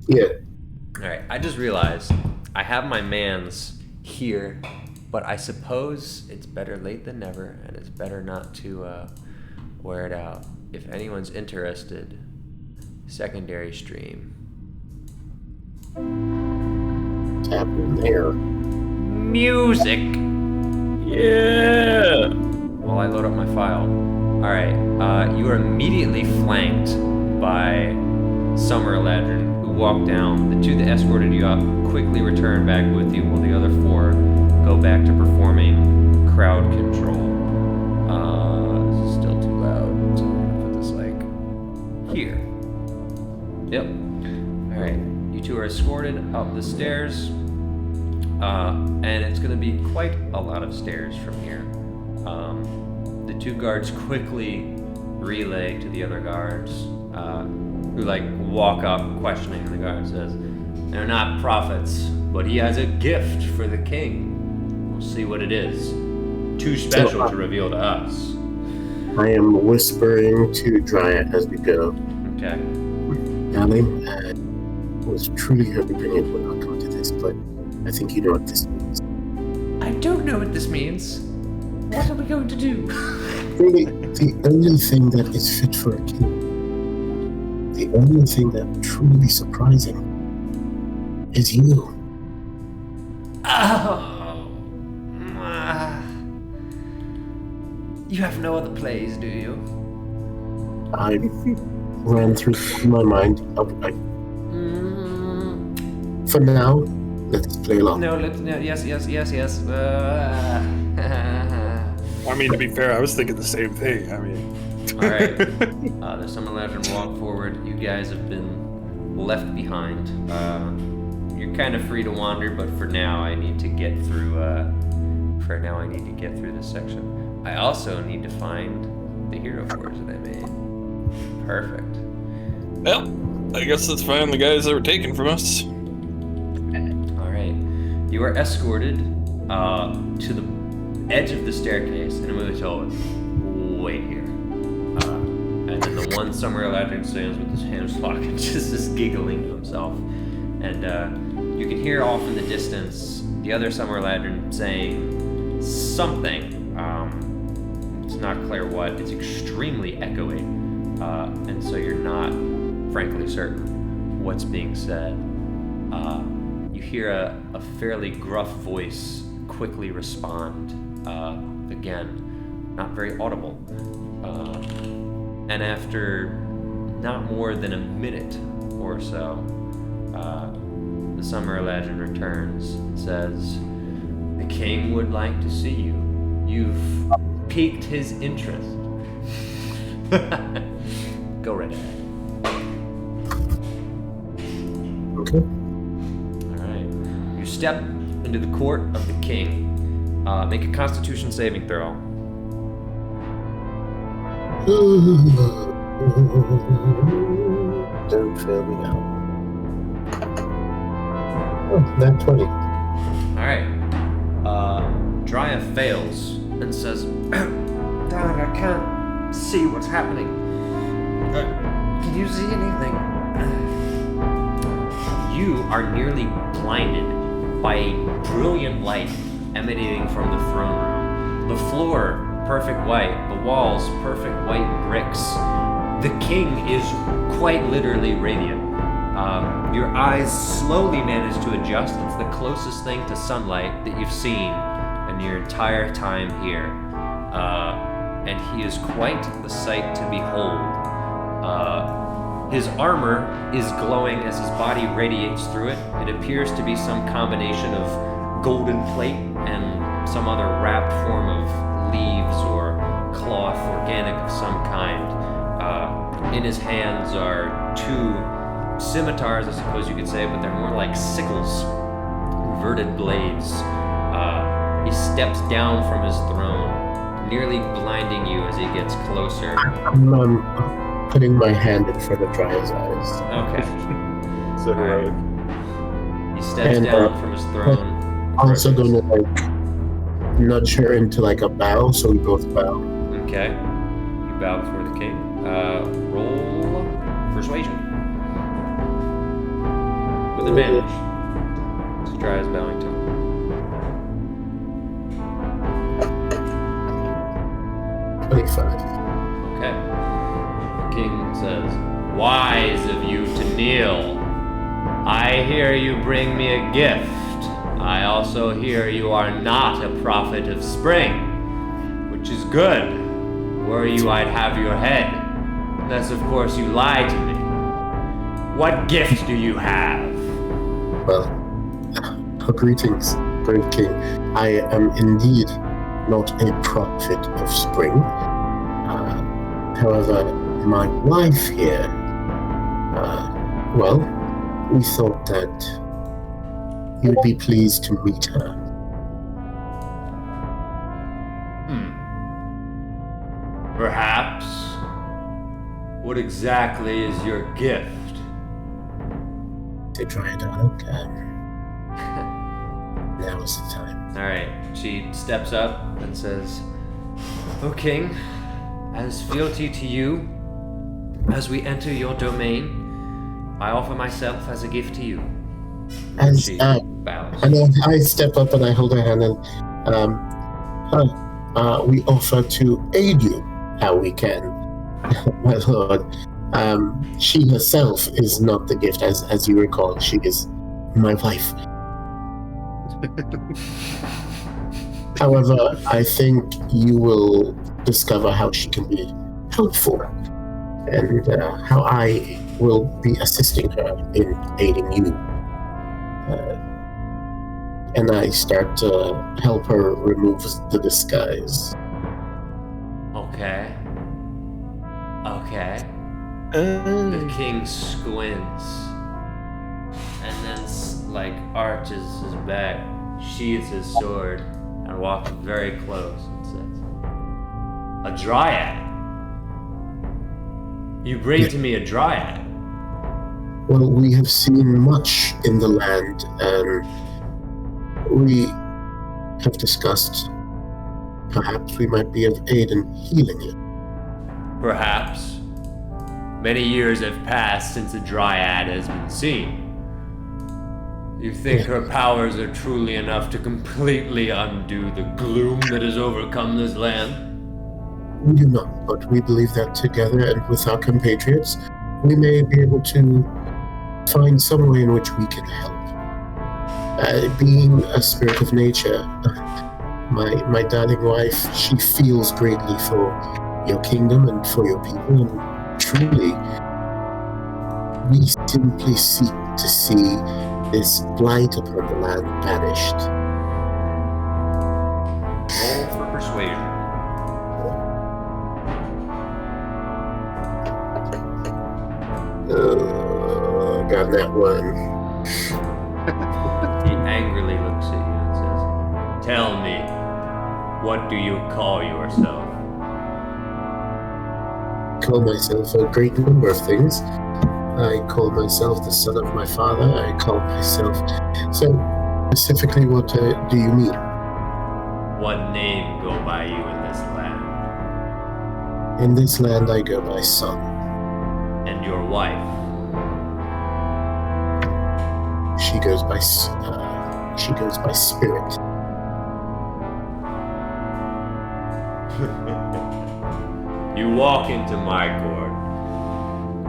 Yeah. All right. I just realized I have my mans here, but I suppose it's better late than never, and it's better not to wear it out. If anyone's interested, secondary stream. What's happening there? Music. Yeah. While I load up my file. Alright, you are immediately flanked by Summer Eladrin, who walk down. The two that escorted you up quickly return back with you, while the other four go back to performing crowd control. This is still too loud, so I'm gonna put this like here. Yep. Alright, you two are escorted up the stairs, and it's gonna be quite a lot of stairs from here. The two guards quickly relay to the other guards, who like walk up questioning. The guard says, "They're not prophets, but he has a gift for the king. We'll see what it is. Too special to reveal to us." I am whispering to Dryad as we go. Okay. Darling, I was truly hoping it would not come to this, but I think you know what this means. I don't know what this means. What are we going to do? Really, the only thing that is fit for a king, the only thing that would truly be surprising, is you. Oh. You have no other plays, do you? I ran through my mind. For now, let's play along. No, yes. I mean, to be fair, I was thinking the same thing. I mean, All right. The Summer Lantern walk forward. You guys have been left behind. You're kind of free to wander, but for now, I need to get through. This section. I also need to find the hero forge that I made. Perfect. well, I guess that's fine. The guys that were taken from us. All right. You are escorted to the edge of the staircase, and immediately told, "Wait here." And then the one Summer Eladrin stands with his hands locked and just is giggling to himself. And you can hear off in the distance the other Summer Eladrin saying something. It's not clear what. It's extremely echoey. And so you're not, frankly, certain what's being said. You hear a fairly gruff voice quickly respond. Again, not very audible. And after not more than a minute or so, the Summer Eladrin returns and says, "The king would like to see you. You've piqued his interest." Go right ahead. Okay. Alright. You step into the court of the king. Make a Constitution saving throw. Don't fail me now. Oh, that 20. Alright. Drya fails and says, "Darling, I can't see what's happening. Do you see anything? You are nearly blinded by a brilliant light emanating from the throne room. The floor, perfect white. The walls, perfect white bricks. The king is quite literally radiant. Your eyes slowly manage to adjust. It's the closest thing to sunlight that you've seen in your entire time here. And he is quite the sight to behold. His armor is glowing as his body radiates through it. It appears to be some combination of golden plate and some other wrapped form of leaves or cloth, organic of some kind. In his hands are two scimitars, I suppose you could say, but they're more like sickles, inverted blades. He steps down from his throne, nearly blinding you as he gets closer. I'm putting my hand in front of Dry's eyes. Okay. So heroic. He steps And, down from his throne. Also going to nudge her into a bow, so we both bow. Okay. You bow before the king. Roll persuasion. With advantage. So try his bowing tone. 25. Okay. The king says, "Wise of you to kneel. I hear you bring me a gift. I also hear you are not a prophet of spring, which is good. Were you, I'd have your head. Unless, of course, you lie to me. What gift do you have?" Well, greetings, great king. I am indeed not a prophet of spring. However, my wife here, we thought that you'd be pleased to meet her. Perhaps. What exactly is your gift? To try it out, now is the time. Alright, she steps up and says, "O king, as fealty to you, as we enter your domain, I offer myself as a gift to you." As She bows. and I step up and I hold her hand and we offer to aid you how we can, my lord. She herself is not the gift, as you recall. She is my wife. However, I think you will discover how she can be helpful and how I will be assisting her in aiding you. And I start to help her remove the disguise. Okay. The king squints and then arches his back, sheathes his sword, and walks very close and says, "A dryad? You bring to me a dryad?" Well, we have seen much in the land, and we have discussed perhaps we might be of aid in healing you. Perhaps. Many years have passed since a dryad has been seen. You think her powers are truly enough to completely undo the gloom that has overcome this land? We do not, but we believe that together and with our compatriots, we may be able to find some way in which we can help. Being a spirit of nature, my darling wife, she feels greatly for your kingdom and for your people, and truly, we simply seek to see this blight upon the land banished. Roll for persuasion. Got that one. He angrily looks at you and says, "Tell me, what do you call yourself?" Call myself a great number of things. I call myself the son of my father. I call myself... So, specifically, what do you mean? What name go by you in this land? In this land, I go by son. and your wife? She goes by Spirit. You walk into my court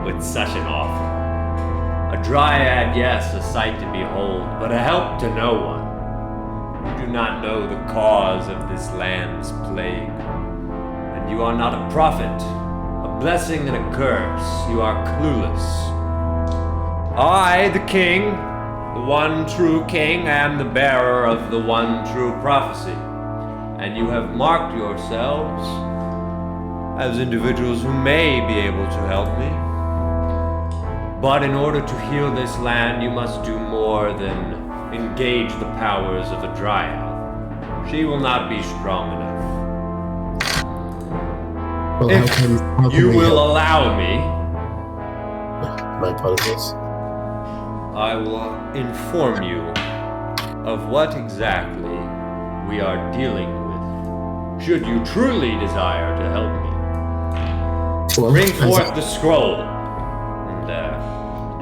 with such an offer. A dryad, yes, a sight to behold, but a help to no one. You do not know the cause of this land's plague, and you are not a prophet, a blessing and a curse. You are clueless. I, the king, the one true king, am the bearer of the one true prophecy, and you have marked yourselves as individuals who may be able to help me. But in order to heal this land, you must do more than engage the powers of a dryad. She will not be strong enough. Well, If how can you we will help? allow me, My apologies. I will inform you of what exactly we are dealing with, should you truly desire to help me. Well, Bring as forth the scroll. And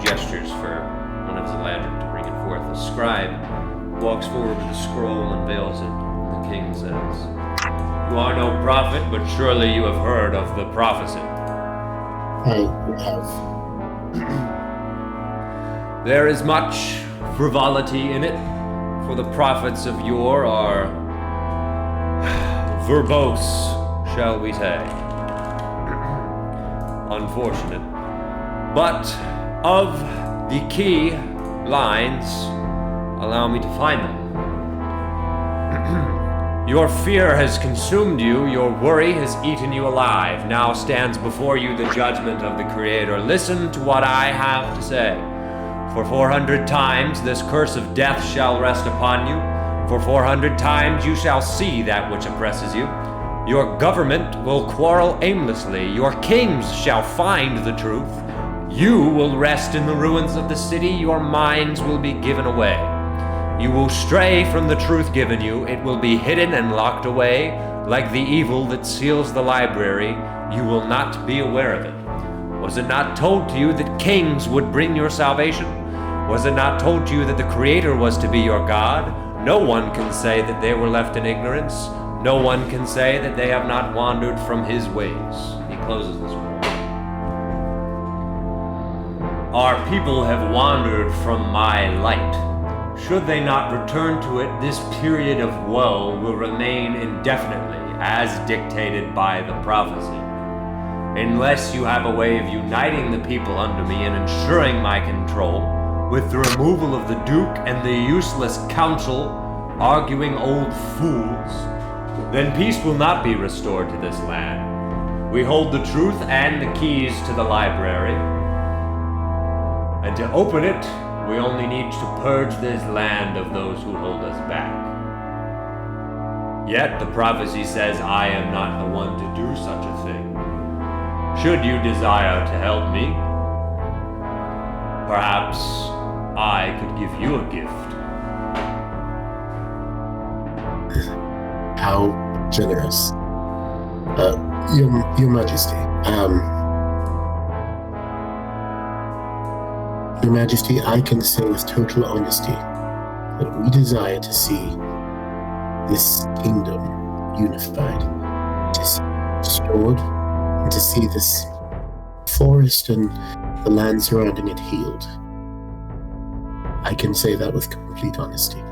gestures for one of the Eladrin to bring it forth. The scribe walks forward with the scroll, unveils it. The king says, "You are no prophet, but surely you have heard of the prophecy. I have. There is much frivolity in it, for the prophets of yore are verbose, shall we say. Unfortunate. But of the key lines, allow me to find them. Your fear has consumed you, your worry has eaten you alive. Now stands before you the judgment of the Creator. Listen to what I have to say. For 400 times this curse of death shall rest upon you. For 400 times you shall see that which oppresses you. Your government will quarrel aimlessly. Your kings shall find the truth. You will rest in the ruins of the city. Your minds will be given away. You will stray from the truth given you. It will be hidden and locked away. Like the evil that seals the library, you will not be aware of it. Was it not told to you that kings would bring your salvation? Was it not told to you that the Creator was to be your God? No one can say that they were left in ignorance. No one can say that they have not wandered from His ways." He closes this one. "Our people have wandered from my light. Should they not return to it, this period of woe will remain indefinitely, as dictated by the prophecy. Unless you have a way of uniting the people under me and ensuring my control, with the removal of the Duke and the useless council arguing old fools, then peace will not be restored to this land. We hold the truth and the keys to the library, and to open it, we only need to purge this land of those who hold us back. Yet the prophecy says I am not the one to do such a thing. Should you desire to help me, perhaps I could give you a gift." How generous. Your Majesty. Your Majesty, I can say with total honesty that we desire to see this kingdom unified, to see it restored, and to see this forest and the land surrounding it healed. I can say that with complete honesty.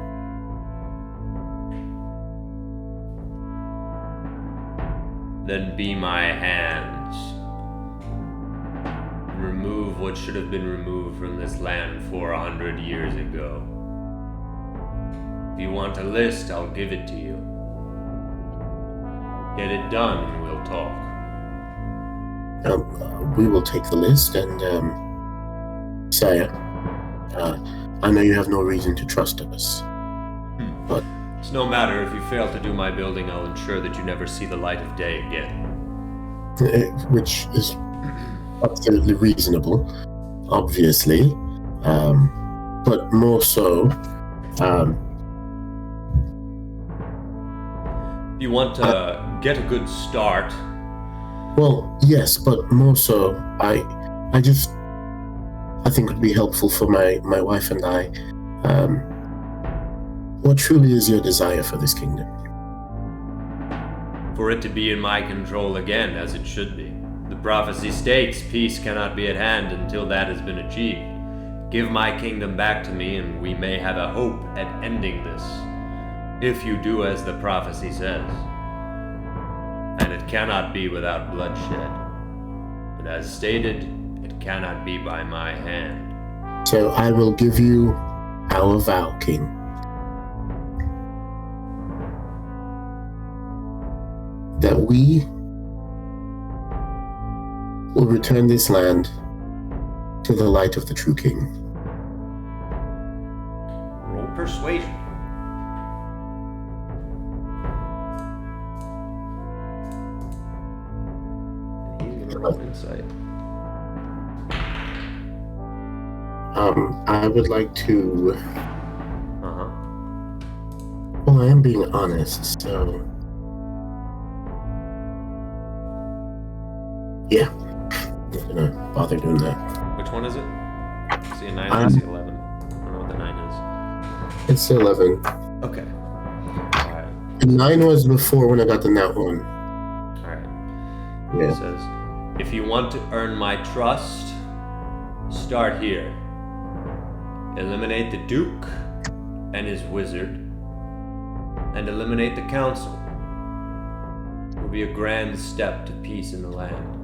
Then be my hands. Remove what should have been removed from this land 400 years ago. If you want a list, I'll give it to you. Get it done and we'll talk. We will take the list, and Sire, I know you have no reason to trust us, but It's no matter. If you fail to do my building, I'll ensure that you never see the light of day again. which is absolutely reasonable, obviously, but more so, If you want to get a good start, well, yes, but more so, I think would be helpful for my wife and I. What truly is your desire for this kingdom? For it to be in my control again, as it should be. The prophecy states peace cannot be at hand until that has been achieved. Give my kingdom back to me, and we may have a hope at ending this. If you do as the prophecy says. And it cannot be without bloodshed. And as stated, it cannot be by my hand. So I will give you our vow, King. That we will return this land to the light of the true King. Roll persuasion. And he's gonna roll insight. I would like to. Uh-huh. Well, I am being honest, so. Yeah. I'm not gonna bother doing that. Which one is it? See a 9 or see 11? I don't know what the 9 It's 11. is. Okay. Alright. The 9 was before when I got the nat one. Alright. It Yeah. says, if you want to earn my trust, start here. Eliminate the Duke and his wizard, and eliminate the council. It will be a grand step to peace in the land.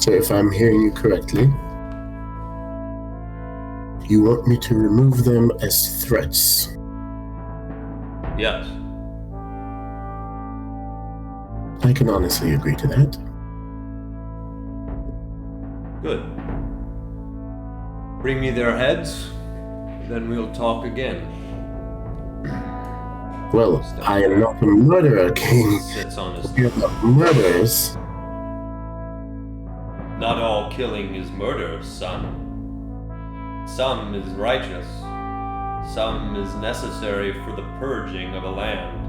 So if I'm hearing you correctly, you want me to remove them as threats. Yes. I can honestly agree to that. Good. Bring me their heads, then we'll talk again. Well, I am not a murderer, King. Sits on his. You're not murderers. Not all killing is murder, son. Some is righteous. Some is necessary for the purging of a land.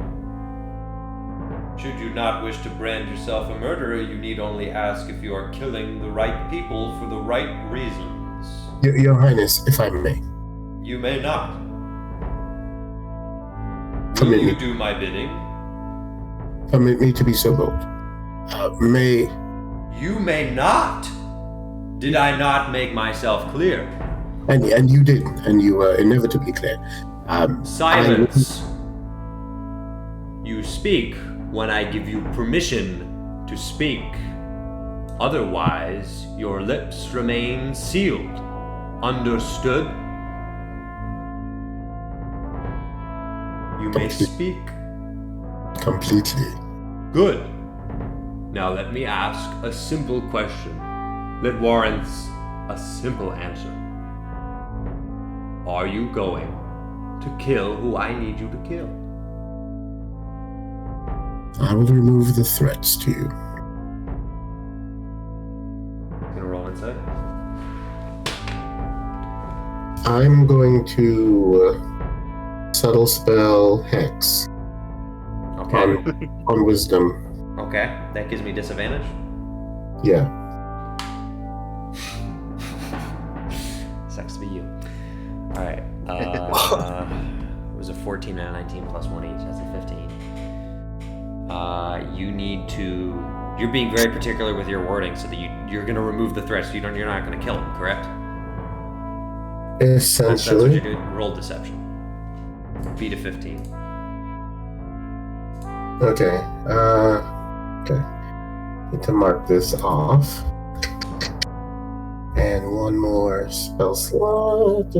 Should you not wish to brand yourself a murderer, you need only ask if you are killing the right people for the right reasons. Your Highness, if I may. You may not. Will Permit you me. do my bidding? Permit me to be so bold. May. You may not. Did I not make myself clear? And you did, and you were inevitably clear. Silence. You speak when I give you permission to speak. Otherwise, your lips remain sealed. Understood? You may speak. Completely. Good. Now let me ask a simple question that warrants a simple answer. Are you going to kill who I need you to kill? I will remove the threats to you. Gonna roll inside? I'm going to subtle spell Hex Okay. on Wisdom. Okay. That gives me disadvantage? Yeah. Sucks to be you. Alright. It was a 14 and a 19 plus 1 each. That's a 15. You need to. You're being very particular with your wording so that you're going to remove the threats. You're not going to kill him, correct? That's what Essentially. you're doing. Roll deception. Beat a 15. Okay. Okay. Need to mark this off. And one more spell slot.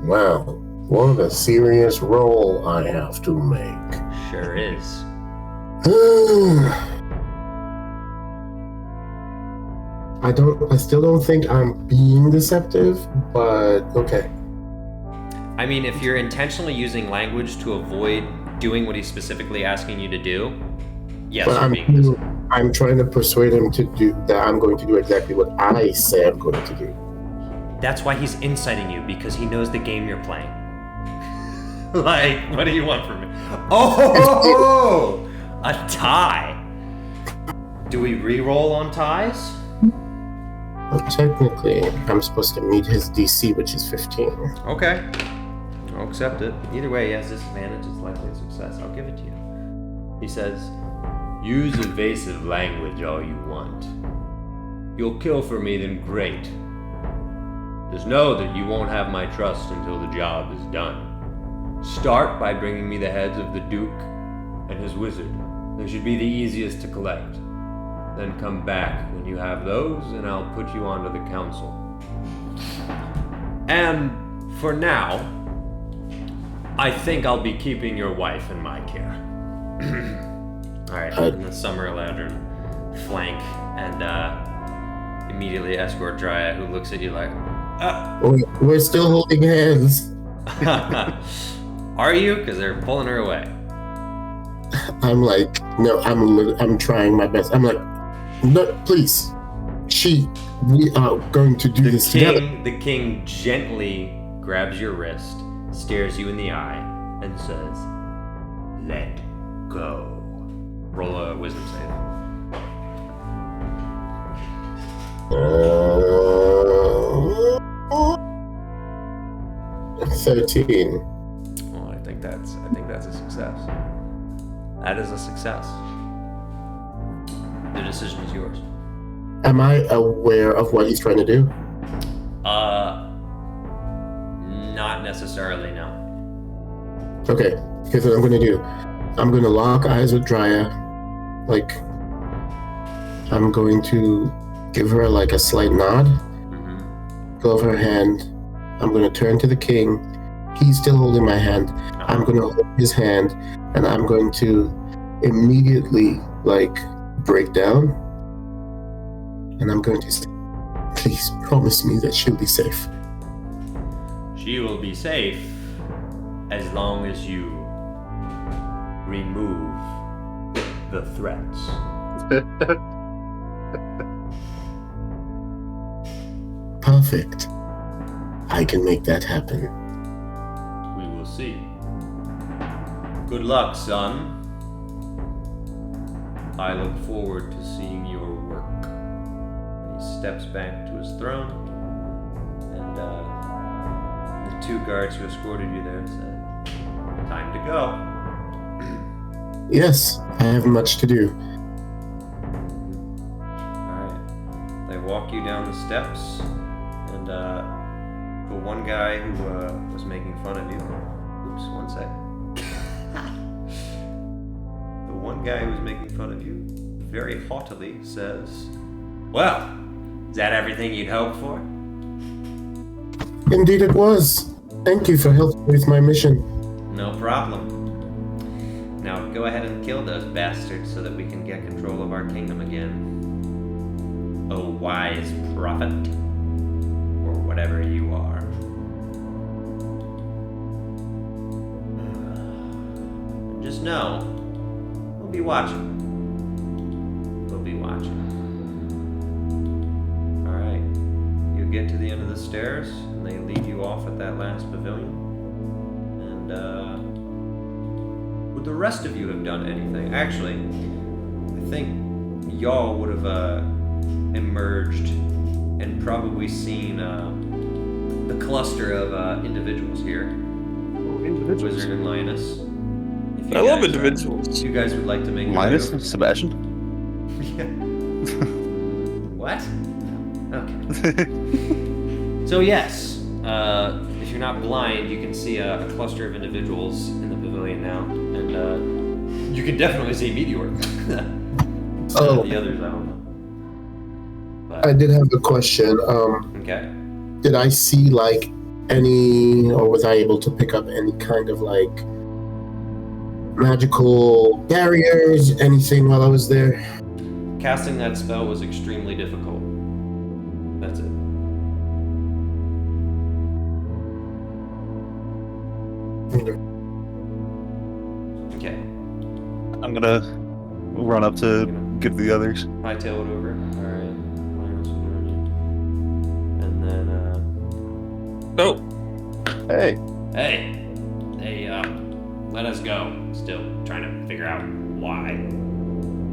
Wow. What a serious roll I have to make. Sure is. I still don't think I'm being deceptive, but okay. I mean, if you're intentionally using language to avoid doing what he's specifically asking you to do, yes, But you're being deceptive. I'm trying to persuade him to do that. I'm going to do exactly what I say I'm going to do. That's why he's inciting you, because he knows the game you're playing. Like, what do you want from me? Oh, a tie. Do we re-roll on ties? Well, technically, I'm supposed to meet his DC, which is 15. Okay. I'll accept it. Either way, he has disadvantage. It's likely a success. I'll give it to you. He says, use evasive language all you want. You'll kill for me, then great. Just know that you won't have my trust until the job is done. Start by bringing me the heads of the Duke and his wizard. They should be the easiest to collect. Then come back when you have those, and I'll put you onto the council. And for now, I think I'll be keeping your wife in my care. Alright, and the Summer Eladrin flank and immediately escort Dryad, who looks at you like, We're still holding hands. Are you? Because they're pulling her away. I'm like, no, I'm trying my best. I'm like, no, please. We are going to do this together. The king gently grabs your wrist, stares you in the eye, and says, let go. Roll a wisdom save. 13. Well, I think that's a success. That is a success. The decision is yours. Am I aware of what he's trying to do? Not necessarily, no. Okay, here's what I'm gonna do. I'm gonna lock eyes with Drya. Like, I'm going to give her like a slight nod. Go over her hand. I'm gonna turn to the king. He's still holding my hand. I'm gonna hold his hand, and I'm going to immediately like break down. And I'm going to say, please promise me that she'll be safe. She will be safe as long as you remove the threats. Perfect. I can make that happen. We will see. Good luck, son. I look forward to seeing your work. And he steps back to his throne, and the two guards who escorted you there said, time to go. Yes, I have much to do. Alright. They walk you down the steps, and the one guy who was making fun of you. Oops, one sec. The one guy who was making fun of you very haughtily says, well, is that everything you'd hoped for? Indeed it was. Thank you for helping with my mission. No problem. Now go ahead and kill those bastards so that we can get control of our kingdom again. Oh, wise prophet. Or whatever you are. Just know, we'll be watching. We'll be watching. Alright. You get to the end of the stairs, and they lead you off at that last pavilion. And, would the rest of you have done anything? Actually, I think y'all would have emerged and probably seen the cluster of individuals here. Individuals. Wizard and Lioness. If you I love guys, individuals. If you guys would like to make Linus? a Sebastian? What? Okay. So yes, if you're not blind, you can see a cluster of individuals in the pavilion now, and you can definitely see Meteor. Oh. The others, I don't know. But, I did have a question. okay. Did I see like any, or was I able to pick up any kind of like magical barriers, anything while I was there? Casting that spell was extremely difficult. That's it. Okay. I'm gonna run up to give the others. Hightail it over. Alright. Linus will join you. And then, Oh, Hey, hey. They let us go. Still trying to figure out why.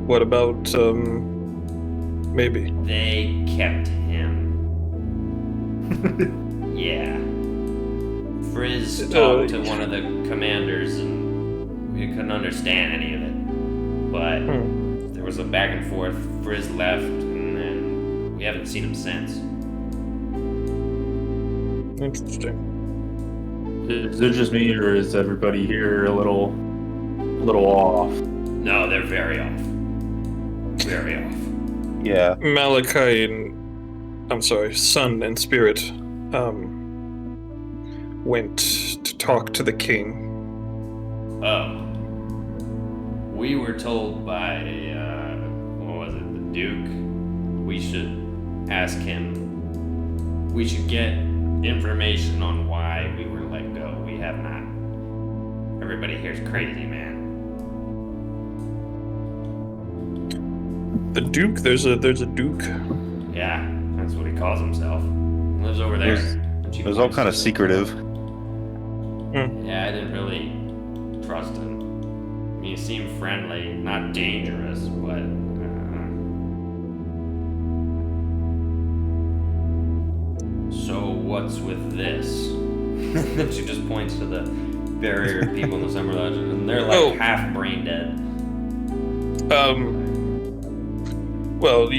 What about maybe? They kept him. Yeah. Frizz talked to one of the commanders and we couldn't understand any of it. But there was a back and forth. Frizz left and then we haven't seen him since. Interesting. Is it just me, or is everybody here a little off? No, they're very off. Very off. Yeah. Malachi and Sun and Spirit went to talk to the king. Oh. We were told by, what was it, the Duke? We should ask him. We should get information on why we were let go. We have not. Everybody here's crazy, man. The Duke? There's a Duke. Yeah, that's what he calls himself. He lives over there. It was all kind of secretive. Yeah, I didn't really trust him. I mean, he seemed friendly, not dangerous, but... So what's with this? She just points to the barrier of people in the Summer Lodge, and they're like half brain dead. Well,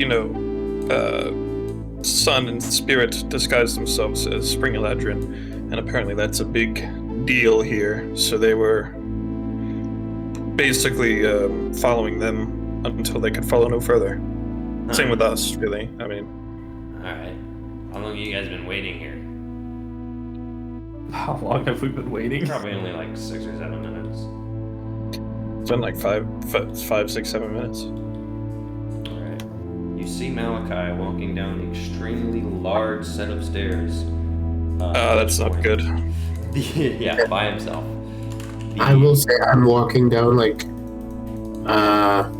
Sun and Spirit disguised themselves as Spring Eladrin, and apparently that's a big deal here. So they were basically following them until they could follow no further. Huh. Same with us, really. I mean, Alright. How long have you guys been waiting here? How long have we been waiting? Probably only like 6 or 7 minutes. it's been like 5, 6, 7 minutes. Alright. You see Malachi walking down an extremely large set of stairs. That's not good. Yeah, by himself. I will say I'm walking down like I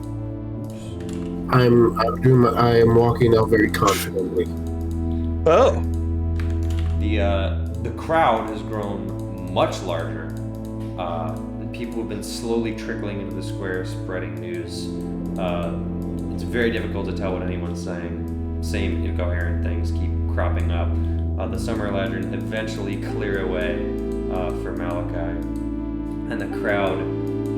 am walking down very confidently. Oh. The crowd has grown much larger. And people have been slowly trickling into the square, spreading news. It's very difficult to tell what anyone's saying. Same incoherent things keep cropping up. The Summer Lantern eventually clear away for Malachi, and the crowd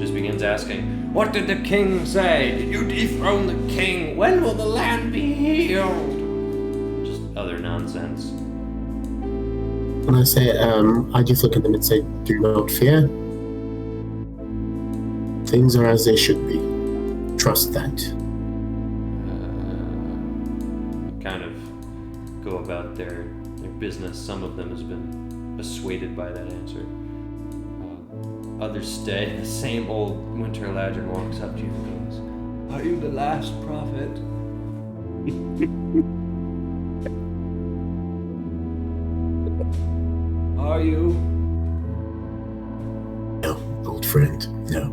just begins asking, "What did the king say? Did you dethrone the king? When will the land be healed?" Just other nonsense. When I say, I just look at them and say, "Do not fear. Things are as they should be. Trust that." Kind of go about their business. Some of them has been persuaded by that answer. Others stay. The same old Winter Ladron walks up to you and goes, "Are you the last prophet?" Are you? No, old friend, no.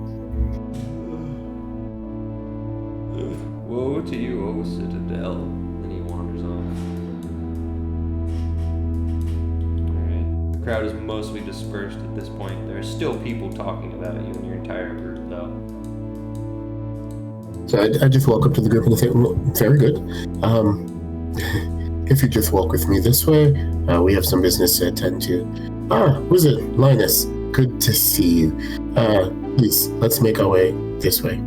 Woe to you, O Citadel. And he wanders off. Alright. The crowd is mostly dispersed at this point. There are still people talking about you and your entire group, though. So I just walk up to the group and I say, well, "Very good. If you just walk with me this way, we have some business to attend to." Who's it? Linus. Good to see you. Please, let's make our way this way.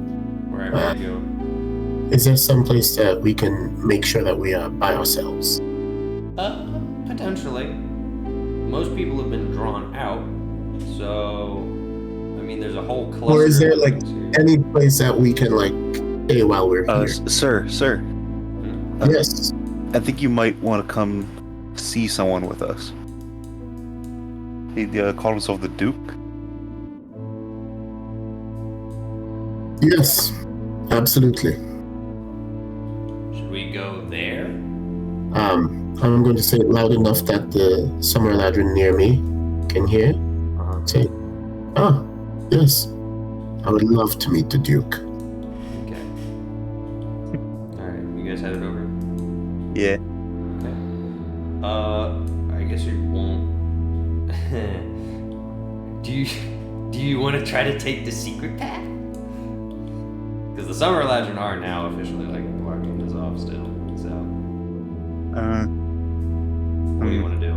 Wherever you go. Is there some place that we can make sure that we are by ourselves? Potentially. Most people have been drawn out, so I mean, there's a whole cluster. Or is there of like buildings here. any place that we can like stay while we're here? Sir, Yes. I think you might want to come see someone with us. He called himself the Duke. Yes. Absolutely. Should we go there? I'm going to say it loud enough that the Summer Ladron near me can hear. Say, yes. I would love to meet the Duke. Okay. Alright, you guys headed over? Yeah. Okay. I guess you won't. Do you want to try to take the secret path? Because the Summer Legend are now officially like blocking us off still. So, what do you want to do?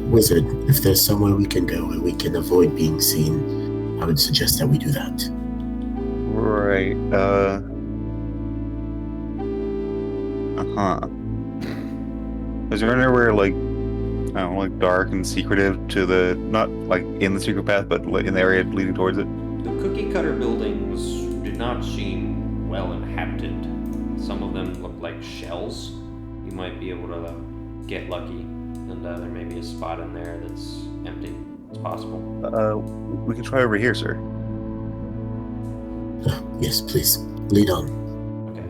Wizard, if there's somewhere we can go where we can avoid being seen, I would suggest that we do that. Right. Is there anywhere like, I don't know, like dark and secretive to the, not like in the secret path, but in the area leading towards it? The cookie cutter buildings did not seem well inhabited. Some of them look like shells. You might be able to get lucky, and there may be a spot in there that's empty. It's possible. We can try over here, sir. Yes, please. Lead on. Okay.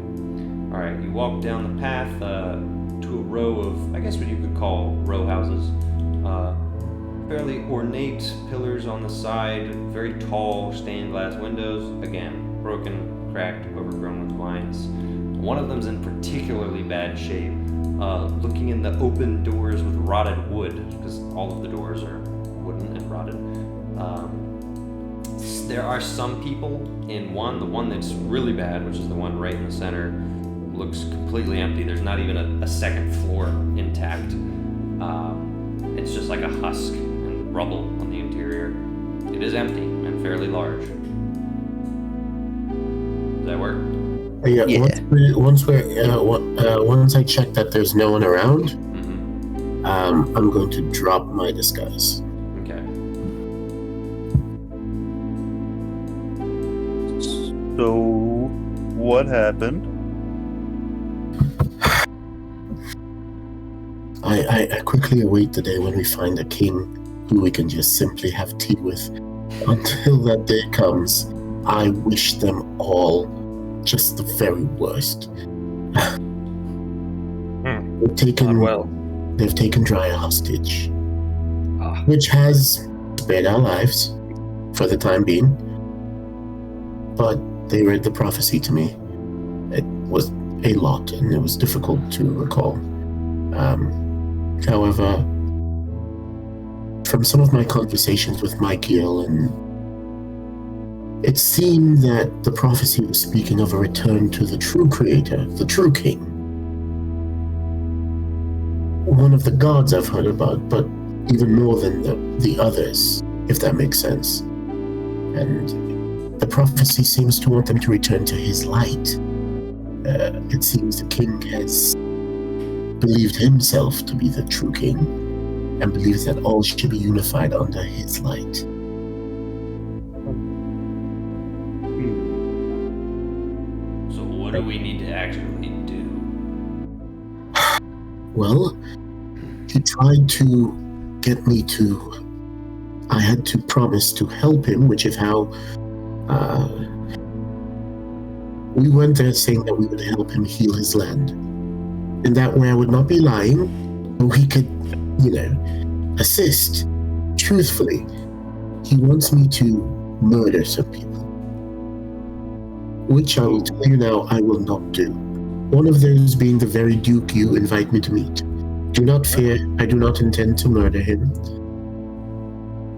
Alright, you walk down the path to a row of, I guess what you could call row houses. Fairly ornate pillars on the side, very tall stained glass windows. Again, broken, cracked, overgrown with vines. One of them's in particularly bad shape. Looking in the open doors with rotted wood, because all of the doors are wooden and rotted. There are some people in one. The one that's really bad, which is the one right in the center, looks completely empty. There's not even a second floor intact. It's just like a husk and rubble on the interior. It is empty and fairly large. Does that work? Yeah. Once I check that there's no one around, I'm going to drop my disguise. Okay. So, what happened? I quickly await the day when we find a king who we can just simply have tea with. Until that day comes, I wish them all just the very worst. They've taken Drya hostage, which has spared our lives for the time being. But they read the prophecy to me. It was a lot, and it was difficult to recall. However, from some of my conversations with Michael, and it seemed that the prophecy was speaking of a return to the true creator, the true king. One of the gods I've heard about, but even more than the others, if that makes sense. And the prophecy seems to want them to return to his light. It seems the king has believed himself to be the true king, and believes that all should be unified under his light. So what do we need to actually do? Well, he tried to get me to... I had to promise to help him, which is how... we went there saying that we would help him heal his land. In that way, I would not be lying. We could, assist. Truthfully, he wants me to murder some people. Which I will tell you now, I will not do. One of those being the very duke you invite me to meet. Do not fear, I do not intend to murder him.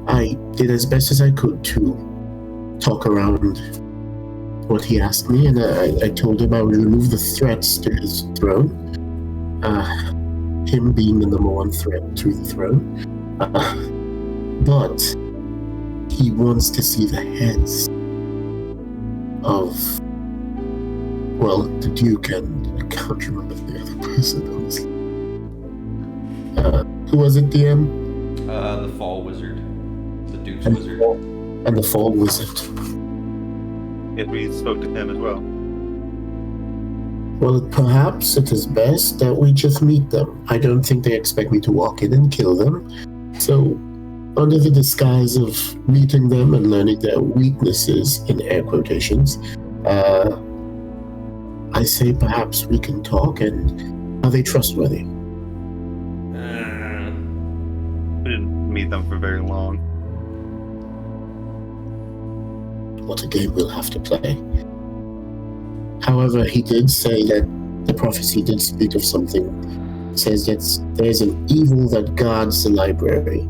I did as best as I could to talk around what he asked me, and I told him I would remove the threats to his throne. Him being the number one threat to the throne. But he wants to see the heads of, the Duke, and I can't remember the other person, honestly. Who was it, DM? The Fall Wizard. The Duke's Wizard. And the Fall Wizard. Yeah, we spoke to him as well. Well, perhaps it is best that we just meet them. I don't think they expect me to walk in and kill them. So, under the disguise of meeting them and learning their weaknesses, in air quotations, I say perhaps we can talk, and are they trustworthy? We didn't meet them for very long. What a game we'll have to play. However, he did say that the prophecy did speak of something. It says that there's an evil that guards the library,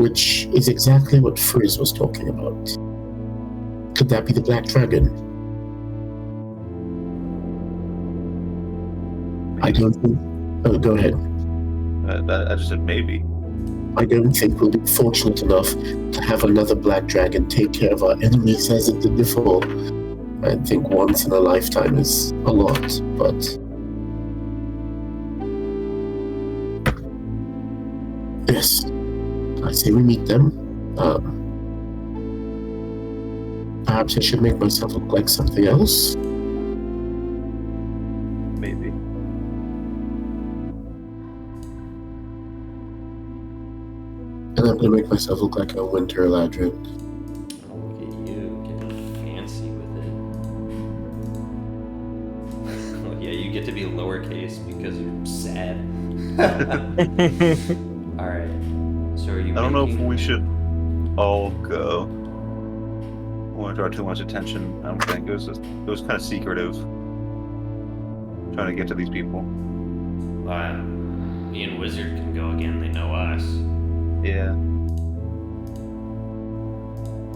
which is exactly what Frizz was talking about. Could that be the Black Dragon? I don't think... Oh, go ahead. I just said maybe. I don't think we'll be fortunate enough to have another Black Dragon take care of our enemies as it did before. I think once in a lifetime is a lot, but... Yes, I say we meet them. Perhaps I should make myself look like something else. Maybe. And I'm gonna make myself look like a winter Eladrin. Look at you getting fancy with it. Oh, yeah, you get to be lowercase because you're sad. Alright. So are you I don't know if making- we should all go. I want to draw too much attention. I don't think it was kind of secretive. Trying to get to these people. Me and Wizard can go again, they know us. Yeah.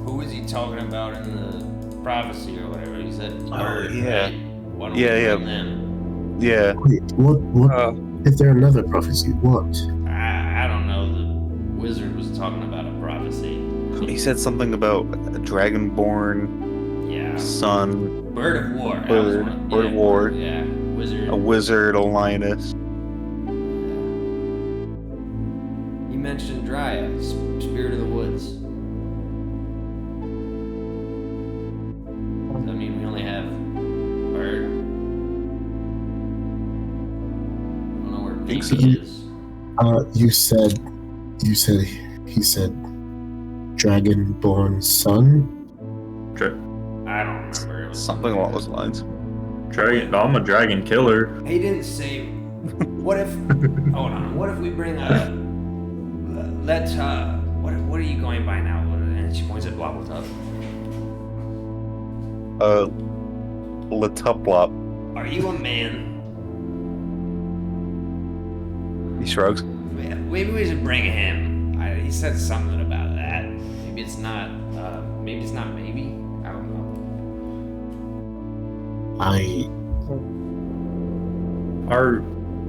Who was he talking about in the prophecy or whatever? He said, yeah. right? Why don't Yeah, we yeah. bring them? Yeah. Wait, what? Is there another prophecy? What? I don't know. The Wizard was talking about a prophecy. He said something about a dragonborn Yeah. son, Bird of War. That Bird- was one of- Bird of War. Yeah. Wizard. a wizard, a lioness. He mentioned Dryad, Spirit of the Woods. I mean, we only have Bird. I don't know where Think so. Phoebe is. He said dragonborn son? Dra- I don't remember. It was Something along those lines. Dragon. I'm a dragon killer. He didn't say. What if? Hold on. What if we bring a? Let's. What are you going by now? And she points at Wobbletop. Latuplop. Are you a man? He shrugs. Maybe we should bring him. He said something about that. Maybe it's not. Maybe it's not. Maybe. I don't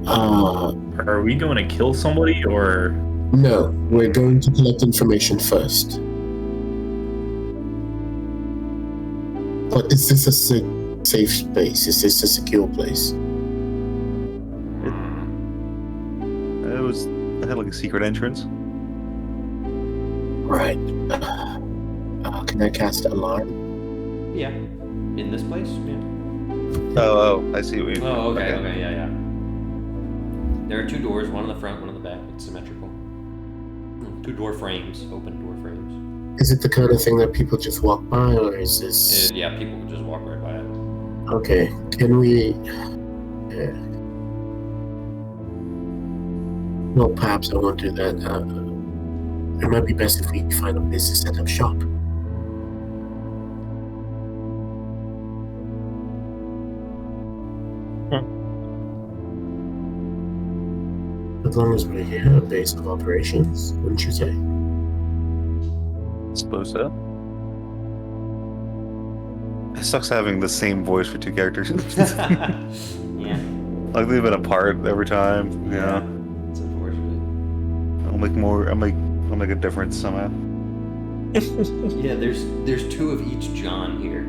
know. Are we going to kill somebody or? No, we're going to collect information first. But is this a safe space? Is this a secure place? It had like a secret entrance. Right. Can I cast alarm? Yeah. In this place? Yeah. Oh, I see what you mean. Oh, okay, yeah. There are two doors, one in the front, one in the back. It's symmetrical. Two door frames, open door frames. Is it the kind of thing that people just walk by, or is this... Yeah, people can just walk right by it. Okay, can we... Well, perhaps I won't do that. It might be best if we find a place to set up shop. As long as we're here, a base of operations, wouldn't you say? Suppose so. It sucks having the same voice for two characters. Yeah. Like they've been apart every time. Yeah. It's unfortunate. I'll make a difference somehow. Yeah, there's two of each John here.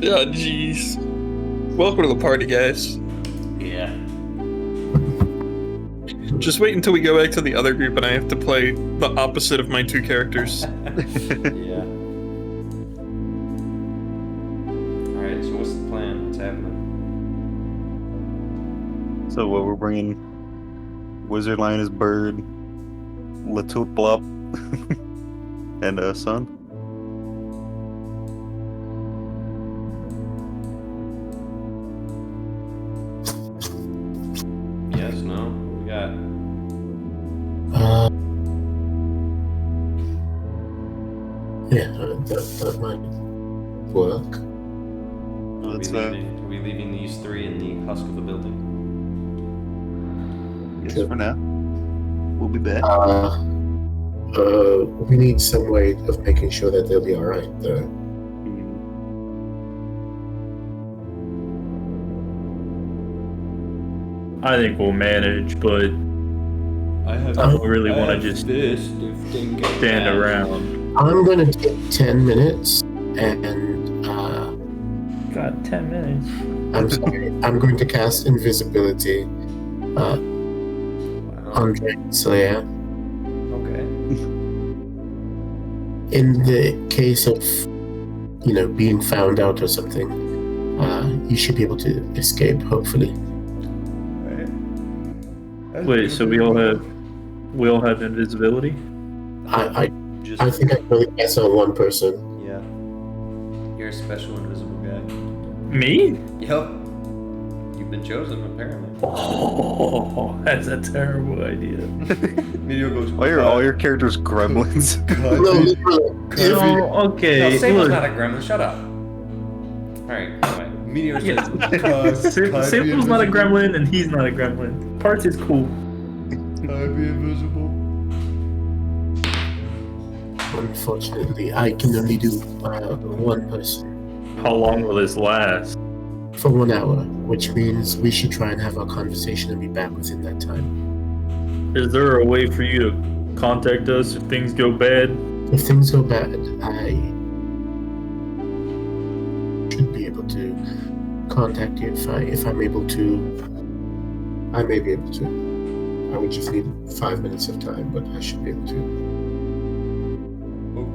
Yeah, jeez. Welcome to the party, guys. Yeah. Just wait until we go back to the other group and I have to play the opposite of my two characters. Yeah. Alright, so what's the plan? What's happening? So what we're bringing? Wizard, lioness, bird, Latuplop, and a son. Yes, no? What we got? Yeah, that might work. Let's Are we leaving these three in the husk of the building? yes, for now. We'll be back. We need some way of making sure that they'll be alright there. I think we'll manage, but I don't really wanna just stand around. I'm gonna take 10 minutes and Got 10 minutes. I'm sorry. I'm going to cast invisibility on Dragon Slayer. Okay. In the case of, being found out or something, you should be able to escape, hopefully. Wait, so we all have invisibility? I think I can only cast on one person. Yeah. You're a special invisible guy. Me? Yep. You've been chosen, apparently. Oh, that's a terrible idea. Meteor goes. Why are all your characters gremlins? No, literally. No, okay. No, Sable's look. not a gremlin. Shut up. Alright, anyway. Meteor Yeah. says, Sable's not a gremlin, and he's not a gremlin. Parts is cool. Can I be invisible? Unfortunately, I can only do one person How long will this last? for 1 hour, which means we should try and have our conversation and be back within that time. Is there a way for you to contact us if things go bad? If things go bad, I should be able to contact you if I'm able to. I may be able to. I would just need 5 minutes of time, but I should be able to.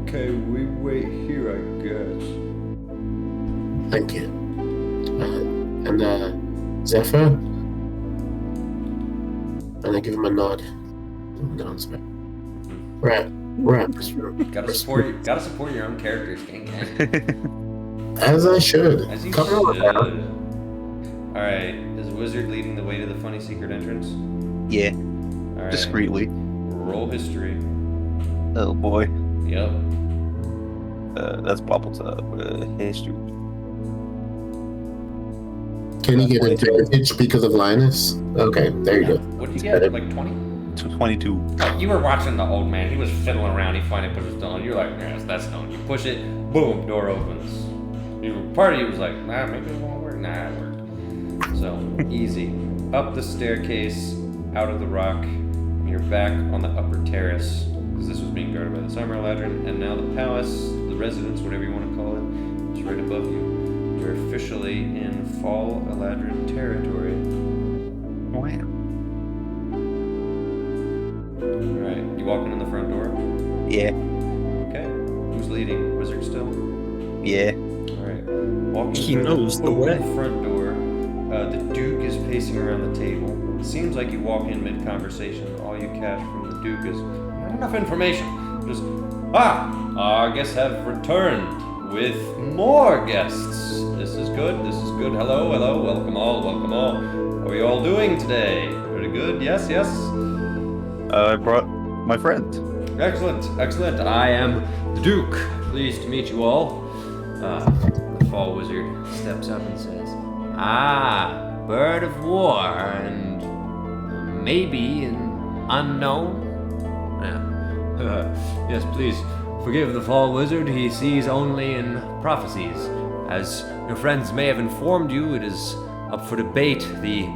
Okay, we wait here, I guess. Thank you. And Zephyr? And I give him a nod. Nods back. Right. Gotta support your own characters, gang. As I should. As you Come on should. now. Alright, is Wizard leading the way to the funny secret entrance? Yeah, Alright. discreetly. Roll history. Oh boy. Yep. That's Bobble's history. Can you get advantage because of Linus? Okay, there you go. What did you get? Like 20? 22. You were watching the old man. He was fiddling around. He finally put his done. You're like, yes, that's done. You push it, boom, door opens. Part of you was like, nah, maybe it won't work. Nah, it worked. So, easy. Up the staircase, out of the rock, and you're back on the upper terrace. Because this was being guarded by the Summer Eladrin, and now the palace, the residence, whatever you want to call it, is right above you. You're officially in Fall Eladrin territory. Wow. Alright, you walking in the front door? Yeah. Okay. Who's leading? Wizard still? Yeah. Alright. Walking He through knows the way. front door, the Duke is pacing around the table. It seems like you walk in mid-conversation. All you catch from the Duke is not enough information. Just, our guests have returned with more guests. This is good. Hello, welcome all. How are you all doing today? Pretty good? Yes. I brought my friend. Excellent. I am the Duke. Pleased to meet you all. The Fall Wizard steps up and says, Bird of War, and maybe an unknown? Yes, please forgive the Fall Wizard. He sees only in prophecies. As your friends may have informed you, it is up for debate the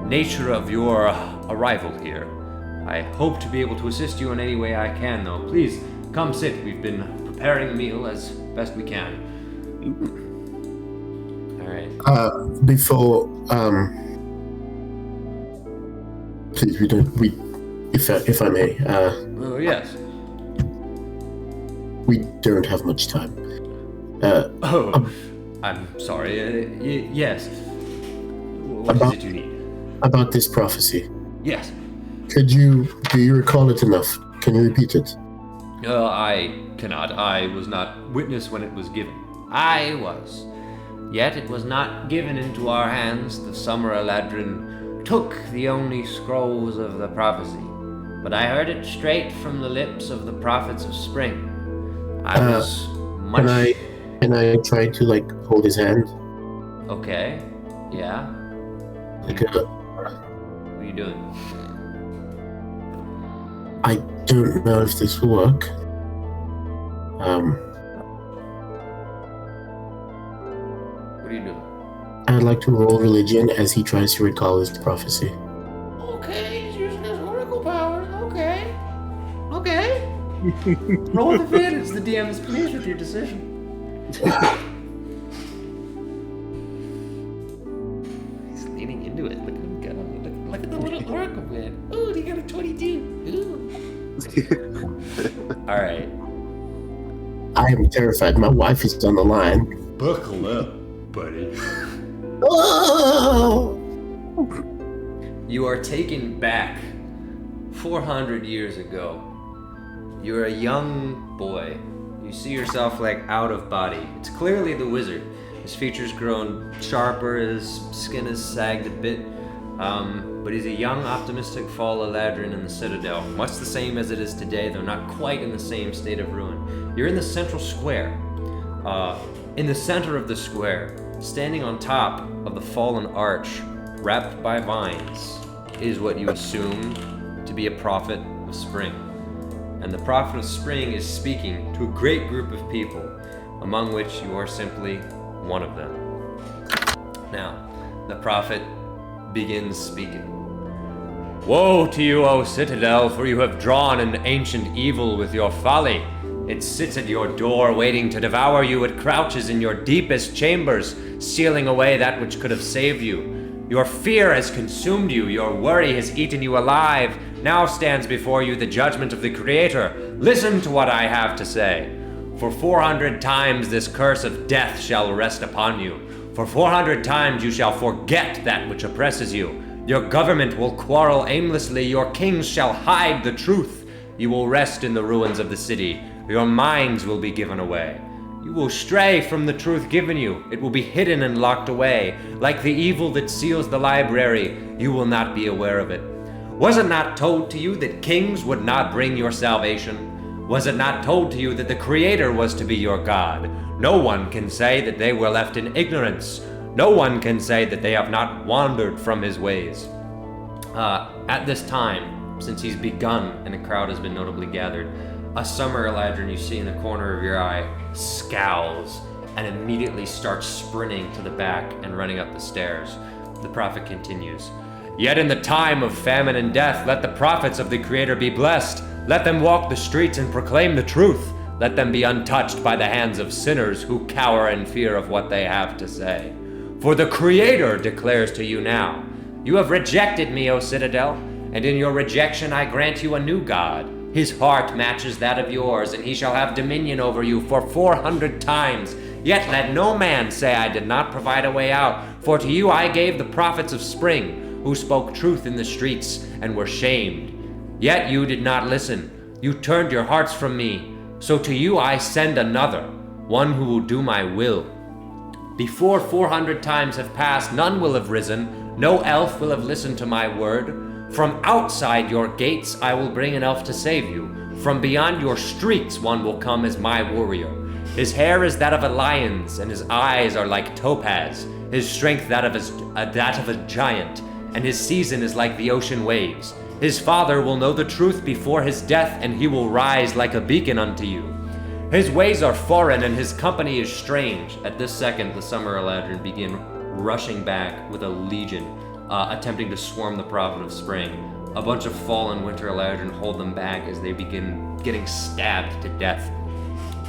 nature of your arrival here. I hope to be able to assist you in any way I can, though. Please, come sit. We've been preparing the meal as best we can. Alright. Before please if I may, Oh, yes. we don't have much time. I'm sorry. Yes. What is it you need? About this prophecy. Yes. Do you recall it enough? Can you repeat it? I cannot. I was not witness when it was given. I was. Yet it was not given into our hands. The Summer Eladrin took the only scrolls of the prophecy. But I heard it straight from the lips of the prophets of spring. I was much... Can I try to, hold his hand? Okay. Yeah. Like, What are you doing? don't know if this will work. What are you doing? I'd like to roll religion as he tries to recall his prophecy. Okay, he's using his oracle powers. Okay. Roll with advantage. The DM is pleased with your decision. He's leaning into it. Look at him go. Look at the little oracle man. Ooh, he got a 22. Ooh. All right. I am terrified. My wife is on the line. Buckle up, buddy. Oh! You are taken back 400 years ago. You're a young boy. You see yourself like out of body. It's clearly the wizard. His features grown sharper, his skin has sagged a bit. But he's a young, optimistic fall Eladrin in the Citadel, much the same as it is today, though not quite in the same state of ruin. You're in the central square. In the center of the square, standing on top of the fallen arch, wrapped by vines, is what you assume to be a prophet of spring. And the prophet of spring is speaking to a great group of people, among which you are simply one of them. Now, the prophet begins speaking. Woe to you, O Citadel, for you have drawn an ancient evil with your folly. It sits at your door waiting to devour you. It crouches in your deepest chambers, stealing away that which could have saved you. Your fear has consumed you. Your worry has eaten you alive. Now stands before you the judgment of the Creator. Listen to what I have to say. For 400 times this curse of death shall rest upon you. For 400 times you shall forget that which oppresses you. Your government will quarrel aimlessly. Your kings shall hide the truth. You will rest in the ruins of the city. Your minds will be given away. You will stray from the truth given you. It will be hidden and locked away. Like the evil that seals the library, you will not be aware of it. Was it not told to you that kings would not bring your salvation? Was it not told to you that the Creator was to be your God? No one can say that they were left in ignorance. No one can say that they have not wandered from his ways. At this time, since he's begun and a crowd has been notably gathered, a summer Eladrin you see in the corner of your eye scowls and immediately starts sprinting to the back and running up the stairs. The prophet continues. Yet in the time of famine and death, let the prophets of the Creator be blessed. Let them walk the streets and proclaim the truth. Let them be untouched by the hands of sinners who cower in fear of what they have to say. For the Creator declares to you now, you have rejected me, O Citadel, and in your rejection I grant you a new God. His heart matches that of yours, and he shall have dominion over you for 400 times. Yet let no man say I did not provide a way out, for to you I gave the prophets of spring, who spoke truth in the streets and were shamed. Yet you did not listen. You turned your hearts from me. So to you I send another, one who will do my will. Before 400 times have passed, none will have risen. No elf will have listened to my word. From outside your gates I will bring an elf to save you. From beyond your streets one will come as my warrior. His hair is that of a lion's, and his eyes are like topaz. His strength that of a giant, and his season is like the ocean waves. His father will know the truth before his death, and he will rise like a beacon unto you. His ways are foreign, and his company is strange. At this second, the Summer Eladrin begin rushing back with a legion, attempting to swarm the Prophet of Spring. A bunch of fallen Winter Eladrin hold them back as they begin getting stabbed to death.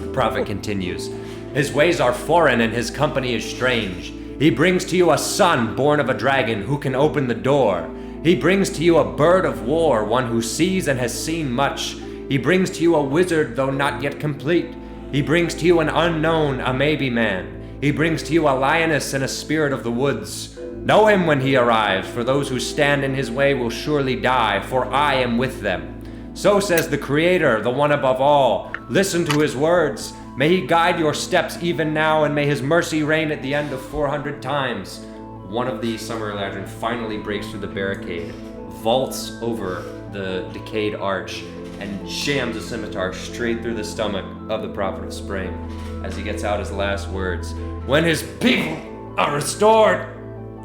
The Prophet continues. His ways are foreign, and his company is strange. He brings to you a son born of a dragon who can open the door. He brings to you a bird of war, one who sees and has seen much. He brings to you a wizard, though not yet complete. He brings to you an unknown, a maybe man. He brings to you a lioness and a spirit of the woods. Know him when he arrives, for those who stand in his way will surely die, for I am with them. So says the Creator, the one above all. Listen to his words. May he guide your steps even now, and may his mercy reign at the end of 400 times. One of the Summer Eladrin finally breaks through the barricade, vaults over the decayed arch, and jams a scimitar straight through the stomach of the Prophet of Spring as he gets out his last words. When his people are restored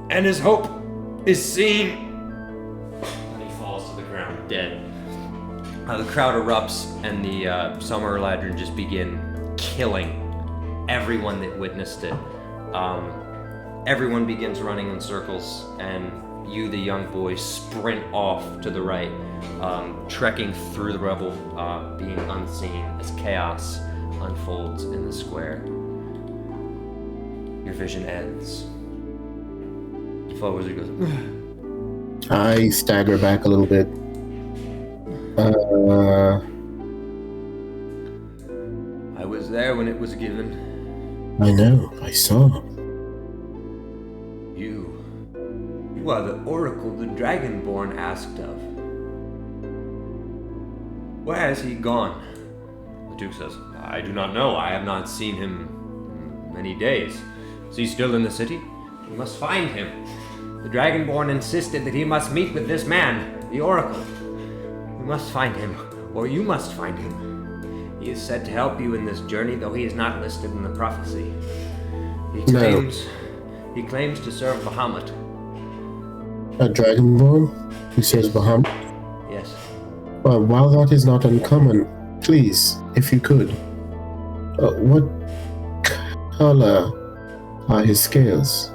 and his hope is seen. And he falls to the ground dead. The crowd erupts, and the Summer Ladron just begin killing everyone that witnessed it. Everyone begins running in circles, and you, the young boy, sprint off to the right, trekking through the rubble, being unseen as chaos unfolds in the square. Your vision ends. The Fall Wizard goes, I stagger back a little bit. I was there when it was given. I know, I saw. You are the oracle the Dragonborn asked of. Where has he gone? The Duke says, I do not know. I have not seen him in many days. Is he still in the city? We must find him. The Dragonborn insisted that he must meet with this man, the oracle. We must find him, or you must find him. He is said to help you in this journey, though he is not listed in the prophecy. He claims to serve Bahamut. A Dragonborn who says Bahamut? Yes. Well, while that is not uncommon, please, if you could, what color are his scales?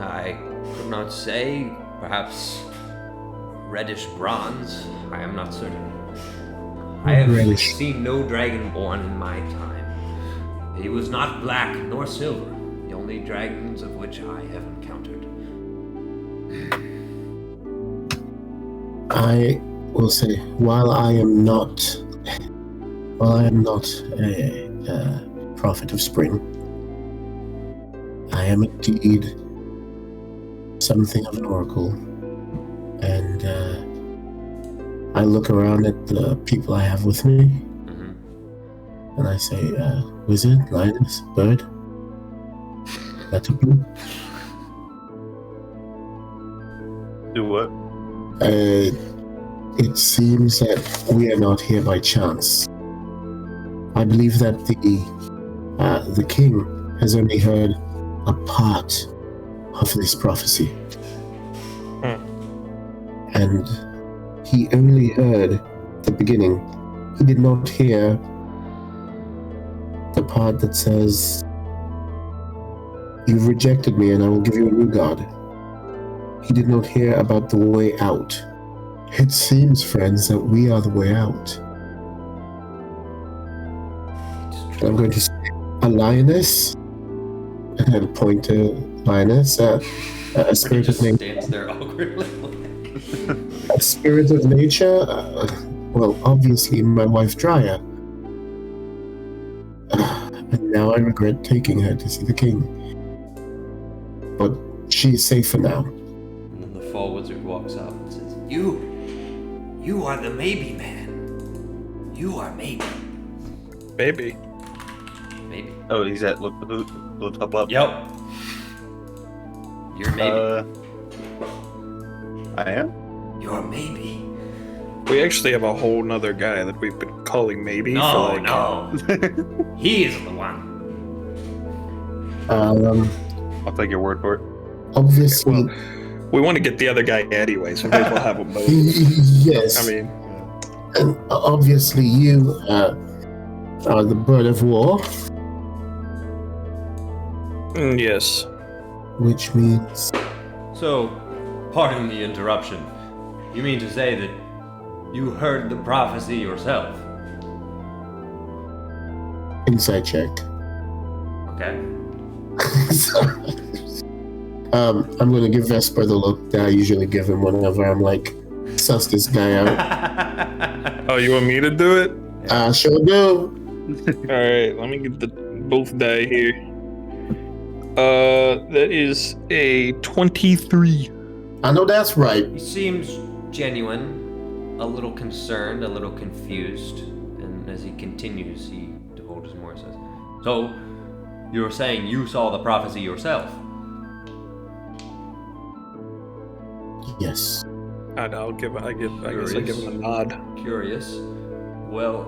I could not say. Perhaps reddish bronze. I am not certain. I have Reddish. seen no Dragonborn in my time. He was not black nor silver, the only dragons of which I have encountered. I will say, while I am not a prophet of spring, I am indeed something of an oracle, and I look around at the people I have with me, and I say, wizard, lioness, bird, letter-blue. Do what? It seems that we are not here by chance. I believe that the king has only heard a part of this prophecy. And he only heard the beginning. He did not hear the part that says, "You've rejected me and I will give you a new god." He did not hear about the way out. It seems, friends, that we are the way out. And I'm going to say, a lioness, and point to lioness, a spirit of nature. Stands there awkwardly. A spirit of nature? Well, obviously my wife Drya. And now I regret taking her to see the king. But she's safe for now. And then the Fall Wizard walks out and says, You are the maybe man. You are maybe. Maybe. Maybe. Oh, he's at look top up. Yep. You're maybe. I am. You're maybe. We actually have a whole nother guy that we've been calling maybe for like... No. He is the one. I'll take your word for it. Obviously, Well, we want to get the other guy anyway, so we might as well have them both. yes. I mean, And obviously you are the bird of war, yes. which means So, pardon the interruption. You mean to say that you heard the prophecy yourself? insight check. Okay. I'm going to give Vesper the look that I usually give him whenever I'm like, suss this guy out. Oh, you want me to do it? I sure do. Alright, let me get the both die here. That is a 23. I know that's right. He seems genuine, a little concerned, a little confused, and as he continues, he divulges more. Says, "So, you're saying you saw the prophecy yourself?" Yes. I guess I give him a nod. Curious. Well,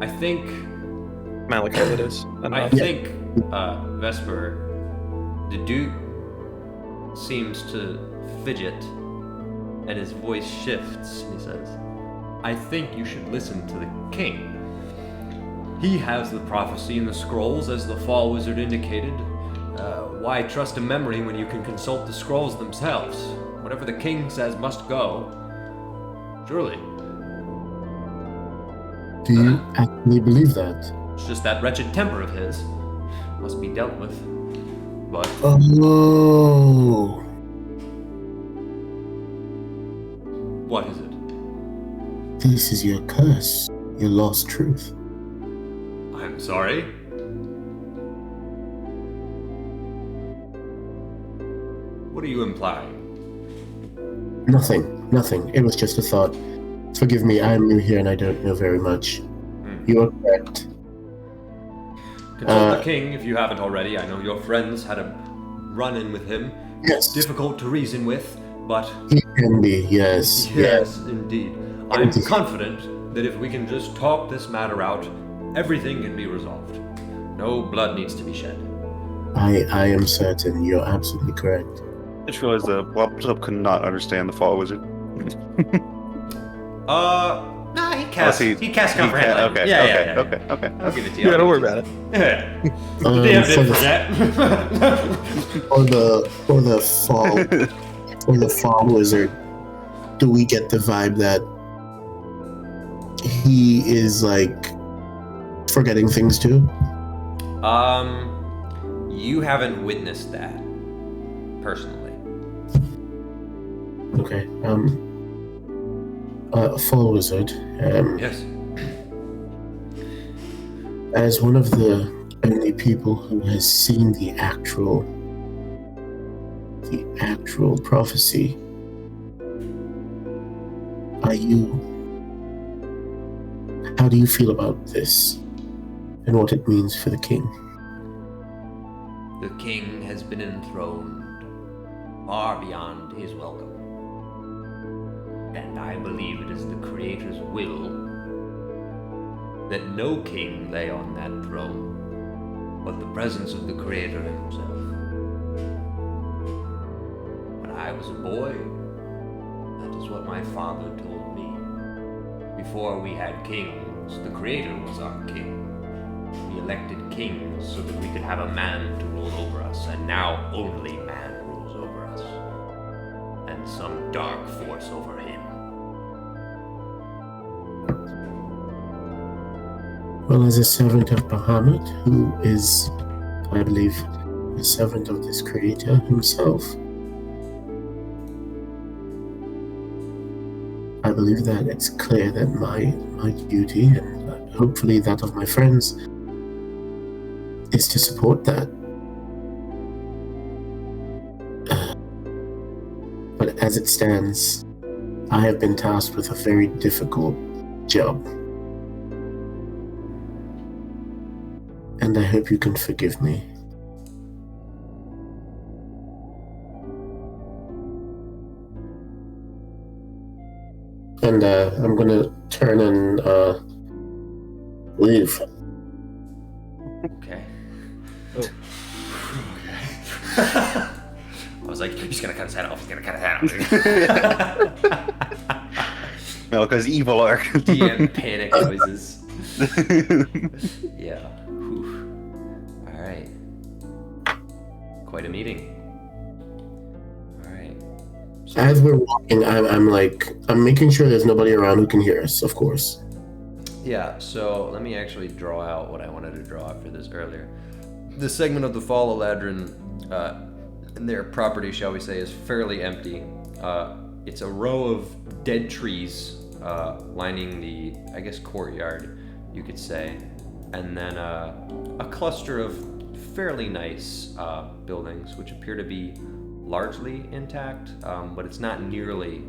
I think Malachi, that is. A I nod. think Vesper, the Duke seems to fidget, and his voice shifts. He says, I think you should listen to the king. He has the prophecy in the scrolls, as the Fall Wizard indicated. Why trust a memory when you can consult the scrolls themselves? Whatever the king says must go. Surely. Do you actually believe that? It's just that wretched temper of his. Must be dealt with. But Oh. what is it? This is your curse. Your lost truth. I'm sorry. What are you implying? Nothing. It was just a thought. Forgive me, I'm new here and I don't know very much. You are correct. Consult the king if you haven't already. I know your friends had a run-in with him. Yes. Difficult to reason with, but He can be, yes. yes, indeed. I'm confident that if we can just talk this matter out, everything can be resolved. No blood needs to be shed. I am certain you're absolutely correct. I just realized the Blobtub could not understand the Fall Wizard. Nah, he cast comprehend. Okay, Yeah. okay. I'll give it to you. Yeah, don't worry about it. Yeah. The DM didn't forget. For the fall wizard, do we get the vibe that he is like forgetting things too? You haven't witnessed that personally. Okay. Fall wizard. Yes. As one of the only people who has seen the actual prophecy, how do you feel about this and what it means for the king? The king has been enthroned far beyond his welcome. And I believe it is the Creator's will that no king lay on that throne, but the presence of the Creator himself. When I was a boy, that is what my father told me. Before we had kings, the Creator was our king. We elected kings so that we could have a man to rule over us, and now only man rules over us. And some dark force over him. Well, as a servant of Bahamut, who is, I believe, a servant of this Creator himself, I believe that it's clear that my duty, and hopefully that of my friends, is to support that. But as it stands, I have been tasked with a very difficult job. And I hope you can forgive me. And I'm gonna turn and leave. Okay. Oh. Okay. I was like, he's gonna cut his head off. He's gonna cut his head off. No, because evil arc. DM panic noises. Yeah. Whew. All right. Quite a meeting. All right. So, As we're walking, I'm making sure there's nobody around who can hear us, of course. yeah. So let me actually draw out what I wanted to draw out for this earlier. This segment of the Fall of Ladrin, and their property, shall we say, is fairly empty. It's a row of dead trees lining the, I guess, courtyard, you could say, and then a cluster of fairly nice buildings, which appear to be largely intact, but it's not nearly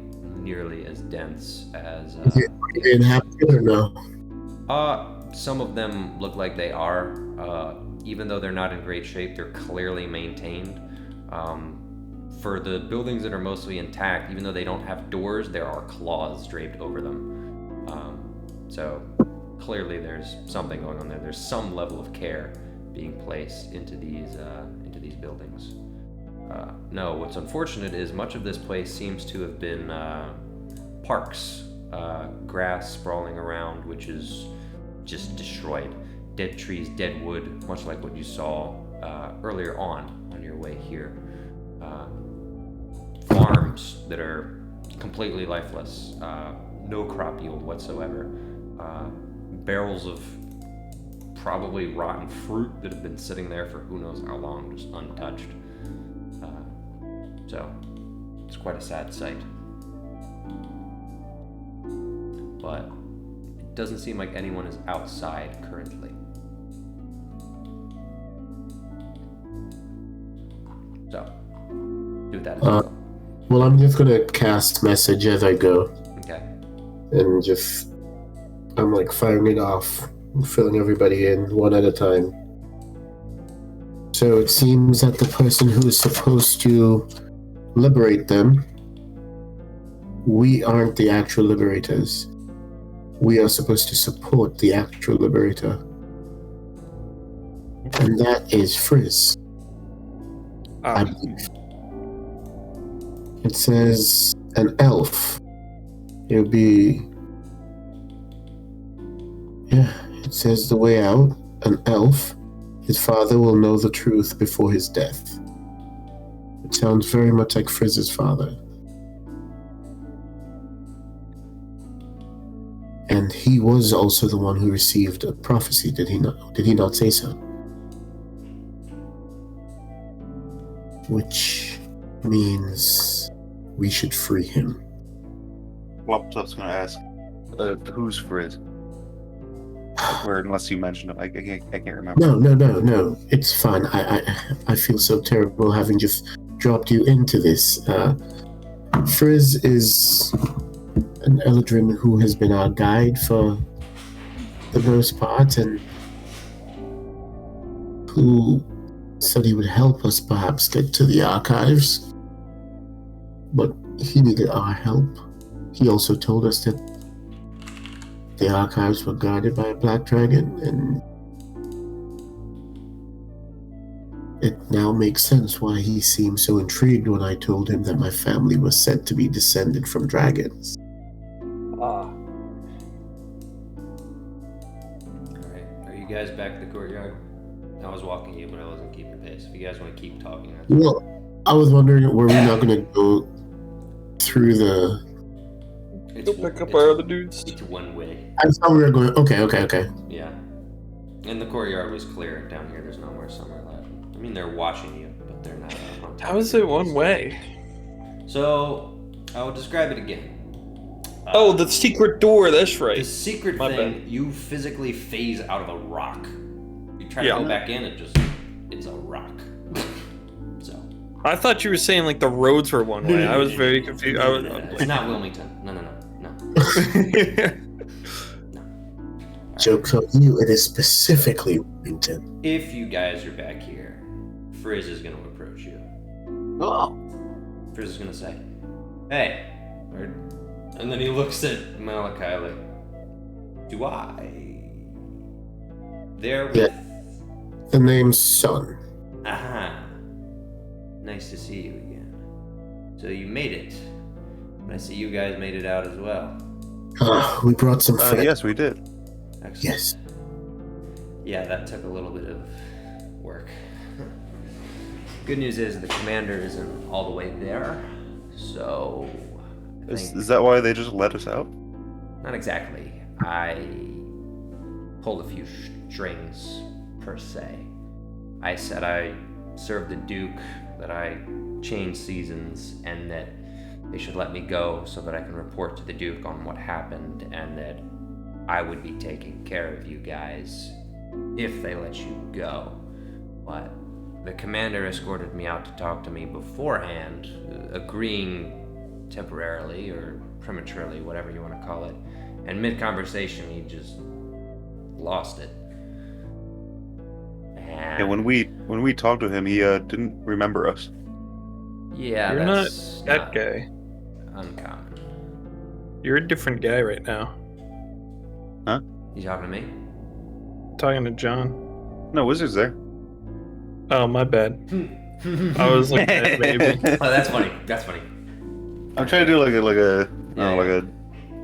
as dense as. Is it inhabited or no? Some of them look like they are. Even though they're not in great shape, they're clearly maintained. For the buildings that are mostly intact, even though they don't have doors, there are claws draped over them. So clearly there's something going on there. There's some level of care being placed into these buildings. No, what's unfortunate is much of this place seems to have been parks grass sprawling around, which is just destroyed. Dead trees, dead wood, much like what you saw earlier on your way here. Farms that are completely lifeless, no crop yield whatsoever. Barrels of probably rotten fruit that have been sitting there for who knows how long, just untouched. So, it's quite a sad sight. But it doesn't seem like anyone is outside currently. So, do that as well. Well, I'm just gonna cast message as I go, Okay. and just I'm like firing it off, filling everybody in one at a time. So it seems that the person who is supposed to liberate them, we aren't the actual liberators. We are supposed to support the actual liberator, and that is Frizz. I believe. It says an elf. It would be. Yeah, it says the way out. An elf. His father will know the truth before his death. It sounds very much like Frizz's father. And he was also the one who received a prophecy, did he not? Did he not say so? Which means we should free him. Floptop's gonna ask, who's Frizz? Or unless you mentioned him, I can't remember. No. It's fine. I feel so terrible having just dropped you into this. Frizz is an Eldrin who has been our guide for the most part, and who said he would help us perhaps get to the archives. But he needed our help. He also told us that the archives were guarded by a black dragon, and it now makes sense why he seemed so intrigued when I told him that my family was said to be descended from dragons. Alright, are you guys back to the courtyard? I was walking you, but I wasn't keeping pace. If you guys want to keep talking, that's Well, I was wondering, were we not going to go through the... It's, Go pick up our other dudes. It's one way. I thought we were going... Okay. Yeah. And the courtyard was clear. Down here, there's no more summer left. I mean, they're watching you, but they're not. On top How is of it you. one way? So, I will describe it again. Oh, the secret door, that's right. The secret My thing, bad. you physically phase out of a rock. You try to Yeah. go back in, it's a rock. So. I thought you were saying like the roads were one way. I was very confused. I was, It's not Wilmington. No. Joke's on you, it is specifically Wellington. If you guys are back here, Frizz is going to approach you. Oh. Frizz is going to say, "Hey," and then he looks at Malachi like, "Do I?" There with... Yeah. The name's Son. Aha. Nice to see you again. So you made it. And I see you guys made it out as well. We brought some friends. Yes, we did. Excellent. Yes. Yeah, that took a little bit of work. Good news is the commander isn't all the way there, so I think... Is that why they just let us out? Not exactly. I pulled a few strings, per se. I said I served the Duke, that I changed seasons, and that they should let me go so that I can report to the Duke on what happened, and that I would be taking care of you guys if they let you go. But the commander escorted me out to talk to me beforehand, agreeing temporarily or prematurely, whatever you want to call it. And mid-conversation, he just lost it. And Yeah, when we talked to him, he didn't remember us. yeah, You're not that's that guy. uncommon. You're a different guy right now. You talking to me? Talking to John. No, Wizard's there. Oh, my bad. I was looking at maybe. Oh, that's funny. That's funny. I'm trying to do like a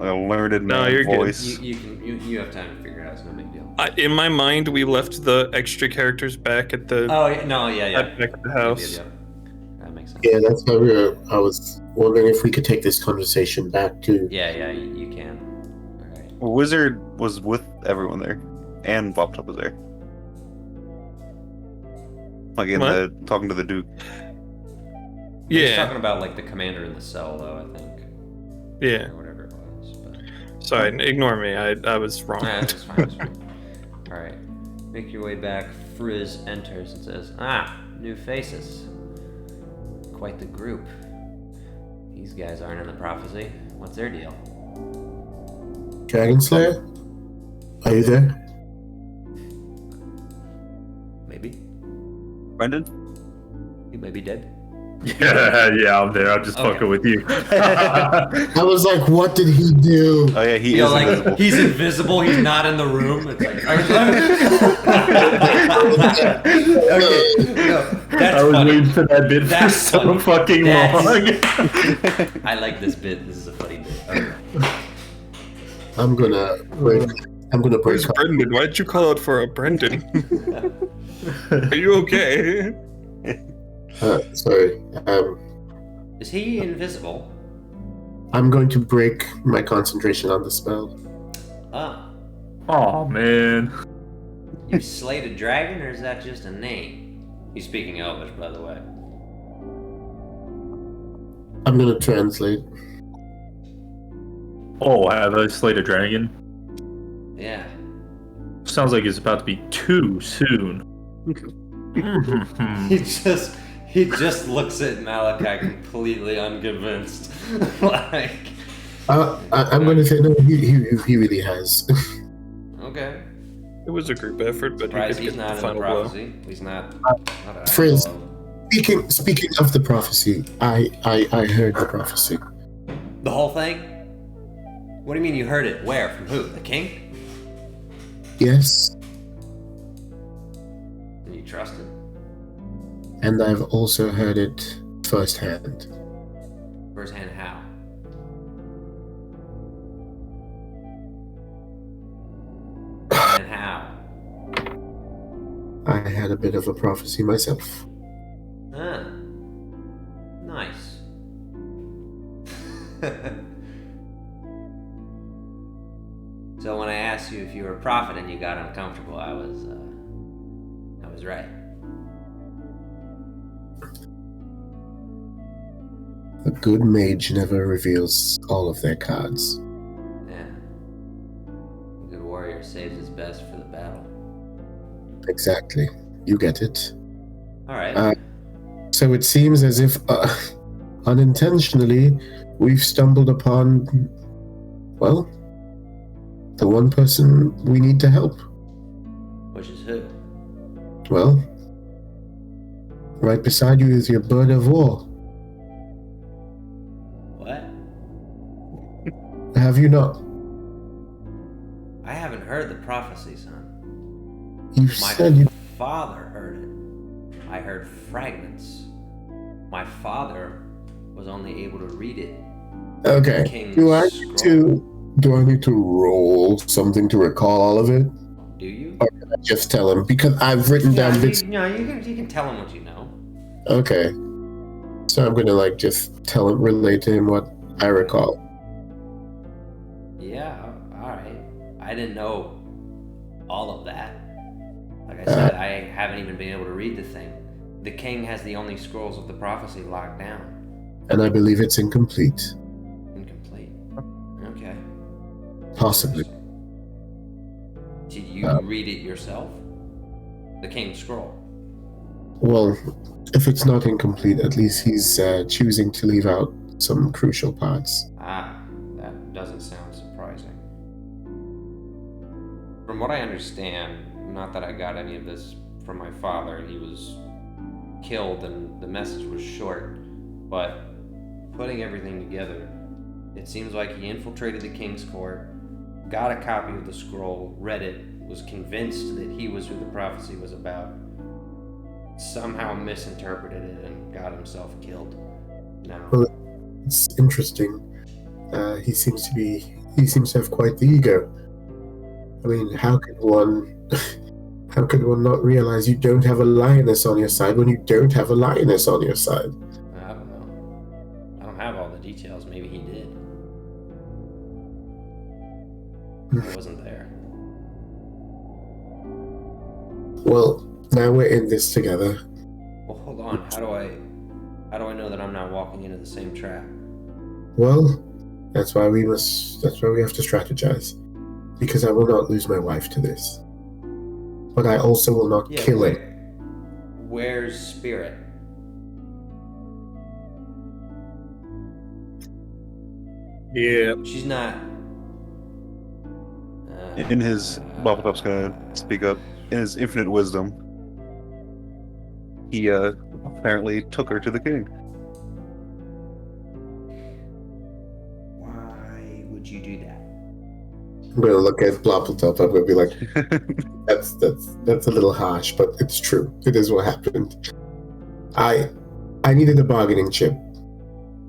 a learned No, man you're good. voice. You have time to figure it out. It's no big deal. In my mind, we left the extra characters back at the Oh yeah, no, yeah. back at the house. Yep. That makes sense. Yeah, that's why I was wondering if we could take this conversation back to. Yeah, you can. All right. Wizard was with everyone there, and Bob Top was there. Like in What? the talking to the Duke. He's Yeah, talking about like the commander in the cell, though. I think. yeah. Or whatever it was. But... Sorry, ignore me. I was wrong. Nah, it's fine. It's fine. All right. Make your way back. Frizz enters and says, new faces. Quite the group. These guys aren't in the prophecy. What's their deal? Dragon Slayer? Are you there? Maybe. Brendan? He may be dead. Yeah, I'm there. I'm just Okay. fucking with you. I was like, what did he do? Oh yeah, he You know, is like invisible. he's invisible. He's not in the room. It's like, okay, no, that's I was funny. waiting for that bit for That's so funny. fucking That's- long. I like this bit. This is a funny bit. Okay. I'm gonna break. Where's Brendan? Why did you call out for a Brendan? Are you okay? Sorry. Is he invisible? I'm going to break my concentration on the spell. Oh, Oh man. you slayed a dragon, or is that just a name? He's speaking Elvish, by the way. I'm gonna translate. Oh, have I slayed a dragon? Yeah. Sounds like it's about to be too soon. He just looks at Malachi completely unconvinced. Like, I'm gonna say no. He really has. okay. It was a group effort, but Surprised he he's could get not the in the final blow. prophecy. He's not. Frizz. Speaking of the prophecy, I heard the prophecy. The whole thing? What do you mean you heard it? Where? From who? The king? Yes, And you trust it? and I've also heard it firsthand. Firsthand how? And how? I had a bit of a prophecy myself. Ah. Nice. So when I asked you if you were a prophet and you got uncomfortable, I was right. A good mage never reveals all of their cards. Yeah. A good warrior saves his best for the battle. Exactly. You get it. All right. So it seems as if, unintentionally, we've stumbled upon, well, the one person we need to help. Which is who? Well, right beside you is your bird of war. What? Have you not? I haven't heard the prophecy, son. You My said you. father heard it. I heard fragments. My father was only able to read it. Okay. King's Do I scroll. need to? Do I need to roll something to recall all of it? Do you? Or can I just tell him? Because I've written Yeah, down bits. you can tell him what you know. Okay. So I'm gonna just tell him, relate to him what I recall. Yeah, all right. I didn't know all of that. Like I said, I haven't even been able to read the thing. The king has the only scrolls of the prophecy locked down. And I believe it's incomplete. Incomplete. Okay. Possibly. Did you read it yourself? The king's scroll. Well, if it's not incomplete, at least he's choosing to leave out some crucial parts. Ah, that doesn't sound surprising. From what I understand, not that I got any of this from my father, he was killed and the message was short, but putting everything together, it seems like he infiltrated the king's court, got a copy of the scroll, read it, was convinced that he was who the prophecy was about, somehow misinterpreted it and got himself killed. Now, Well, it's interesting. He seems to be He seems to have quite the ego. I mean, how could one not realize you don't have a lioness on your side when you don't have a lioness on your side? I don't know. I don't have all the details. Maybe he did. I wasn't there. Well, now we're in this together. Well, hold on. How do I know that I'm not walking into the same trap? Well, that's why we have to strategize. Because I will not lose my wife to this. But I also will not kill him. Where's Spirit? Yeah. She's not. In his Bubblepup's gonna speak up. In his infinite wisdom, he apparently took her to the king. Why would you do that? I'm gonna look at Bloppletop. I'm gonna be like, that's a little harsh, but it's true. It is what happened. I needed a bargaining chip.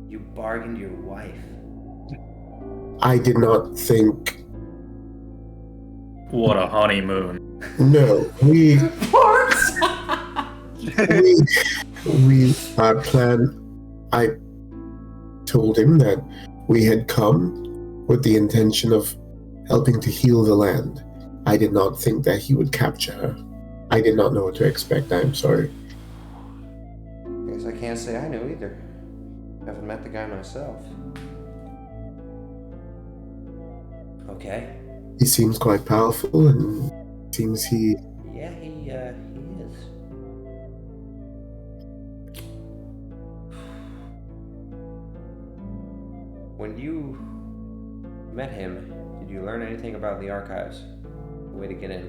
You bargained your wife. I did not think. What a honeymoon. No, we our plan. I told him that we had come with the intention of helping to heal the land. I did not think that he would capture her. I did not know what to expect. I am sorry. Guess I can't say I know either. Haven't met the guy myself. Okay. He seems quite powerful, and seems he. Yeah, he is. When you met him, did you learn anything about the archives? The way to get in?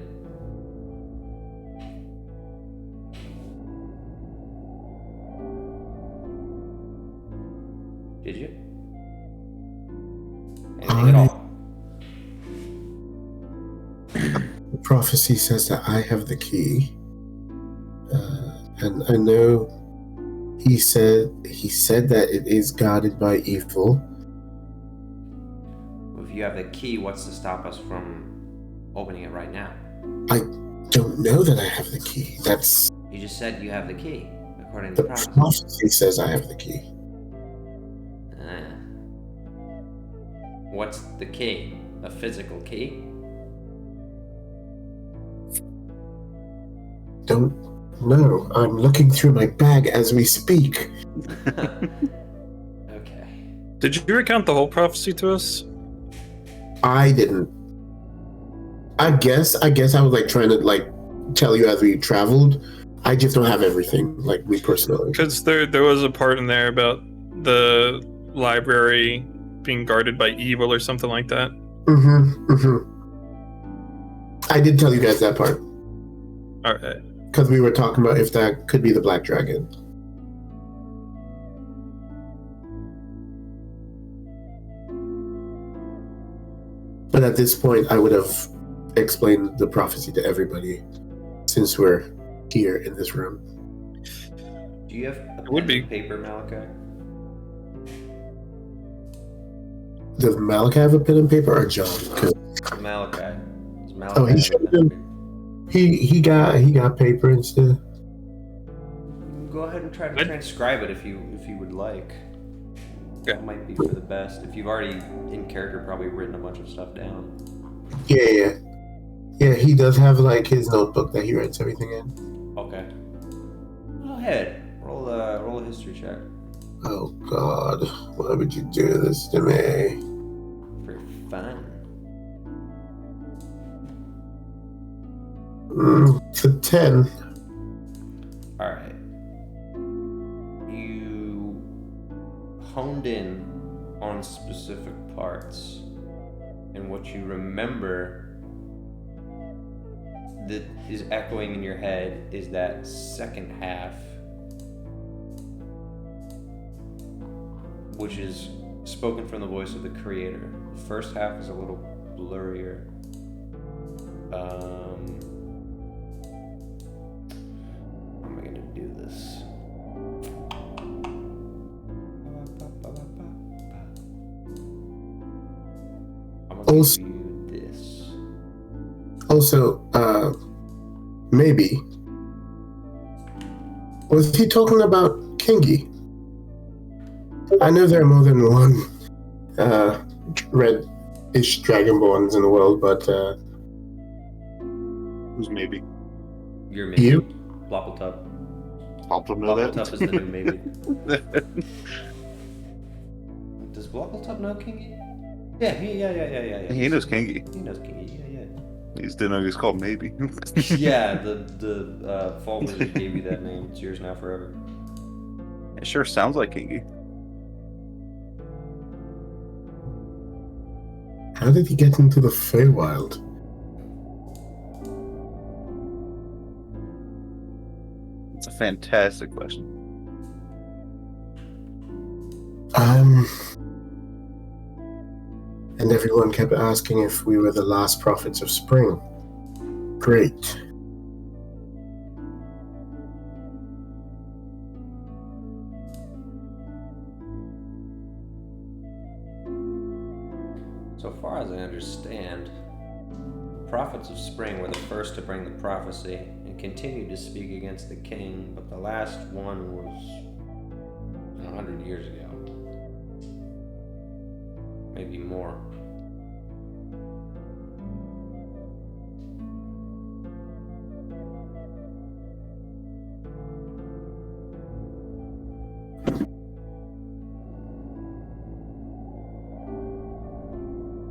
Did you? Anything at all? The prophecy says that I have the key, and I know he said that it is guarded by evil. If you have the key, what's to stop us from opening it right now? I don't know that I have the key. That's You just said you have the key, according to the the prophecy. prophecy says I have the key. What's the key? A physical key? Don't know. I'm looking through my bag as we speak. Okay. Did you recount the whole prophecy to us? I didn't. I guess I was like trying to like tell you as we traveled. I just don't have everything, like me personally. Because there was a part in there about the library being guarded by evil or something like that. I did tell you guys that part. All right. Because we were talking about if that could be the Black Dragon. But at this point, I would have explained the prophecy to everybody, since we're here in this room. Do you have a would pen be. and paper, Malachi? Does Malachi have a pen and paper, or John? 'Cause- Malachi. Does Malachi Oh, he have a should pen and have. He got paper instead. paper? Go ahead and try to transcribe it if you would like. Yeah. That might be for the best. If you've already in character probably written a bunch of stuff down. Yeah. He does have like his notebook that he writes everything in. Okay. Go ahead. Roll a history check. Oh God, why would you do this to me? For fun. It's a 10. Alright. You honed in on specific parts, and what you remember that is echoing in your head is that second half, which is spoken from the voice of the creator. The first half is a little blurrier. How am I gonna do this? Also- you this. Also, maybe. Was he talking about Kingy? I know there are more than one red-ish dragonborns in the world, but Who's maybe? You're maybe. You? Bloppletup. I'll know that. Bloppletup is the new maybe. Does Bloppletup know Kingy? Yeah, yeah. He knows Kingy. He knows Kingy, yeah. He just didn't know he was called maybe. Yeah, the Fall Wizard gave you that name. It's yours now forever. It sure sounds like Kingy. how did he get into the Feywild? It's a fantastic question. And everyone kept asking if we were the last prophets of spring. Great. So far as I understand, the prophets of spring were the first to bring the prophecy and continued to speak against the king, but the last one was 100 years ago. Maybe more.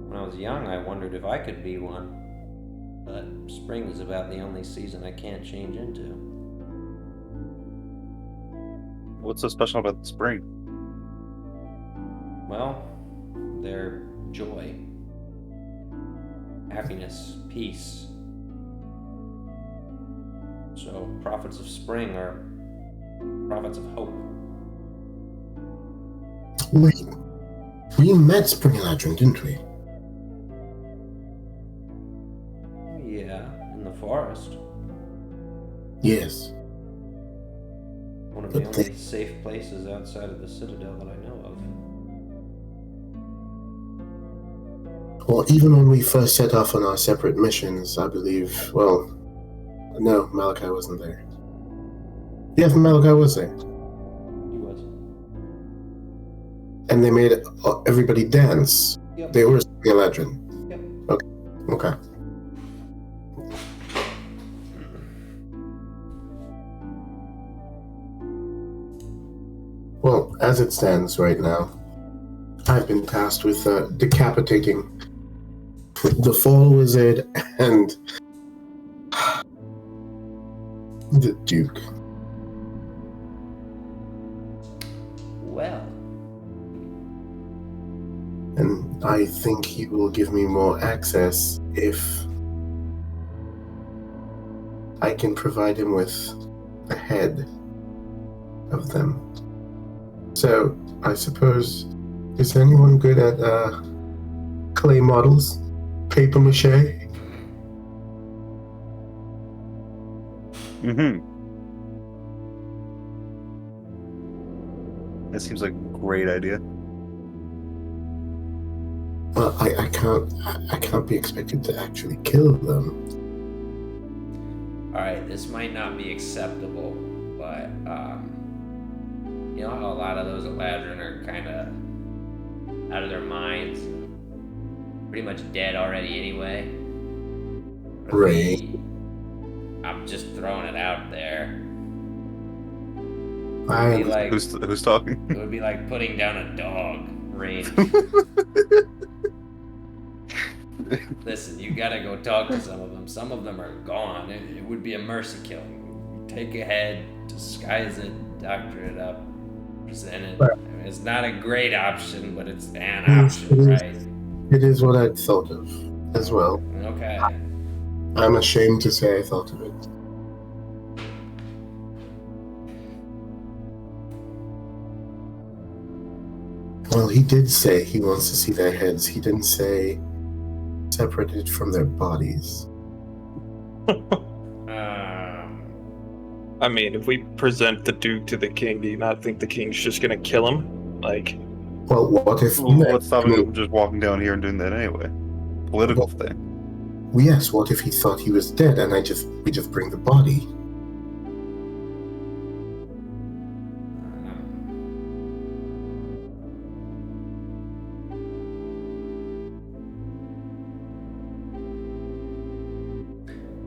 When I was young, I wondered if I could be one, but spring is about the only season I can't change into. What's so special about the spring? Well, their joy, happiness, peace. So, prophets of spring are prophets of hope. We met Spring Eladrin, didn't we? Yeah, in the forest. Yes. One of the But only safe places outside of the Citadel that I know of. Well, even when we first set off on our separate missions, I believe, well, no, Malachi wasn't there. Yes, Malachi was there. He was. And they made everybody dance. Yep. They were Spring Eladrin. Yep. Okay. Well, as it stands right now, I've been tasked with decapitating the Fall Wizard and the Duke. Well, And I think he will give me more access if I can provide him with the head of them. So, I suppose, is anyone good at clay models? Paper mache? Mm-hmm. That seems like a great idea. Well, I can't be expected to actually kill them. alright, this might not be acceptable, but, you know how a lot of those Eladrin are kind of out of their minds? Pretty much dead already anyway? Right. I'm just throwing it out there. I It'd be like, Who's talking? it would be like putting down a dog, Rain. Listen, you gotta go talk to some of them. Some of them are gone. It would be a mercy kill. Take a head, disguise it, doctor it up, present it. Right. I mean, it's not a great option, but it's an Yes, option, it is. right? It is what I thought of as well. Okay. I'm ashamed to say I thought of it. Well, he did say he wants to see their heads. He didn't say separated from their bodies. I mean, if we present the Duke to the king, do you not think the king's just gonna kill him? Like, Well, what if? What's stopping him from just walking down here and doing that anyway? political thing. Well, yes, what if he thought he was dead and we just bring the body?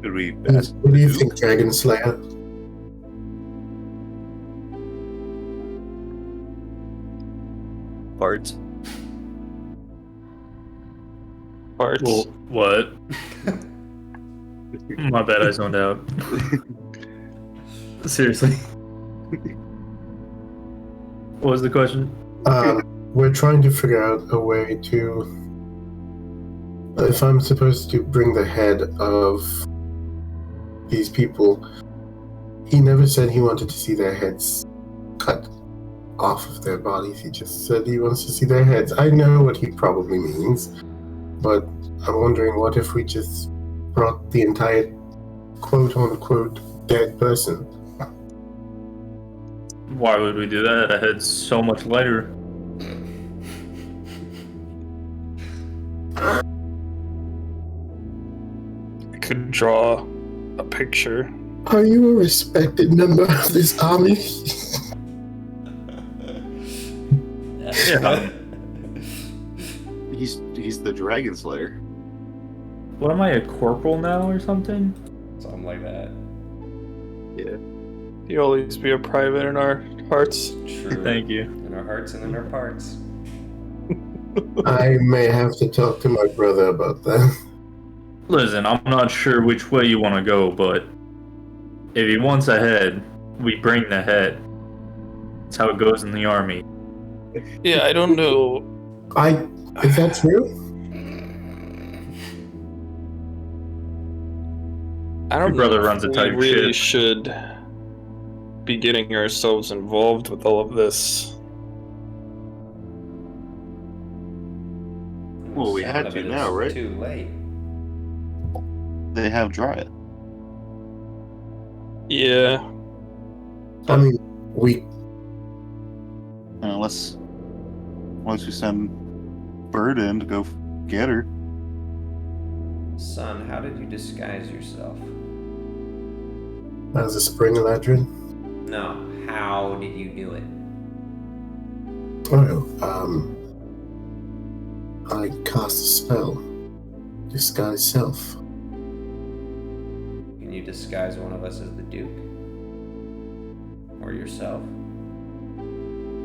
Could we What do you think, Dragon Slayer? parts? Parts. Well, what? My bad, I zoned out. Seriously. What was the question? We're trying to figure out a way to... If I'm supposed to bring the head of these people, he never said he wanted to see their heads cut off of their bodies. He just said he wants to see their heads. I know what he probably means, but I'm wondering, what if we just brought the entire quote-unquote dead person? Why would we do that? A head's so much lighter. I could draw a picture. Are you a respected member of this army? Yeah. He's the Dragon Slayer. What am I, a corporal now or something? Something like that. You'll always be a private in our hearts. True. Thank you. In our hearts and in our parts. I may have to talk to my brother about that. Listen, I'm not sure which way you want to go, but if he wants a head, we bring the head. That's how it goes in the army. Yeah, I don't know. Is that true? I don't Your brother know runs if a tight we really ship. should be getting ourselves involved with all of this. Well, we Some had of to it now, is right? Too late. They have Dryad. Yeah. I mean, we... Unless we send Bird in to go get her. Son, how did you disguise yourself? As a spring eladrin? No, how did you do it? I cast a spell. Disguise self. Can you disguise one of us as the Duke? Or yourself?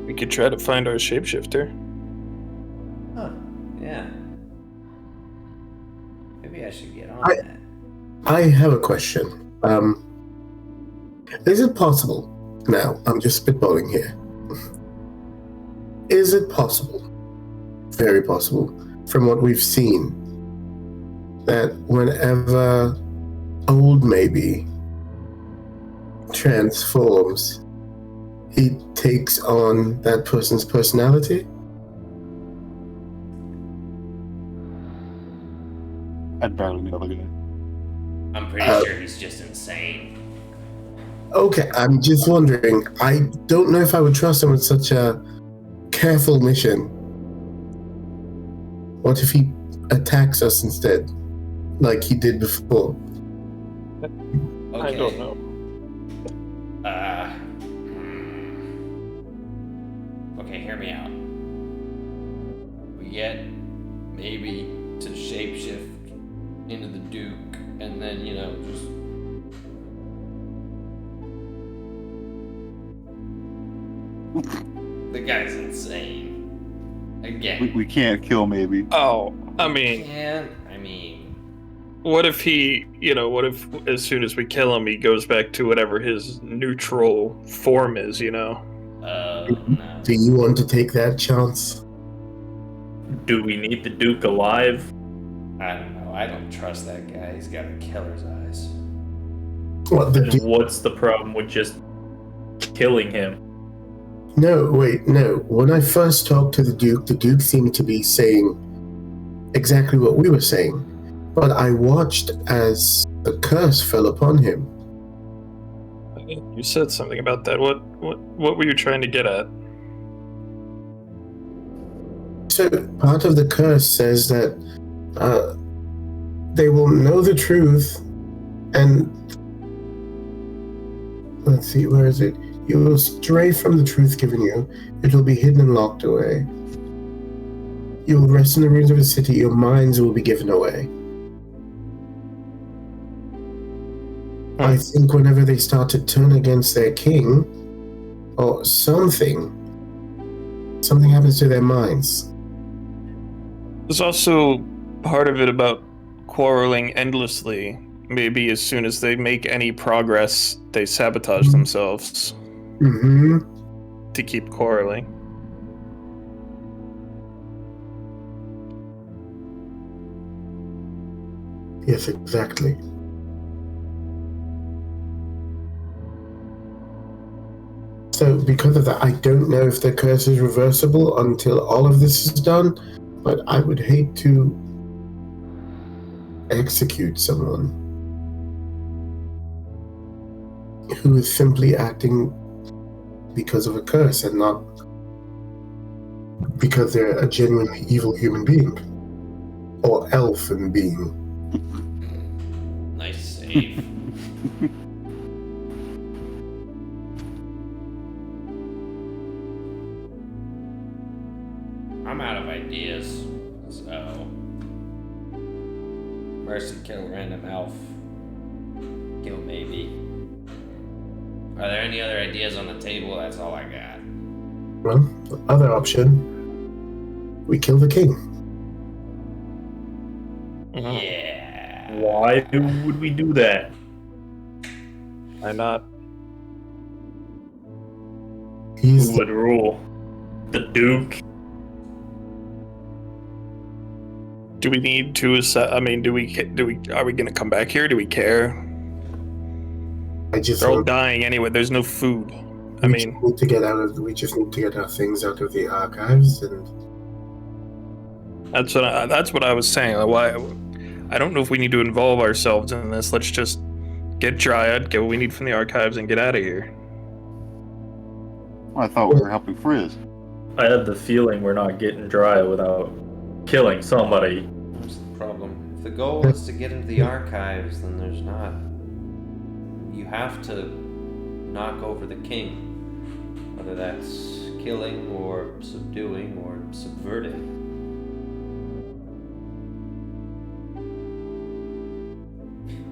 We could try to find our shapeshifter. Huh, yeah. Maybe I should get on that. I have a question. Is it possible, now, I'm just spitballing here. Is it possible, very possible, from what we've seen, that whenever old maybe transforms, he takes on that person's personality? I'd barely know the guy. I'm pretty sure he's just insane. Okay, I'm just wondering. I don't know if I would trust him with such a careful mission. What if he attacks us instead, like he did before? Okay. I don't know. Okay, hear me out. We get maybe to shapeshift into the Duke, and then, just... The guy's insane. Again. We can't kill maybe. Oh, I mean, what if he, what if as soon as we kill him, he goes back to whatever his neutral form is, No. Do you want to take that chance? Do we need the Duke alive? I don't know. I don't trust that guy. He's got a killer's eyes. What, the Duke? What's the problem with just killing him? No, wait, no. When I first talked to the Duke seemed to be saying exactly what we were saying. But I watched as the curse fell upon him. You said something about that. What were you trying to get at? So part of the curse says that they will know the truth, and let's see, where is it? You will stray from the truth given you. It will be hidden and locked away. You will rest in the ruins of a city. Your minds will be given away. I think whenever they start to turn against their king, or something happens to their minds. There's also part of it about quarreling endlessly. Maybe as soon as they make any progress, they sabotage themselves to keep quarreling. Yes, exactly. So because of that, I don't know if the curse is reversible until all of this is done, but I would hate to execute someone who is simply acting because of a curse and not because they're a genuinely evil human being or elfin being. Nice save. I'm out of ideas, so Mercy, kill random elf. Kill maybe. Are there any other ideas on the table? That's all I got. Well, the other option, we kill the king. Yeah. Why would we do that? Why not? He's Who would rule? The Duke? Do we need to? I mean, do we? Are we gonna come back here? Do we care? I just They're all want, dying anyway. There's no food. I we mean, just need to get out of. We just need to get our things out of the archives, and that's what I was saying. Why? I don't know if we need to involve ourselves in this. Let's just get Dryad, get what we need from the archives, and get out of here. I thought we were helping Frizz. I have the feeling we're not getting dry without killing somebody. What's the problem? If the goal is to get into the archives, then there's not. You have to knock over the king, whether that's killing or subduing or subverting.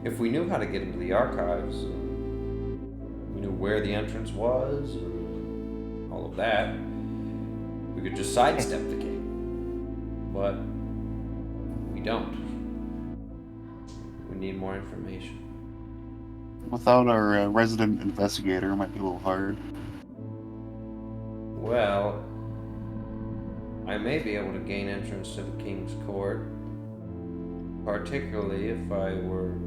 If we knew how to get into the archives, we knew where the entrance was, and all of that, we could just sidestep the king. But we don't. We need more information. Without our resident investigator, it might be a little hard. Well, I may be able to gain entrance to the king's court, particularly if I were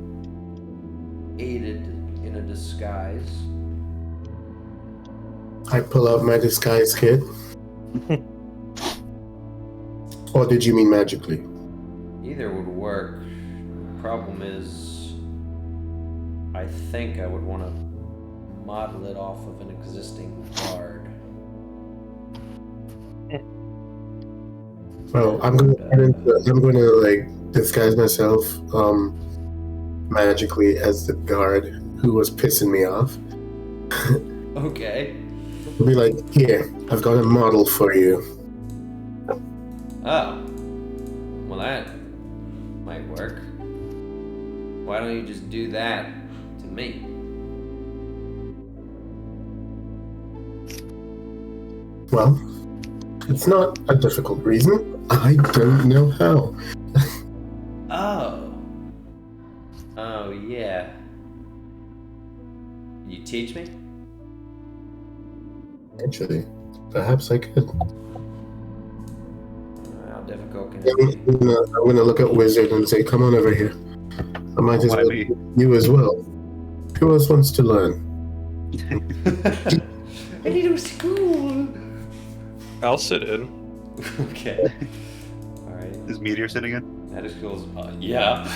aided in a disguise. I pull out my disguise kit. Or did you mean magically? Either would work. The problem is, I think I would want to model it off of an existing guard. Well, I'm gonna like disguise myself magically as the guard who was pissing me off. Okay. I'll be like, here, I've got a model for you. Oh. Well, that might work. Why don't you just do that to me? Well, it's not a difficult reason. I don't know how. Oh. Oh, yeah. You teach me? Actually, perhaps I could. How difficult can it be? I'm gonna look at Wizard and say, come on over here. I might as well be. you as well. Who else wants to learn? I need to go to school. I'll sit in. Okay. All right. Is Meteor sitting in? That is cool. Yeah.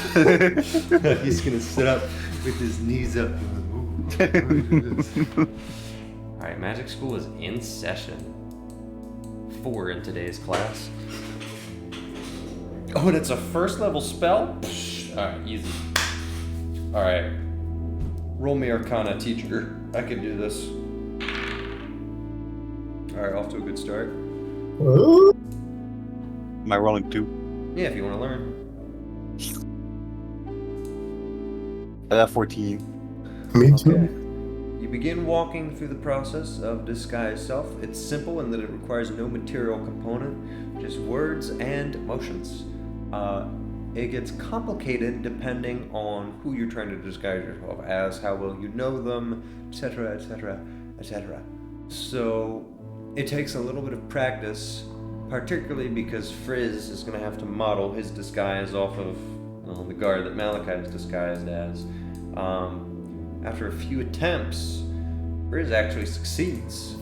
He's gonna sit up with his knees up. All right. Magic school is in session. 4 in today's class. Oh, and it's a first level spell? Psh, Alright, easy. Alright. Roll me Arcana, teacher. I can do this. Alright, off to a good start. Am I rolling 2? Yeah, if you want to learn. I got 14. Me too. Okay. You begin walking through the process of disguise self. It's simple in that it requires no material component, just words and motions. It gets complicated depending on who you're trying to disguise yourself as, how well you know them, etc., etc., etc. So it takes a little bit of practice, particularly because Frizz is going to have to model his disguise off of the guard that Malachi is disguised as. After a few attempts, Frizz actually succeeds,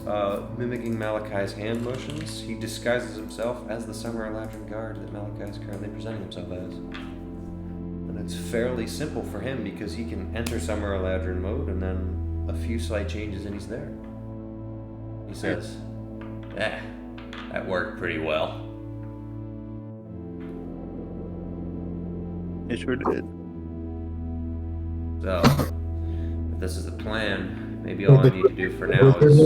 mimicking Malachi's hand motions. He disguises himself as the Summer Eladrin guard that Malachi is currently presenting himself as. And it's fairly simple for him because he can enter Summer Eladrin mode and then a few slight changes and he's there. He says, that worked pretty well. It sure did. So, if this is the plan, maybe all I need to do for now is...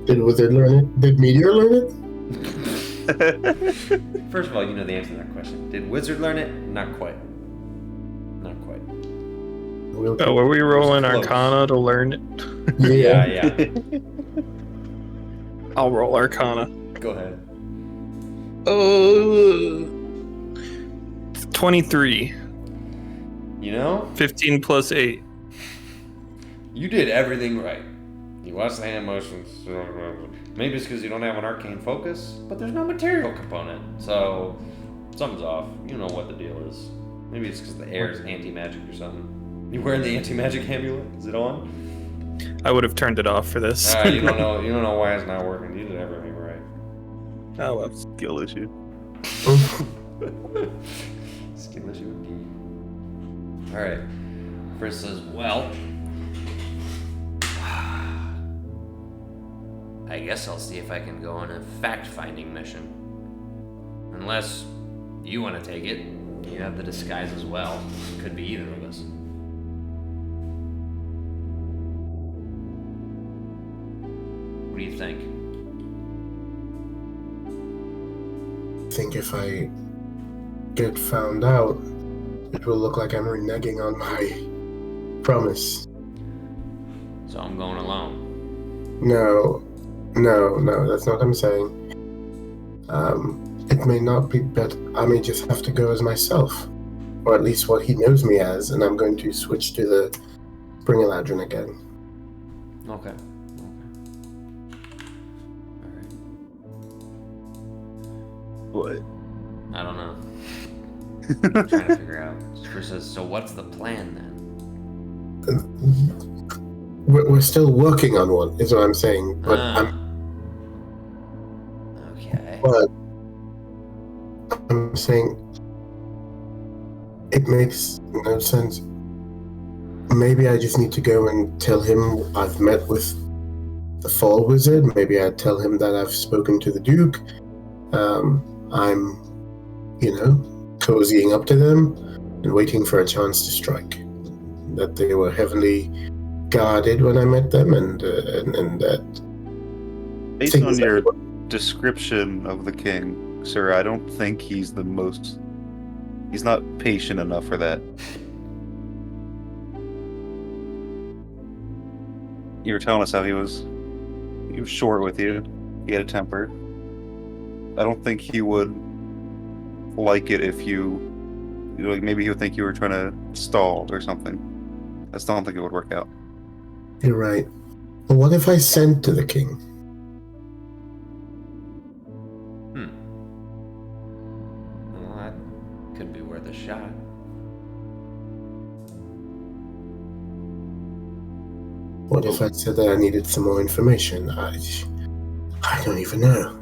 Did Wizard learn it? Did Meteor learn it? First of all, you know the answer to that question. Did Wizard learn it? Not quite. Not quite. Oh, were we rolling Close. Arcana to learn it? Yeah. I'll roll Arcana. Go ahead. 23. You know, 15 plus 8. you did everything right. You watched the hand motions. Maybe it's because you don't have an arcane focus, but there's no material component. So, something's off. You know what the deal is. Maybe it's because the air is anti-magic or something. You wearing the anti-magic amulet? Is it on? I would have turned it off for this. You don't know. You don't know why it's not working. You did everything right. Oh, well. Skill issue. Skill issue indeed. All right. Frizz says, "Well, I guess I'll see if I can go on a fact-finding mission. Unless you want to take it, you have the disguise as well. Could be either of us." What do you think? I think if I get found out, it will look like I'm reneging on my promise. So I'm going alone. No, that's not what I'm saying. It may not be, but I may just have to go as myself. Or at least what he knows me as, and I'm going to switch to the Spring Eladrin again. Okay. All right. What? I don't know. I'm trying to figure out. Frizz says, "So what's the plan then?" We're still working on one, is what I'm saying. But Okay. I'm saying it makes no sense. Maybe I just need to go and tell him I've met with the Fall Wizard. Maybe I tell him that I've spoken to the Duke. I'm, cozying up to them and waiting for a chance to strike. That they were heavily guarded when I met them, and that. Based on your description of the king, sir, I don't think he's the most. He's not patient enough for that. You were telling us how he was short with you. He had a temper. I don't think he would like it if maybe he would think you were trying to stall or something. I just don't think it would work out. You're right. But what if I sent to the king? Well, that could be worth a shot. What if I said that I needed some more information? I don't even know.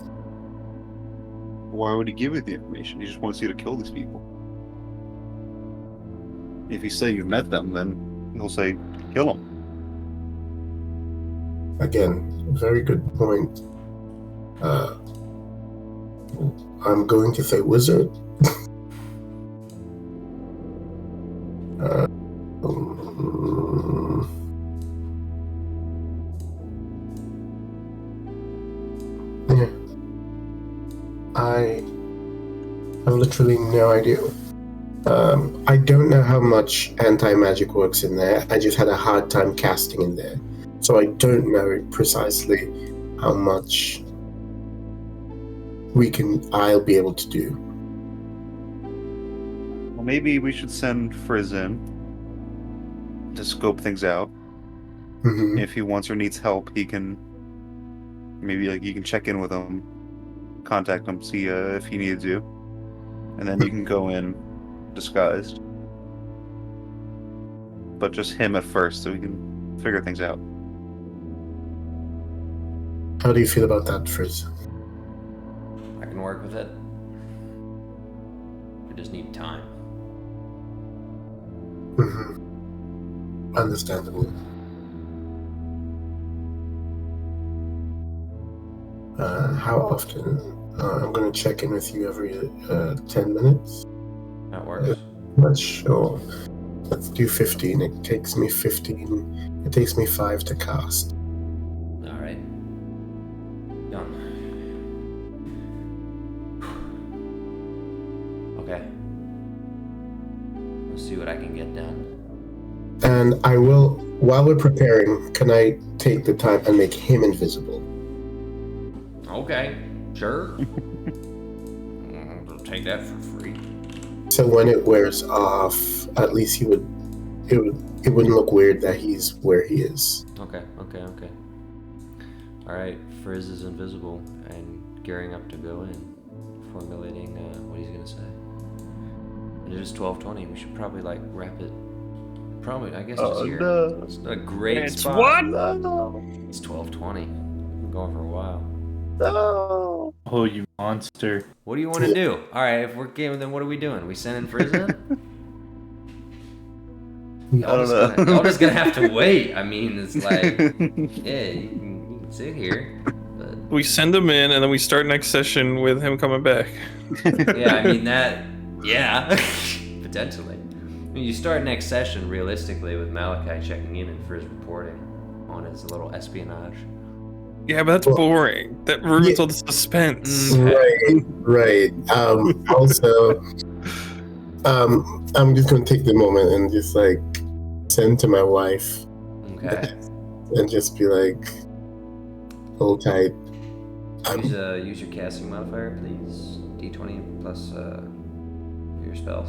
Why would he give you the information? He just wants you to kill these people. If you say you've met them, then he'll say, kill them. Again, very good point. I'm going to say wizard. I have literally no idea. I don't know how much anti-magic works in there. I just had a hard time casting in there. So I don't know precisely how much I'll be able to do. Well, maybe we should send Frizz in to scope things out. Mm-hmm. If he wants or needs help, he can maybe you can check in with him, contact him, see if he needs you, and then you can go in disguised. But just him at first, so we can figure things out. How do you feel about that, Frizz? I can work with it. I just need time. Mm-hmm. Understandable. How often? I'm going to check in with you every 10 minutes. That works. Not sure. Let's do 15. It takes me 15. It takes me 5 to cast. All right. Done. Okay. Let's see what I can get done. And I will, while we're preparing, can I take the time and make him invisible? Okay, sure. I'll take that for free. So when it wears off, at least it wouldn't look weird that he's where he is. Okay. All right, Frizz is invisible and gearing up to go in, formulating what he's gonna say. And it is 12:20. We should probably wrap it. Probably, I guess just here. No. It's a great It's spot. what? No. It's 12:20. We're going for a while. No. Oh, you monster. What do you want to do? All right, if we're game, then what are we doing? We sending Frizz in? I don't know. Y'all just gonna have to wait. I mean, it's like, yeah, you can sit here, but We send him in, and then we start next session with him coming back. yeah, I mean yeah, potentially. I mean, you start next session realistically with Malachi checking in and Frizz reporting on his little espionage. Yeah, but that's boring. That ruins all the suspense. Right. Also, I'm just gonna take the moment and just send to my wife Okay. and just be like, hold tight. Use your casting modifier, please. D20 plus your spell,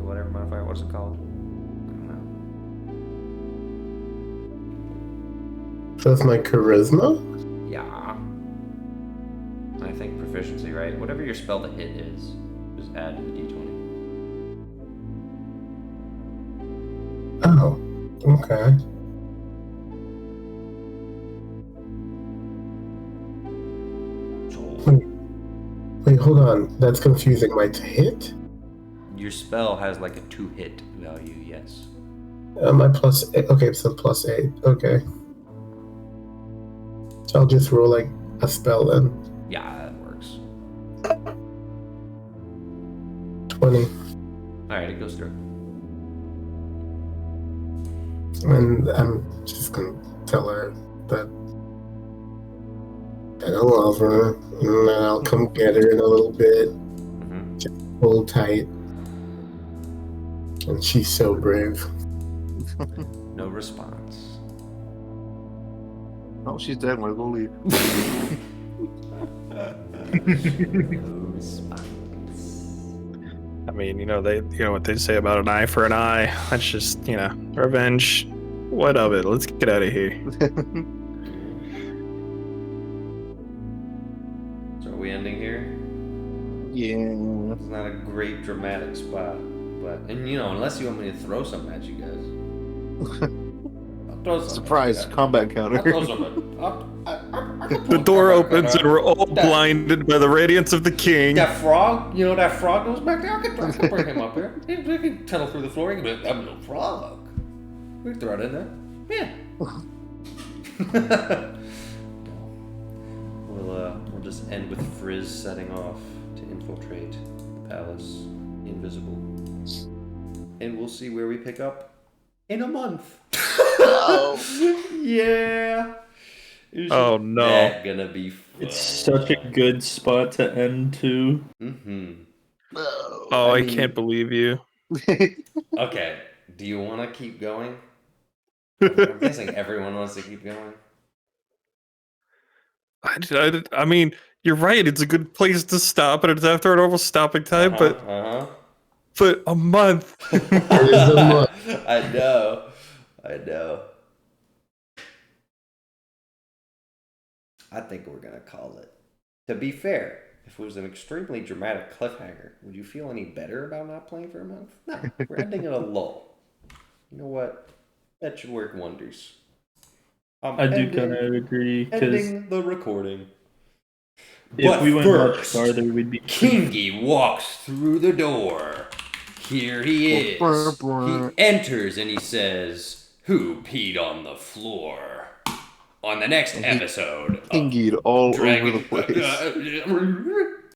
whatever modifier. What's it called? I don't know. So that's my charisma? Yeah. I think proficiency, right? Whatever your spell to hit is, just add to the D20. Oh, okay. Wait, hold on. That's confusing. My to hit? Your spell has a 2-hit value, yes. My plus 8. Okay, so plus 8. Okay. So I'll just roll a spell then. Yeah, that works. 20. Alright, it goes through. And I'm just gonna tell her that I love her, and then I'll come get her in a little bit. Mm-hmm. Just hold tight. And she's so brave. No response. Oh, she's dead. We'll go leave. No response. I mean, you know what they say about an eye for an eye. That's just, revenge. What of it? Let's get out of here. So are we ending here? Yeah. It's not a great dramatic spot, but unless you want me to throw something at you guys. I'll throw something Surprise at you. combat counter. I'll throw something. I can The pull a door combat opens counter. and we're all blinded by the radiance of the king. That frog, that frog goes back there. I can bring him up here. He can tunnel through the floor. He can be like, I'm no frog. We can throw it in there. Yeah. We'll just end with Frizz setting off to infiltrate the palace, invisible, and we'll see where we pick up in a month. Oh. Yeah. Oh no! That gonna be fun. It's such a good spot to end to. Mm-hmm. Oh, I can't believe you. Okay, do you want to keep going? I'm guessing everyone wants to keep going. I mean, you're right. It's a good place to stop, and it's after a normal stopping time. But a month. It is a month. I know. I think we're gonna call it. To be fair, if it was an extremely dramatic cliffhanger, would you feel any better about not playing for a month? No, we're ending in a lull. You know what? That should work wonders. I do kind of agree, because Ending the recording. if we went much farther, we'd be... Kingy walks through the door. Here he is. He enters and he says, "Who peed on the floor?" On the next episode. Kingied all Dragon... over the place.